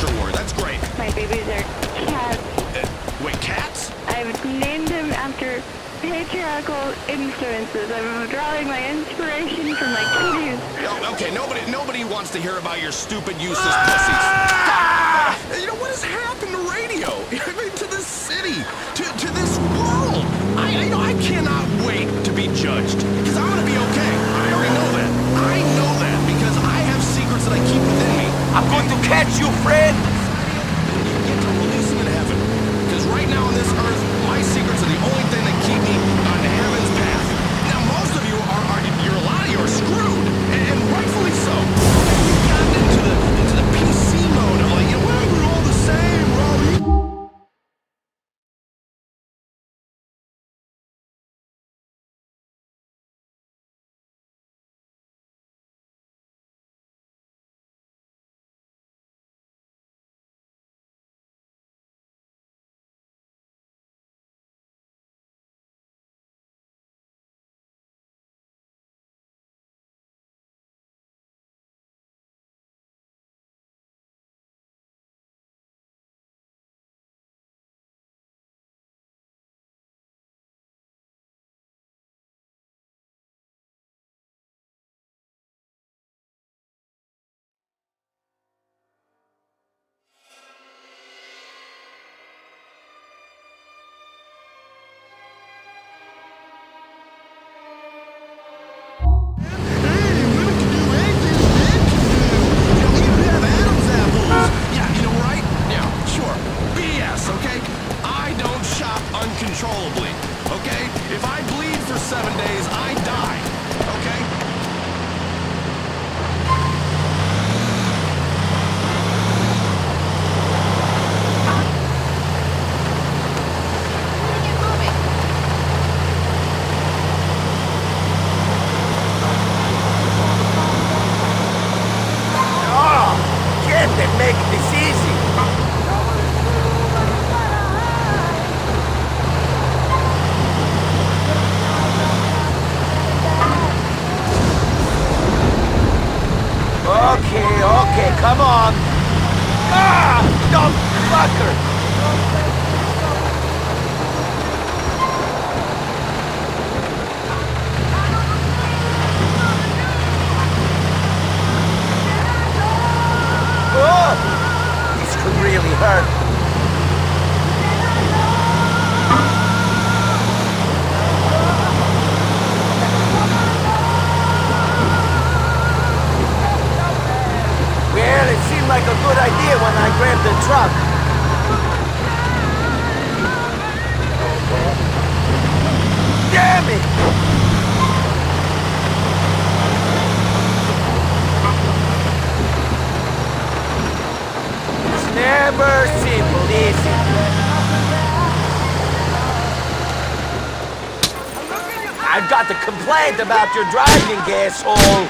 culture war. That's great. My babies are cats. Wait, cats? I've named them after patriarchal influences. I'm drawing my inspiration from my kitties. Oh, okay, nobody wants to hear about your stupid, useless pussies. You know, what has happened to radio? I mean, to this city, to this world. I cannot wait to be judged, because I'm gonna be okay. I already know that. I know that, because I have secrets that I keep within me. I'm going to catch you, Fred! You get to release them in heaven, because right now on this earth, my secrets are the only thing that keep me on heaven's path. Now, most of you a lot of you are screwed, and rightfully so. You've gotten into the PC mode of like, well, we're all the same, we're all equal. Okay? I don't shop uncontrollably, okay? If I bleed for 7 days, I die, okay? Oh, shit, they make this easy. Okay, come on. Ah, dumb fucker. Oh, this could really hurt. Well, it seemed like a good idea when I grabbed the truck. Damn it! It's never simple, is it? I've got a complaint about your driving, asshole.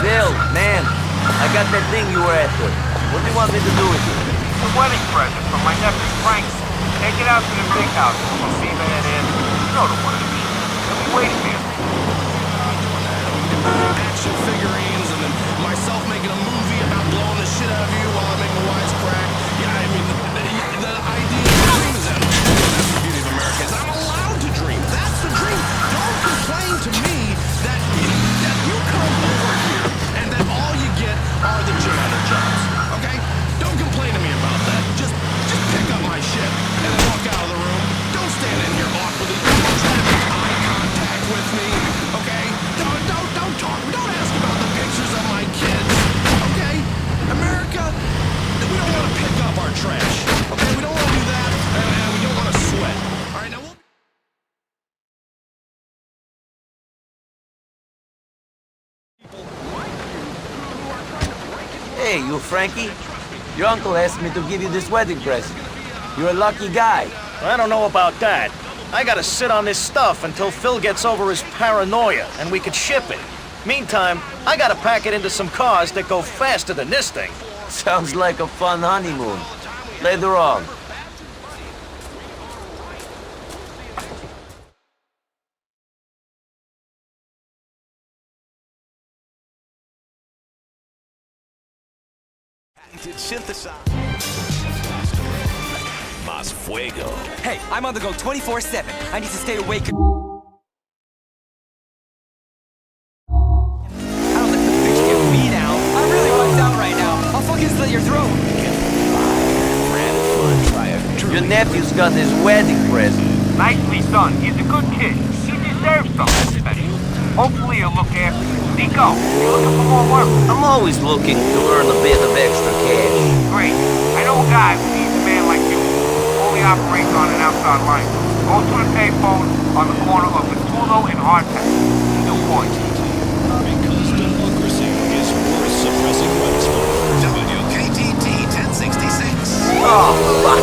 Phil, man, I got that thing you were after. What do you want me to do with it? It's a wedding present from my nephew Frank. Take it out to the big house. We'll see that it is. You know the one it is. They'll be waiting for you. Action figurines, and then myself making a movie about blowing the shit out of you while I make a wisecrack. Yeah, I mean, the idea of the dream is that. That's the beauty of America, is I'm allowed to dream. That's the dream. Don't complain to me that you come over here and that all you get are the janitor jobs. Okay? Don't complain to me about that. Just pick up my shit and then walk out of the room. Don't stand in here awkwardly. Don't try to make eye contact with me. Okay? Don't talk. Don't ask about the pictures of my kids. Okay? America, we don't want to pick up our trash. Okay? We don't want to do that, and we don't want to sweat. All right, now we'll... Hey, you Frankie? Your uncle asked me to give you this wedding present. You're a lucky guy. I don't know about that. I gotta sit on this stuff until Phil gets over his paranoia, and we could ship it. Meantime, I gotta pack it into some cars that go faster than this thing. Sounds like a fun honeymoon. Later on. Mas fuego. Hey, I'm on the go 24/7. I need to stay awake. Your nephew's got his wedding present. Nicely done. He's a good kid. He deserves something special. Hopefully he'll look after you. Nico, you looking for more work? I'm always looking to earn a bit of extra cash. Great. I know a guy who needs a man like you. Only operates on an outside line. Go to the payphone on the corner of Matulo and Hardtack. New point. Because democracy is worth suppressing rights for. WKTT 1066. Oh, fuck.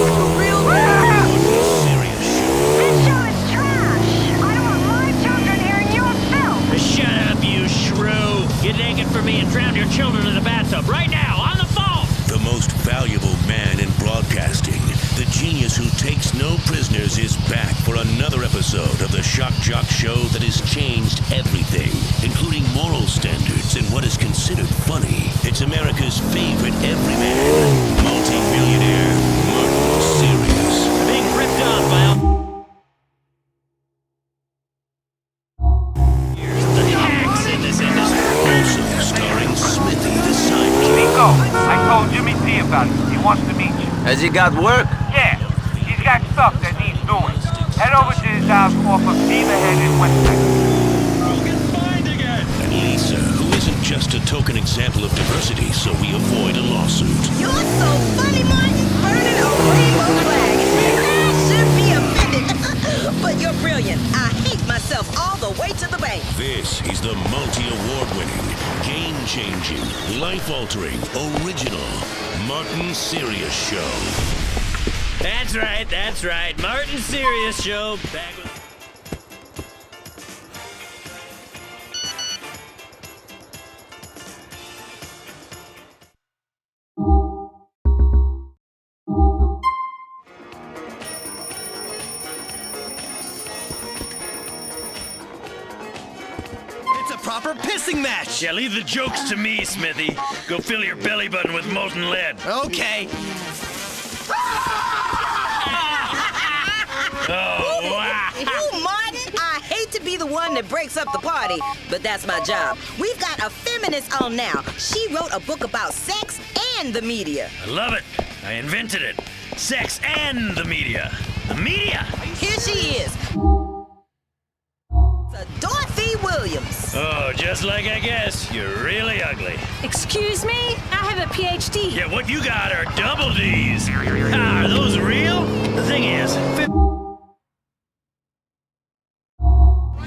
Shut up, you shrew! Get naked for me and drown your children in the bathtub right now, on the phone! The most valuable man in broadcasting, the genius who takes no prisoners, is back for another episode of the Shock Jock Show that has changed everything, including moral standards and what is considered funny. It's America's favorite everyman, multi-millionaire, Martin Sirius. Being ripped off by all... Starring Smithy, the sidekick. Nico, I told Jimmy T about it. He wants to meet you. Has he got work? Yeah, he's got stuff that needs doing. Head over to his house off of Beaverhead in Westside. And Lisa, who isn't just a token example of diversity, so we avoid a lawsuit. You're so funny, Martin. Burning a rainbow flag. I should be offended. But you're brilliant. I hate myself all the way to the bank. This is the multi-award-winning, game-changing, life-altering, original Martin Sirius Show. That's right. Martin Sirius Show, back with... Proper pissing match! Yeah, leave the jokes to me, Smithy. Go fill your belly button with molten lead. Okay. Oh, wow. Ooh, Martin, I hate to be the one that breaks up the party, but that's my job. We've got a feminist on now. She wrote a book about sex and the media. I love it. I invented it. Sex and the media. The media! Here she is. Dorothy Williams. Oh, just like I guessed. You're really ugly. Excuse me? I have a PhD. Yeah, what you got are double D's. Ah, are those real? The thing is...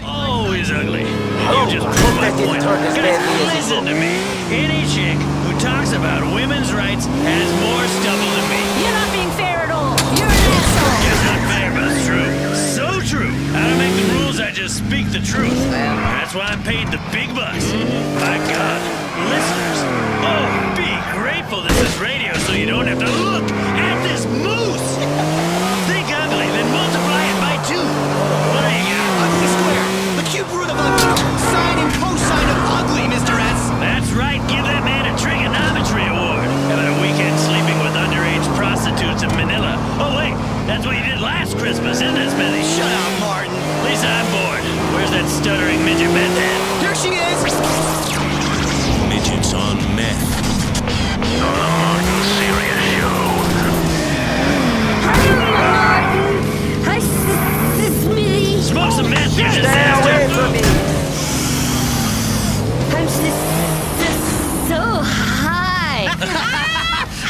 Always ugly. You just proved my point. Guys, listen to me. Any chick who talks about women's rights has more stubble than me. You're not being fair at all. You're an asshole. It's not fair, but it's true. So true. I don't make the rules, I just speak the truth. That's why I'm paid the big bucks. My God. Listeners, oh, be grateful this is radio so you don't have to look at this moose. Think ugly, then multiply it by 2. What do you got? Ugly square. The cube root of ugly. Sine and cosine of ugly, Mr. S. That's right. Give that man a trigonometry award. How about a weekend sleeping with underage prostitutes in Manila? Oh, wait. That's what you did last Christmas, isn't it, Smithy? Shut up, Martin. Lisa, I'm bored. Where's that stuttering midget meth head? Here she is. Midgets on meth. The Martin Sirius Show. Hi, Smithy. Smoke some meth, you Stay disaster. away from me. I'm so high.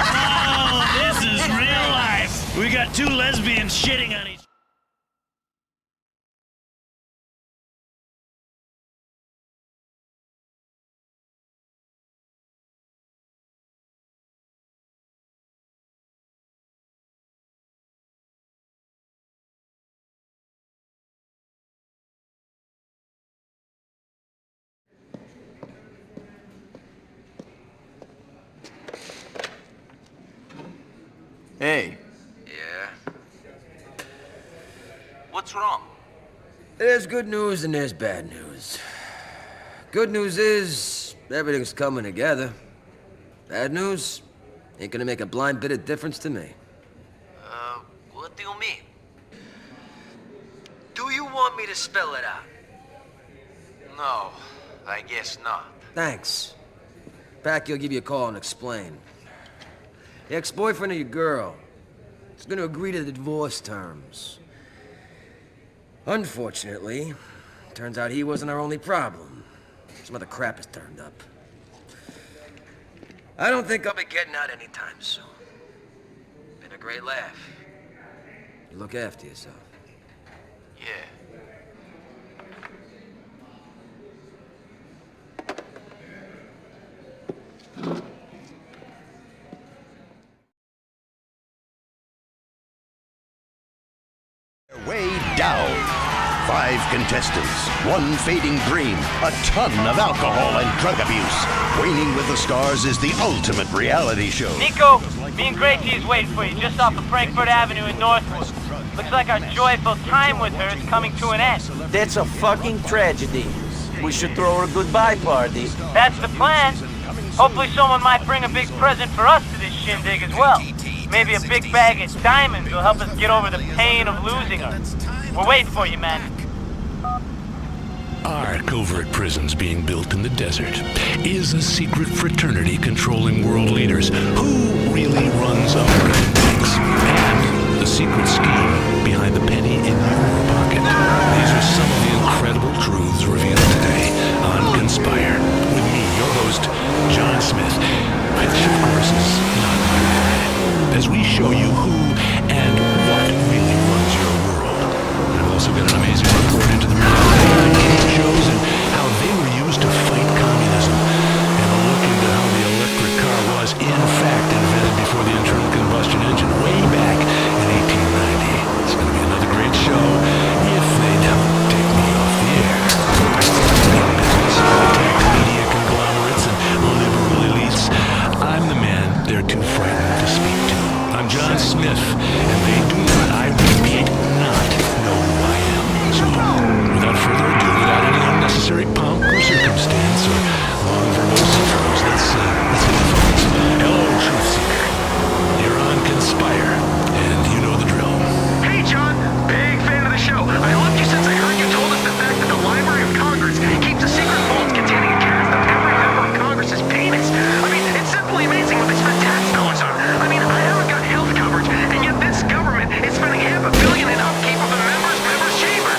Oh, this is real life. We got 2 lesbians shitting on each other. Hey. Yeah? What's wrong? There's good news and there's bad news. Good news is, everything's coming together. Bad news, ain't gonna make a blind bit of difference to me. What do you mean? Do you want me to spell it out? No, I guess not. Thanks. Packy will give you a call and explain. The ex-boyfriend of your girl is gonna agree to the divorce terms. Unfortunately, turns out he wasn't our only problem. Some other crap has turned up. I don't think I'll be getting out anytime soon. Been a great laugh. You look after yourself. Yeah. Way down. 5 contestants, 1 fading dream, a ton of alcohol and drug abuse. Waning with the Stars is the ultimate reality show. Nico, me and Gracie is waiting for you just off of Frankfurt Avenue in Northwood. Looks like our joyful time with her is coming to an end. That's a fucking tragedy. We should throw her a goodbye party. That's the plan. Hopefully someone might bring a big present for us to this shindig as well. Maybe a big bag of diamonds will help us get over the pain of losing her. We're waiting for you, man. Are covert prisons being built in the desert? Is a secret fraternity controlling world leaders? Who really runs American banks? And the secret scheme behind the penny in your pocket. These are some of the incredible truths revealed today on Conspire. With me, your host, John Smith, which of course is not my bad. As we show you who and what really runs your world. And I've also got an amazing report into the reality shows and how they were used to fight communism, and a look into how the electric car was in fact invented before the internal combustion engine way back in 1890. It's going to be another great show if they don't take me off the air. Media conglomerates and liberal elites. I'm the man they're too frightened to speak to. I'm John Smith, and they do not, I repeat, not know who I am. So, without further ado, without any unnecessary pomp or circumstance or long verbose intros, let's hit the phones. Hello, Truth Seeker. You're on Conspire, and you know the drill. Hey, John. Big fan of the show. I loved you since I heard you told us the fact that the Library of Congress keeps a secret vault containing a cast of every member of Congress's penis. I mean, it's simply amazing what they spend tax dollars on. I mean, I haven't got health coverage, and yet this government is spending $500 million in upkeep of the members' chamber.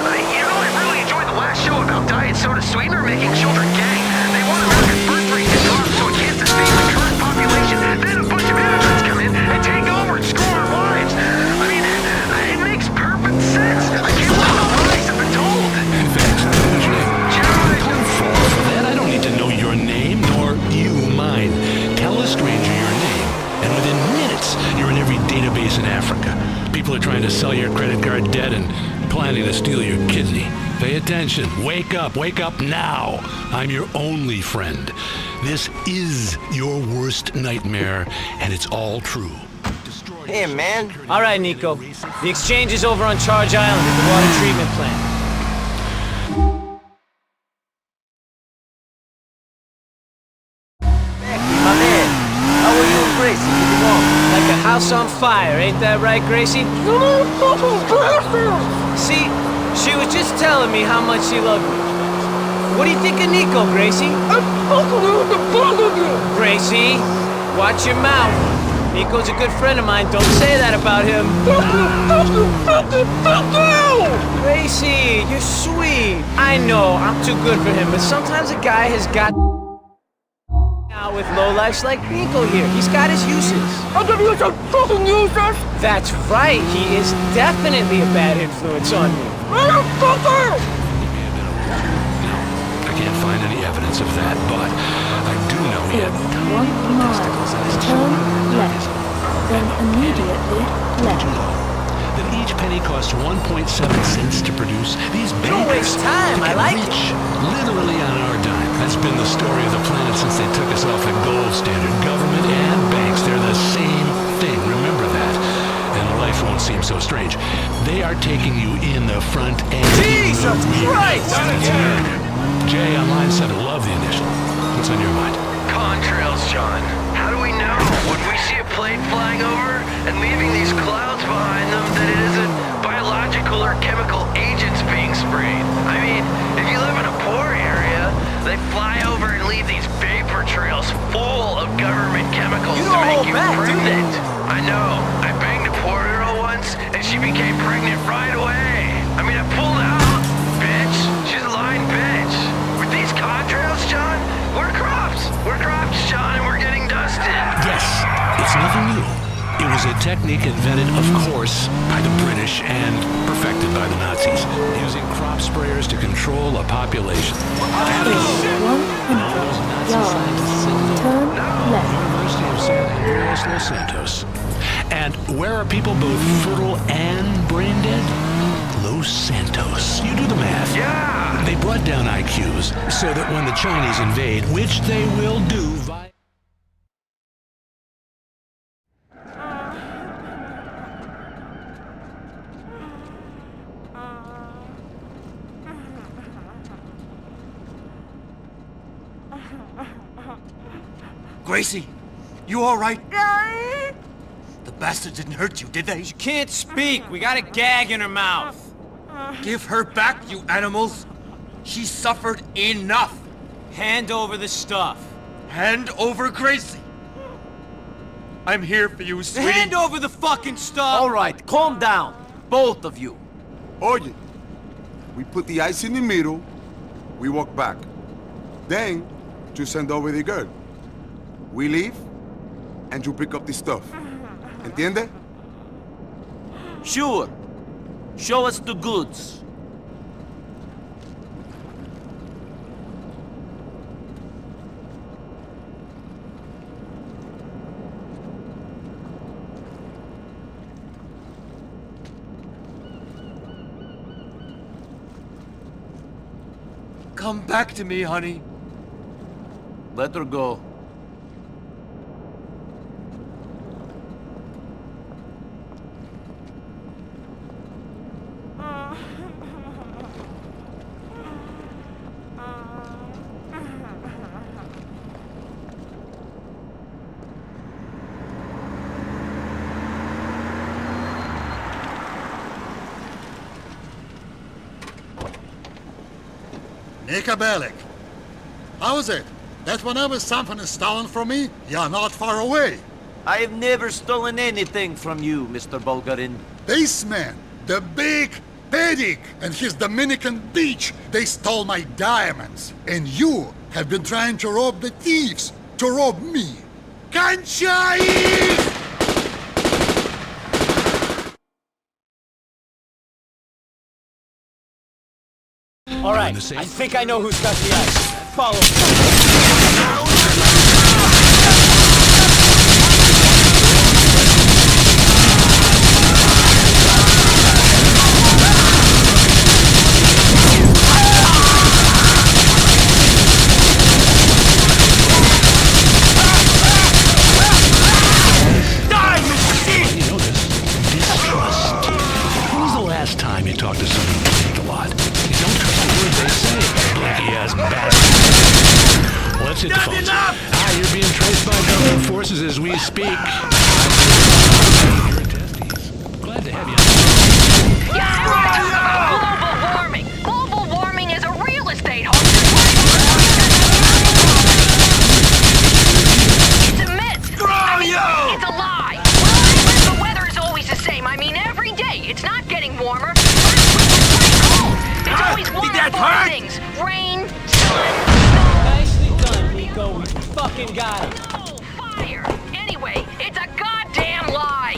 You know, I really enjoyed the last show about diet soda sweetener making children gay. They want America's birth rate to drop so it can't sustain the current population. Then a bunch of immigrants come in and take over and screw our lives. I mean, it makes perfect sense. I can't believe the lies have been told. Thanks, Don't fall for that. I don't need to know your name, nor you mine. Tell a stranger your name, and within minutes, you're in every database in Africa. People are trying to sell your credit card debt and planning to steal your kidney. Pay attention. Wake up now. I'm your only friend. This is your worst nightmare, and it's all true. Hey, man. All right, Nico. The exchange is over on Charge Island at the water treatment plant. My man, how are you and Gracie getting on? Like a house on fire, ain't that right, Gracie? See, she was just telling me how much she loved me. What do you think of Nico, Gracie? Gracie, watch your mouth. Nico's a good friend of mine. Don't say that about him. Gracie, you're sweet. I know, I'm too good for him, but sometimes a guy has got out with lowlifes like Nico here. He's got his uses. That's right. He is definitely a bad influence on me. I can't find any evidence of that, but I do know he had testicles in his turn left, then immediately left. That each penny costs 1.7 cents to produce. These don't waste time. I like it. Literally on our dime. That's been the story of the planet since they took us off the gold standard. Government and banks, they're the same thing. Remember that. don't seem so strange. They are taking you in the front end. Jesus Christ! Jay on line 7, love the initial. What's on your mind? Contrails, John. How do we know when we see a plane flying over and leaving these clouds behind them that it isn't biological or chemical agents being sprayed? I mean, if you live in a poor area, they fly over and leave these vapor trails full of government chemicals to make you pregnant. I know. I banged a poor girl once and she became pregnant right away. I mean, I pulled out, bitch. She's a lying bitch. With these contrails, John, we're crops. We're crops, John, and we're getting dusted. Yes, it's nothing new. It was a technique invented, of course, by the British and perfected by the Nazis, using crop sprayers to control a population. Turn left. University of San Andreas, Los Santos. And where are people both fertile and brain dead? Los Santos. You do the math. Yeah! They brought down IQs so that when the Chinese invade, which they will do via... Gracie, you all right? The bastard didn't hurt you, did they? She can't speak. We got a gag in her mouth. Give her back, you animals. She suffered enough. Hand over the stuff. Hand over Gracie. I'm here for you, sweetie. Hand over the fucking stuff. All right, calm down. Both of you. Oye, we put the ice in the middle, we walk back. Then, you send over the girl. We leave, and you pick up the stuff. Entiende? Sure. Show us the goods. Come back to me, honey. Let her go. Nika Bellic. How is it? That whenever something is stolen from me, you're not far away. I have never stolen anything from you, Mr. Bulgarin. This man, the big Pedic and his Dominican beach, they stole my diamonds. And you have been trying to rob the thieves, to rob me. Conchai! All right, I think I know who's got the ice. Follow me. Time you talk to someone who think a lot. You don't trust the words they say, blinky-ass bastard. Well, let's hit the phones. You're being traced by government forces as we speak. Glad to have you. Global warming. Global warming is a real estate home. It's a myth. It's a lie. The weather is always the same. I mean, every day. It's not getting warmer. It's always one of four things. Rain, sun, Nicely done, Nico. We fucking got it. oh, fire. Anyway, it's a goddamn lie.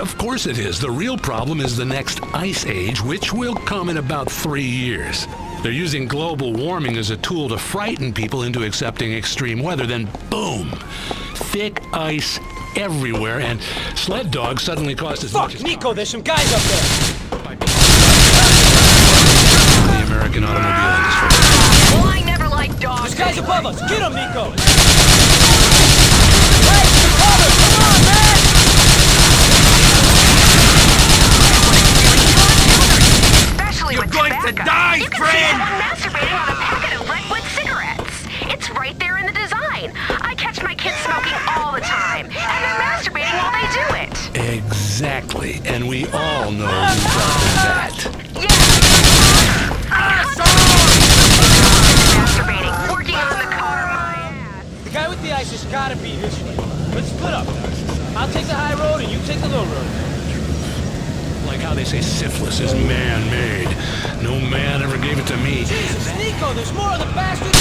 Of course it is. The real problem is the next ice age, which will come in about 3 years. They're using global warming as a tool to frighten people into accepting extreme weather. Then, boom, thick ice everywhere, and sled dogs suddenly cost as much as... Nico, there's some guys up there. The American automobile industry. Well, I never liked dogs. There's guys above us. Get them, Nico. Hey, above us. Come on, man. to die, friend! I'm masturbating on a packet of Redwood cigarettes. It's right there in the design. I catch my kids smoking all the time, and they're masturbating while they do it. Exactly, and we all know who does that. Masturbating, working on the car, my ass. The guy with the ice has gotta be this way. Let's split up. I'll take the high road and you take the low road. Like how they say syphilis is man-made. No man ever gave it to me. Jesus, Nico, there's more of the bastard.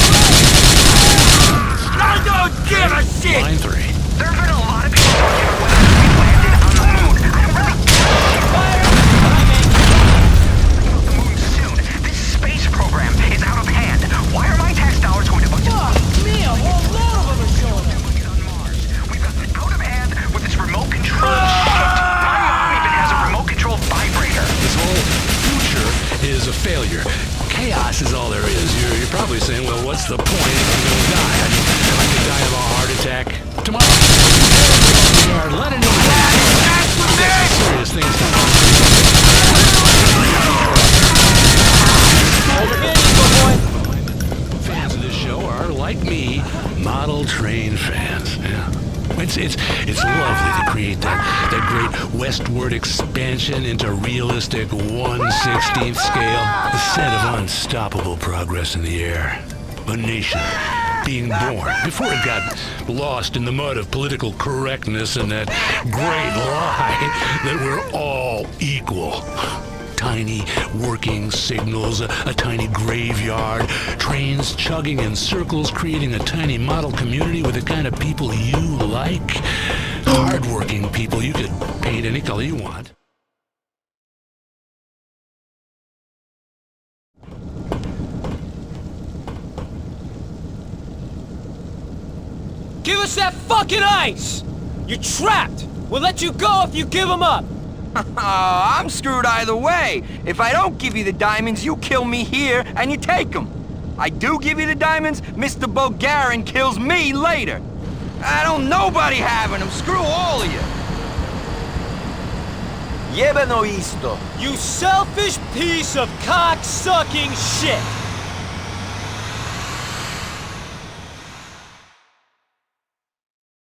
I don't give a shit! Line 3. There have been a lot of people talking about whether we landed on the moon. I don't really the moon soon. This space program is out of hand. Why are my tax dollars going to bunch of... me, a whole load of them are showing up. We've got this out of hand with this remote control shit. My mom even has a remote control vibrator. This whole future is a failure. Chaos is all there is. You're probably saying, well, what's the point if I'm going to die? I could die of a heart attack tomorrow. Let it know. Serious things to Over here, Nico boy. Fans of this show are, like me, model train fans. Yeah. It's lovely to create that great westward expansion into realistic 1/16th scale. The scent of unstoppable progress in the air. A nation being born before it got lost in the mud of political correctness and that great lie that we're all equal. Tiny working signals, a tiny graveyard, trains chugging in circles, creating a tiny model community with the kind of people you like. Hard-working people you could paint any color you want. Give us that fucking ice! You're trapped! We'll let you go if you give them up! I'm screwed either way. If I don't give you the diamonds, you kill me here and you take them. I do give you the diamonds, Mr. Bulgarian kills me later. I don't nobody having them. Screw all of you. Jebeno isto. You selfish piece of cock-sucking shit!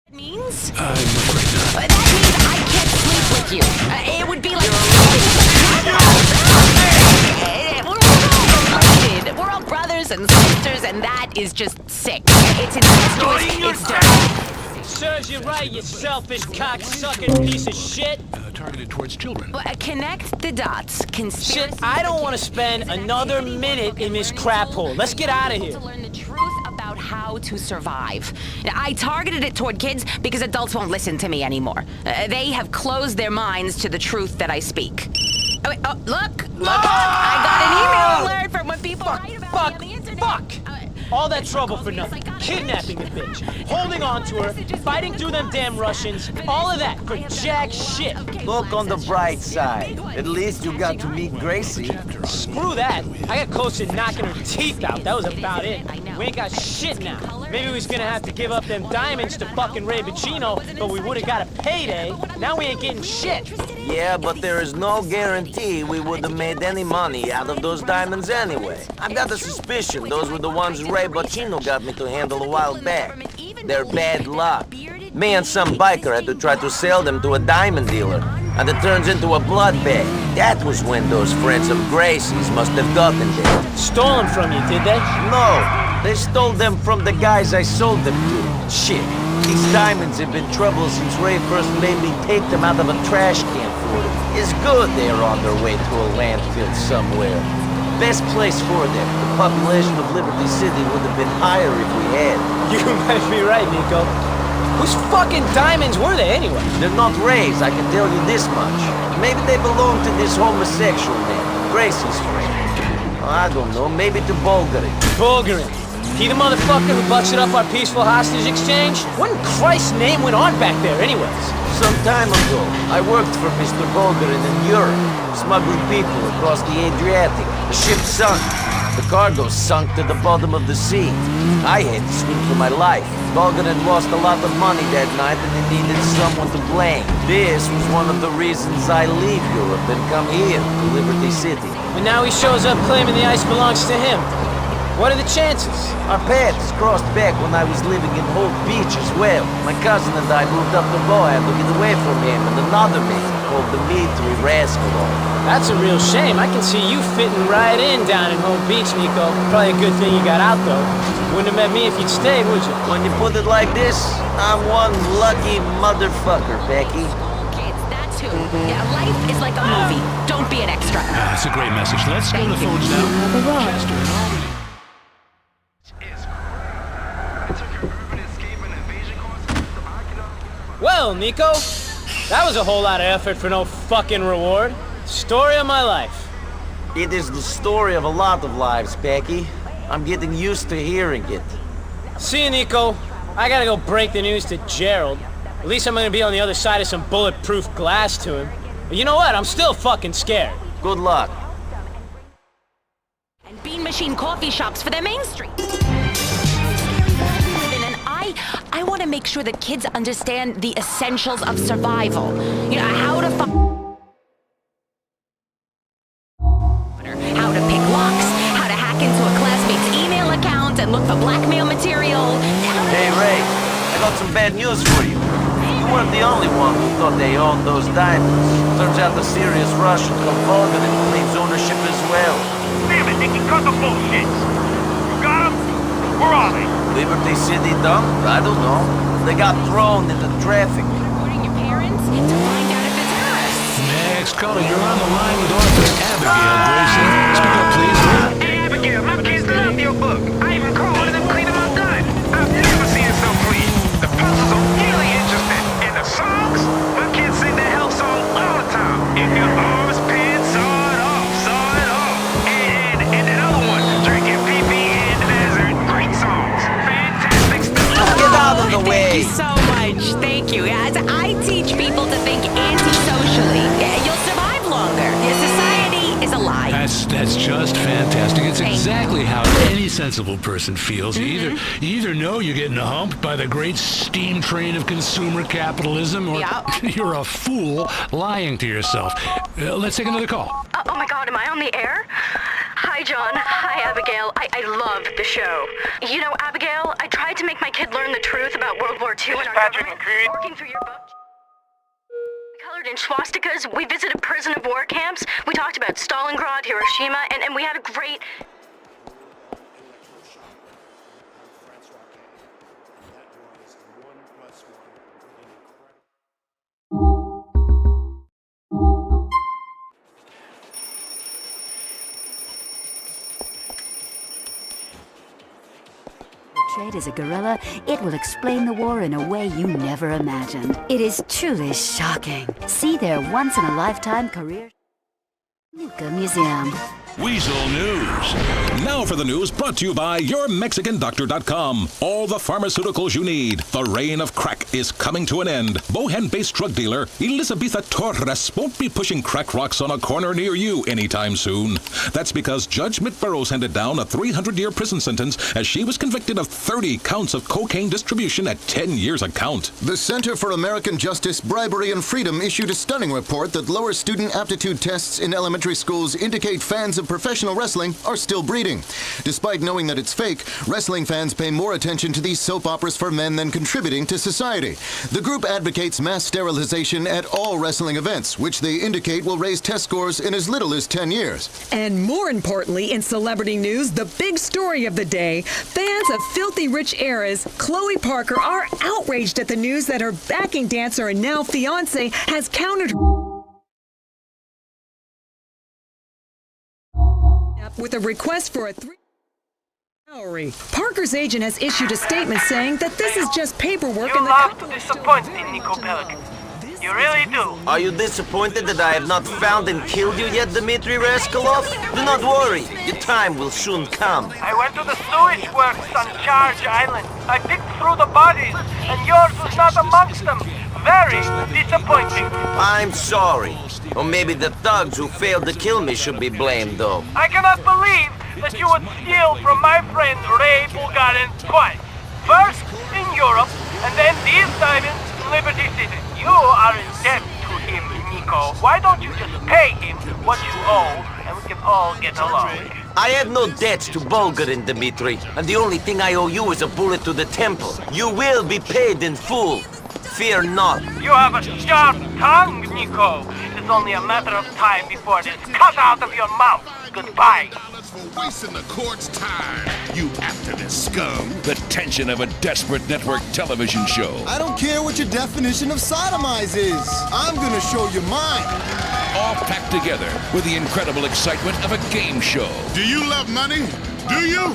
Means? I'm afraid not. That means I can't sleep with you. It would be like... We're all brothers and sisters, and that is just sick. It's incestuous. It's dirty. Serves you right, you selfish cock-sucking piece of shit. Targeted towards children. Connect the dots. Conspiracy. Shit, I don't want to spend another minute in this crap hole. Let's get out of here. To learn the truth about how to survive. I targeted it toward kids because adults won't listen to me anymore. They have closed their minds to the truth that I speak. Oh, wait, oh, look! I got an email alert from when people write about me on the internet. Fuck! All that trouble for nothing. Kidnapping the bitch, holding on to her, fighting through them damn Russians, all of that for jack shit. Look on the bright side. At least you got to meet Gracie. Screw that. I got close to knocking her teeth out. That was about it. We ain't got shit now. Maybe we was gonna have to give up them diamonds to fucking Ray Bacino, but we would've got a payday. Now we ain't getting shit. Yeah, but there is no guarantee we would have made any money out of those diamonds anyway. I've got a suspicion those were the ones Ray Bacino got me to handle a while back. They're bad luck. Me and some biker had to try to sell them to a diamond dealer, and it turns into a bloodbath. That was when those friends of Gracie's must have gotten there. Stole them from you, did they? No, they stole them from the guys I sold them to. Shit, these diamonds have been trouble since Ray first made me take them out of a trash can for them. It's good they're on their way to a landfill somewhere. Best place for them. The population of Liberty City would have been higher if we had. You might be right, Nico. Whose fucking diamonds were they anyway? They're not Ray's, I can tell you this much. Maybe they belong to this homosexual man, Gracie's friend. I don't know, maybe to Bulgarin. Bulgarin? He the motherfucker who busted up our peaceful hostage exchange? What in Christ's name went on back there anyways? Some time ago, I worked for Mr. Bulgarin in Europe, smuggling people across the Adriatic. The ship sunk. The cargo sunk to the bottom of the sea. I had to swim for my life. Bulgar had lost a lot of money that night and they needed someone to blame. This was one of the reasons I leave Europe and come here to Liberty City. And now he shows up claiming the ice belongs to him. What are the chances? Our paths crossed back when I was living in Hope Beach as well. My cousin and I moved up to Bohan to get away from him and another man called Dmitri Raskolov. That's a real shame. I can see you fitting right in down in Hope Beach, Nico. Probably a good thing you got out, though. Wouldn't have met me if you'd stayed, would you? When you put it like this, I'm one lucky motherfucker, Becky. Kids, that's who. Yeah, life is like a movie. Don't be an extra. That's a great message. Let's go to the phones now. Chester and Albany. Well, Nico, that was a whole lot of effort for no fucking reward. Story of my life. It is the story of a lot of lives, Becky. I'm getting used to hearing it. See you, Nico. I gotta go break the news to Gerald. At least I'm gonna be on the other side of some bulletproof glass to him. But you know what? I'm still fucking scared. Good luck. And Bean Machine coffee shops for their main street. I want to make sure that kids understand the essentials of survival. You know, how to pick locks, how to hack into a classmate's email account and look for blackmail material. Hey, Ray, I got some bad news for you. You weren't the only one who thought they owned those diamonds. Turns out the serious Russian called Bulgar claims ownership as well. Damn it, Nicky, cut the bullshit. You got him? Where are they? Liberty City dump? I don't know. They got thrown into traffic. Reporting your parents to find out if it's us. Next caller, you're on the line with Arthur Abigail Grayson. Speak up, please. Hey, Abigail, my kids love your book. I even called one of them clean them up done. I've never seen it so clean. The puzzles are really interesting. And the songs? My kids sing the hell song all the time. If your arms pin, saw it off, saw it off. And another one, drinking pee-pee in the desert. Great songs. Fantastic stuff. Get out of the way. Thank you so much. Thank you. As I teach people to think anti-socially, you'll survive longer. Society is a lie. That's just fantastic. It's exactly how any sensible person feels. You either know you're getting humped by the great steam train of consumer capitalism, or you're a fool lying to yourself. Let's take another call. Oh my God, am I on the air? Hi, John. Hi, Abigail. I love the show. You know, Abigail, I tried to make my kid learn the truth about World War II and our government, working through your book. We colored in swastikas. We visited prisoner of war camps. We talked about Stalingrad, Hiroshima, and we had a great... Portrayed as a gorilla, it will explain the war in a way you never imagined. It is truly shocking. See their once-in-a-lifetime career Nuka Museum. Weasel News. Now for the news brought to you by YourMexicanDoctor.com. All the pharmaceuticals you need. The reign of crack is coming to an end. Bohan-based drug dealer Elizabetha Torres won't be pushing crack rocks on a corner near you anytime soon. That's because Judge Mitt Burrows handed down a 300-year prison sentence as she was convicted of 30 counts of cocaine distribution at 10 years a count. The Center for American Justice, Bribery, and Freedom issued a stunning report that lower student aptitude tests in elementary schools indicate fans of professional wrestling are still breeding. Despite knowing that it's fake, wrestling fans pay more attention to these soap operas for men than contributing to society. The group advocates mass sterilization at all wrestling events, which they indicate will raise test scores in as little as 10 years. And more importantly, in celebrity news, the big story of the day, fans of Filthy Rich eras Chloe Parker are outraged at the news that her backing dancer and now fiancé has countered with a request for a salary. Parker's agent has issued a statement saying that this is just paperwork You and the love to disappoint me, Nico Pelican. You really do. Are you disappointed that I have not found and killed you yet, Dmitri Raskolov? Do not worry, your time will soon come. I went to the sewage works on Charge Island. I picked through the bodies, and yours was not amongst them. Very disappointing. I'm sorry. Or maybe the thugs who failed to kill me should be blamed, though. I cannot believe that you would steal from my friend Ray Bulgarin twice. First in Europe, and then these diamonds in Liberty City. You are in debt to him, Nico. Why don't you just pay him what you owe, and we can all get along? I have no debts to Bulgarin, Dmitri, and the only thing I owe you is a bullet to the temple. You will be paid in full. Fear not. You have a sharp tongue, Nico. It is only a matter of time before it is cut out of your mouth. Goodbye. For wasting the court's time, you activist scum. The tension of a desperate network television show. I don't care what your definition of sodomize is. I'm gonna show you mine. All packed together with the incredible excitement of a game show. Do you love money? Do you?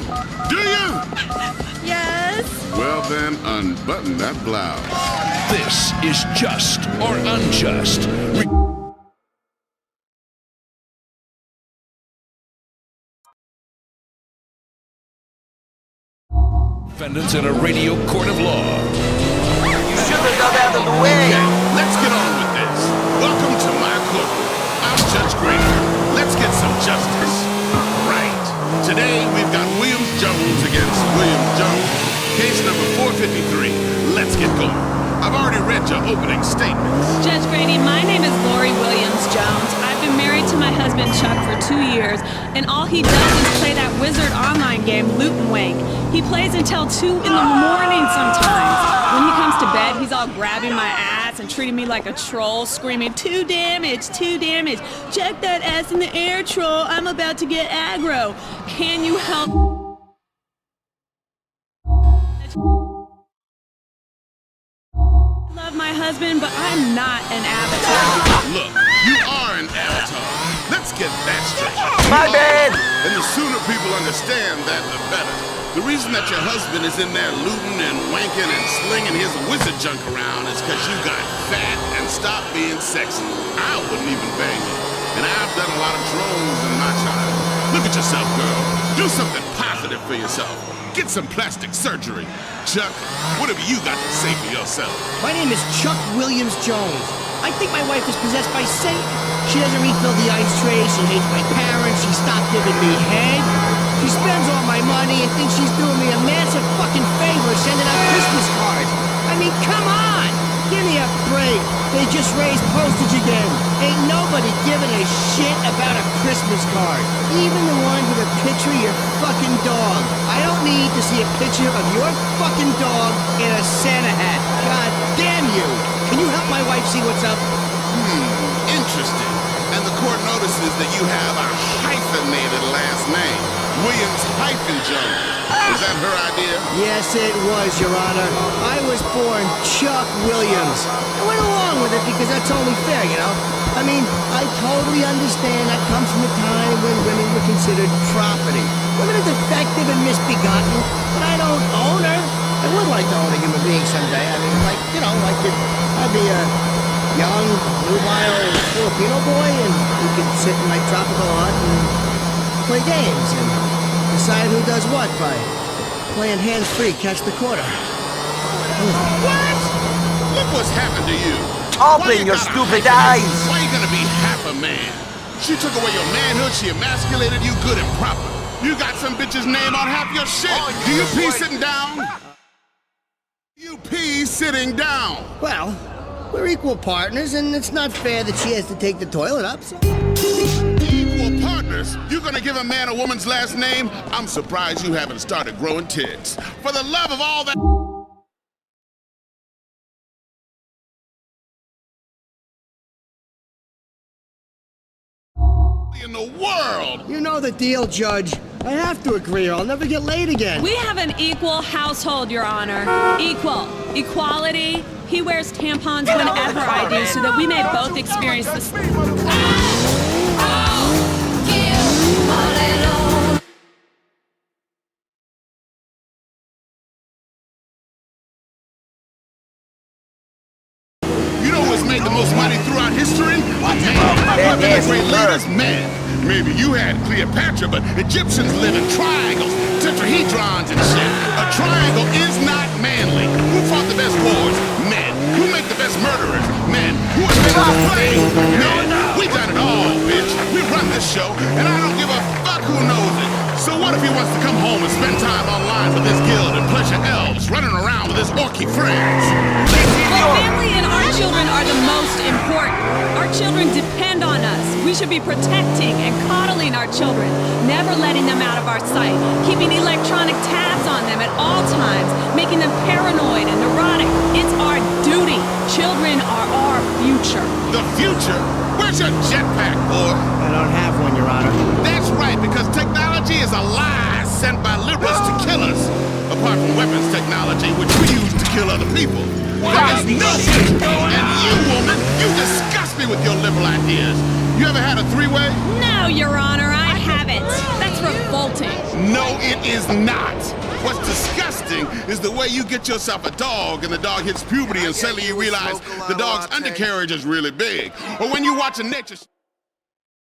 Do you? Yes. Well then, unbutton that blouse. This is Just or Unjust. Defendants in a radio court of law. You should have got out of the way. Okay, let's get on with this. Welcome to my court. I'm Judge Grady. Let's get some justice. Right. Today we've got Williams Jones against Williams Jones. Case number 453. Let's get going. I've already read your opening statements. Judge Grady, my name is Lori Williams-Jones. I've been married to my husband Chuck for 2 years, and all he does is play that wizard online game, Loot and Wank. He plays until 2 in the morning sometimes. When he comes to bed, he's all grabbing my ass and treating me like a troll, screaming, 2 damage, 2 damage. Check that ass in the air, troll. I'm about to get aggro. Can you help? Love my husband, but I'm not an avatar. Look, you are an avatar. Let's get that straight. My bad. And the sooner people understand that, the better. The reason that your husband is in there looting and wanking and slinging his wizard junk around is because you got fat and stopped being sexy. I wouldn't even bang you. And I've done a lot of drones in my time. Look at yourself, girl. Do something positive for yourself. Get some plastic surgery. Chuck, what have you got to say for yourself? My name is Chuck Williams-Jones. I think my wife is possessed by Satan. She doesn't refill the ice tray, she hates my parents, she stopped giving me head. She spends all my money and thinks she's doing me a massive fucking favor sending out Christmas cards. I mean, come on! Give me a break. They just raised postage again. Ain't nobody giving a shit about a Christmas card. Even the one with a picture of your fucking dog. I don't need to see a picture of your fucking dog in a Santa hat. God damn you! Can you help my wife see what's up? Interesting. And the court notices that you have a hyphenated last name. Williams-Jones. Was that her idea? Yes, it was, Your Honor. I was born Chuck Williams. I went along with it because that's only fair, you know? I mean, I totally understand that comes from a time when women were considered property. Women are defective and misbegotten, but I don't own her. I would like to own a human being someday. I mean, like, you know, I'd be a young, nubile Filipino boy, and we could sit in my tropical hut and play games and decide who does what by playing hands-free catch the quarter. What? Look what's happened to you. Open your stupid eyes. Why are you gonna be half a man? She took away your manhood, she emasculated you good and proper. You got some bitch's name on half your shit. Do you pee sitting down? You pee sitting down. Well, we're equal partners, and it's not fair that she has to take the toilet up, so... Equal partners? You gonna give a man a woman's last name? I'm surprised you haven't started growing tits. For the love of all that... in the world! You know the deal, Judge. I have to agree or I'll never get laid again. We have an equal household, Your Honor. Equal. Equality. He wears tampons whenever I do so that we may both experience this. You know who's made the most money throughout history? Great leaders, men. Maybe you had Cleopatra, but Egyptians live in triangles, tetrahedrons and shit. A triangle is not manly. Who fought the best wars? Men. Who make the best murderers? Men. Who invented the plane? Men. We done it all, bitch. We run this show, and I don't give a fuck who knows it. So what depend on us. We should be protecting and coddling our children, never letting them out of our sight, keeping electronic tabs on them at all times, making them paranoid and neurotic. It's our duty. Children are our future. The future? Where's your jetpack, boy? I don't have one, Your Honor. That's right, because technology is a lie sent by liberals to kill us. Apart from weapons technology, which we use to kill other people. There is no future. And you, woman, you disgust me with your liberal ideas. You ever had a three-way? No, Your Honor, I haven't. That's revolting. No, it is not. What's disgusting is the way you get yourself a dog and the dog hits puberty and suddenly you realize the dog's undercarriage is really big. Or when you watch a nature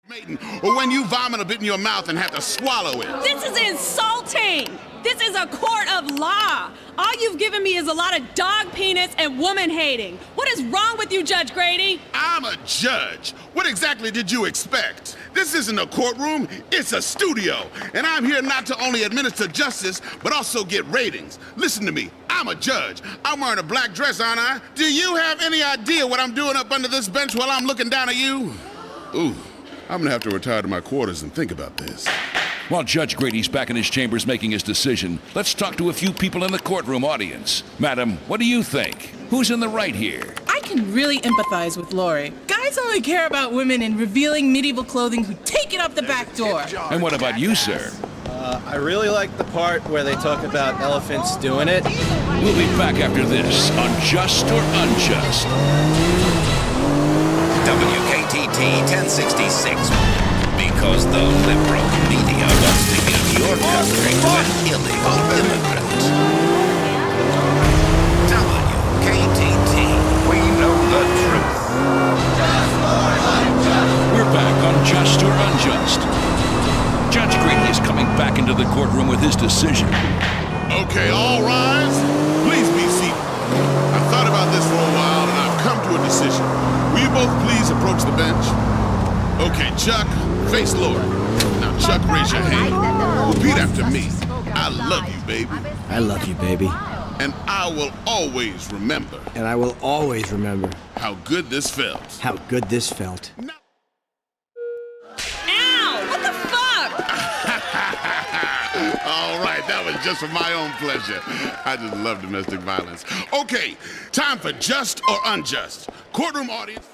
mating, or when you vomit a bit in your mouth and have to swallow it. This is insulting. This is a court of law. All you've given me is a lot of dog penis and woman hating. What is wrong with you, Judge Grady? I'm a judge. What exactly did you expect? This isn't a courtroom, it's a studio. And I'm here not to only administer justice, but also get ratings. Listen to me, I'm a judge. I'm wearing a black dress, aren't I? Do you have any idea what I'm doing up under this bench while I'm looking down at you? Ooh, I'm gonna have to retire to my quarters and think about this. While Judge Grady's back in his chambers making his decision, let's talk to a few people in the courtroom audience. Madam, what do you think? Who's in the right here? I can really empathize with Lori. Guys only care about women in revealing medieval clothing who take it up the back door. And what about you, sir? I really like the part where they talk about elephants doing it. We'll be back after this on Just or Unjust. WKTT 1066. Because the liberal media wants to give your country to an illegal immigrant. WKTT, we know the truth. We're back on Just or Unjust. Judge Grady is coming back into the courtroom with his decision. Okay, all rise. Please be seated. I've thought about this for a while and I've come to a decision. Will you both please approach the bench? Okay, Chuck, face Lori. Now, Chuck, raise your hand. Repeat after me. I love you, baby. I love you, baby. And I will always remember. And I will always remember. How good this felt. How good this felt. Ow! What the fuck? All right, that was just for my own pleasure. I just love domestic violence. Okay, time for Just or Unjust. Courtroom audience.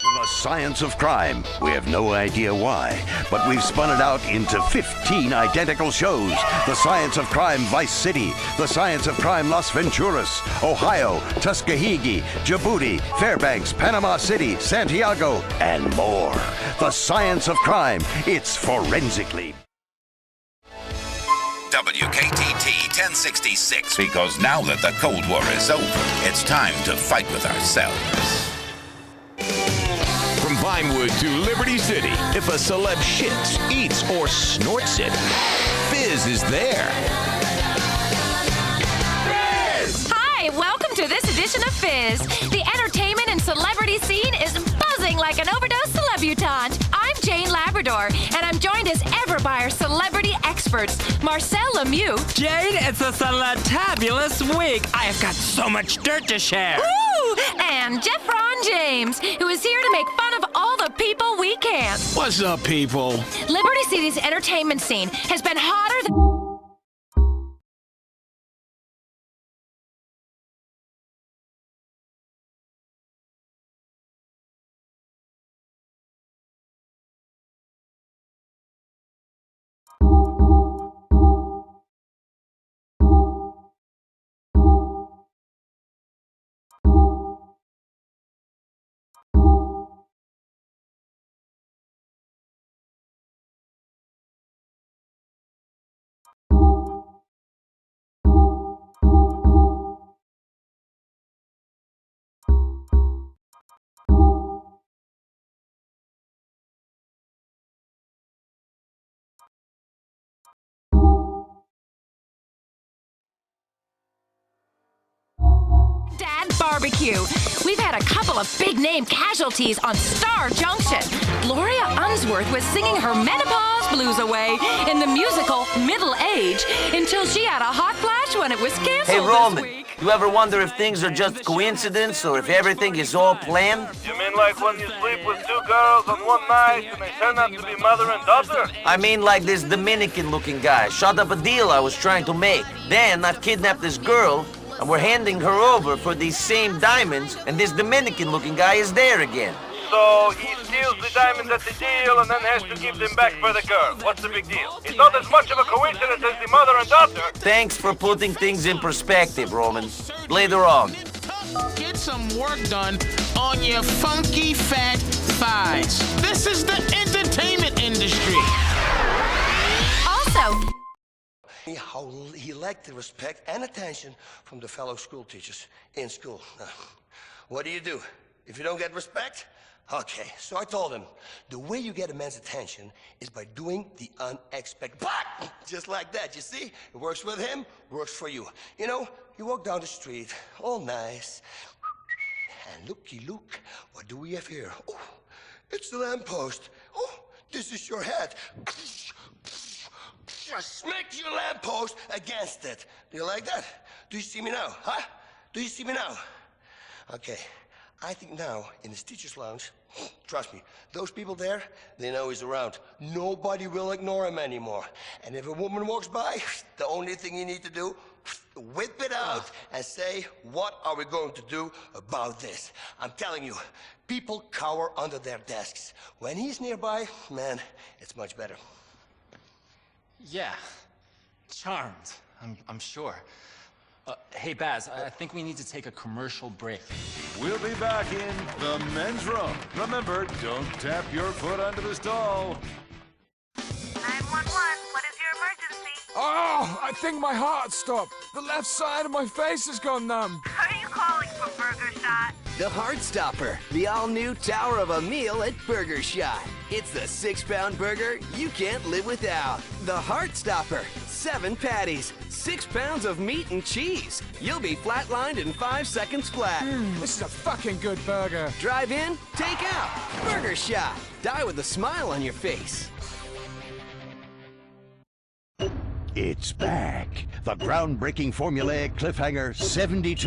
The science of crime. We have no idea why, but we've spun it out into 15 identical shows. The Science of Crime Vice City, The Science of Crime Las Venturas, Ohio, Tuskegee, Djibouti, Fairbanks, Panama City, Santiago, and more. The Science of Crime. It's forensically. WKTT 1066. Because now that the Cold War is over, it's time to fight with ourselves. From Vinewood to Liberty City, if a celeb shits, eats, or snorts it, Fizz is there. Hi, welcome to this edition of Fizz. The entertainment and celebrity scene is buzzing like an overdose celebutante. I'm Jane Labrador, and I'm joined as ever by our celebrity experts, Marcel Lemieux. Jane, it's a tabulous week. I have got so much dirt to share. Woo! And Jeff Ron James, who is here to make fun of all the people we can't. What's up, people? Liberty City's entertainment scene has been hotter than... barbecue. We've had a couple of big-name casualties on Star Junction. Gloria Unsworth was singing her menopause blues away in the musical Middle Age until she had a hot flash when it was canceled Hey, Roman, this week. you ever wonder if things are just coincidence or if everything is all planned? You mean like when you sleep with two girls on one night and they turn out to be mother and daughter? I mean like this Dominican-looking guy shot up a deal I was trying to make. Then I've kidnapped this girl, and we're handing her over for these same diamonds, and this Dominican-looking guy is there again. So he steals the diamonds at the deal and then has to give them back for the girl. What's the big deal? It's not as much of a coincidence as the mother and daughter. Thanks for putting things in perspective, Roman. Later on. Get some work done on your funky fat thighs. This is the entertainment industry. Also, How he lacked the respect and attention from the fellow school teachers in school. Now, what do you do if you don't get respect? Okay, so I told him, the way you get a man's attention is by doing the unexpected. Bah! Just like that, you see? It works with him, works for you. You know, you walk down the street, all nice, and looky-look, what do we have here? Oh, it's the lamppost. Oh, this is your hat. Smack your lamppost against it. Do you like that? Do you see me now, huh? Do you see me now? Okay, I think now in his teacher's lounge, trust me, those people there, they know he's around. Nobody will ignore him anymore. And if a woman walks by, the only thing you need to do, whip it out and say, what are we going to do about this? I'm telling you, people cower under their desks. When he's nearby, man, it's much better. Yeah, charmed, I'm sure. Hey, Baz, I think we need to take a commercial break. We'll be back in the men's room. Remember, don't tap your foot under the stall. 911, what is your emergency? Oh, I think my heart stopped. The left side of my face has gone numb. Are you calling for Burger Shot? The Heart Stopper, the all-new tower of a meal at Burger Shot. It's the 6-pound burger you can't live without. The Heart Stopper, 7 patties, 6 pounds of meat and cheese. You'll be flatlined in 5 seconds flat. This is a fucking good burger. Drive in, take out. Burger Shot. Die with a smile on your face. It's back. The groundbreaking formulaic cliffhanger 72.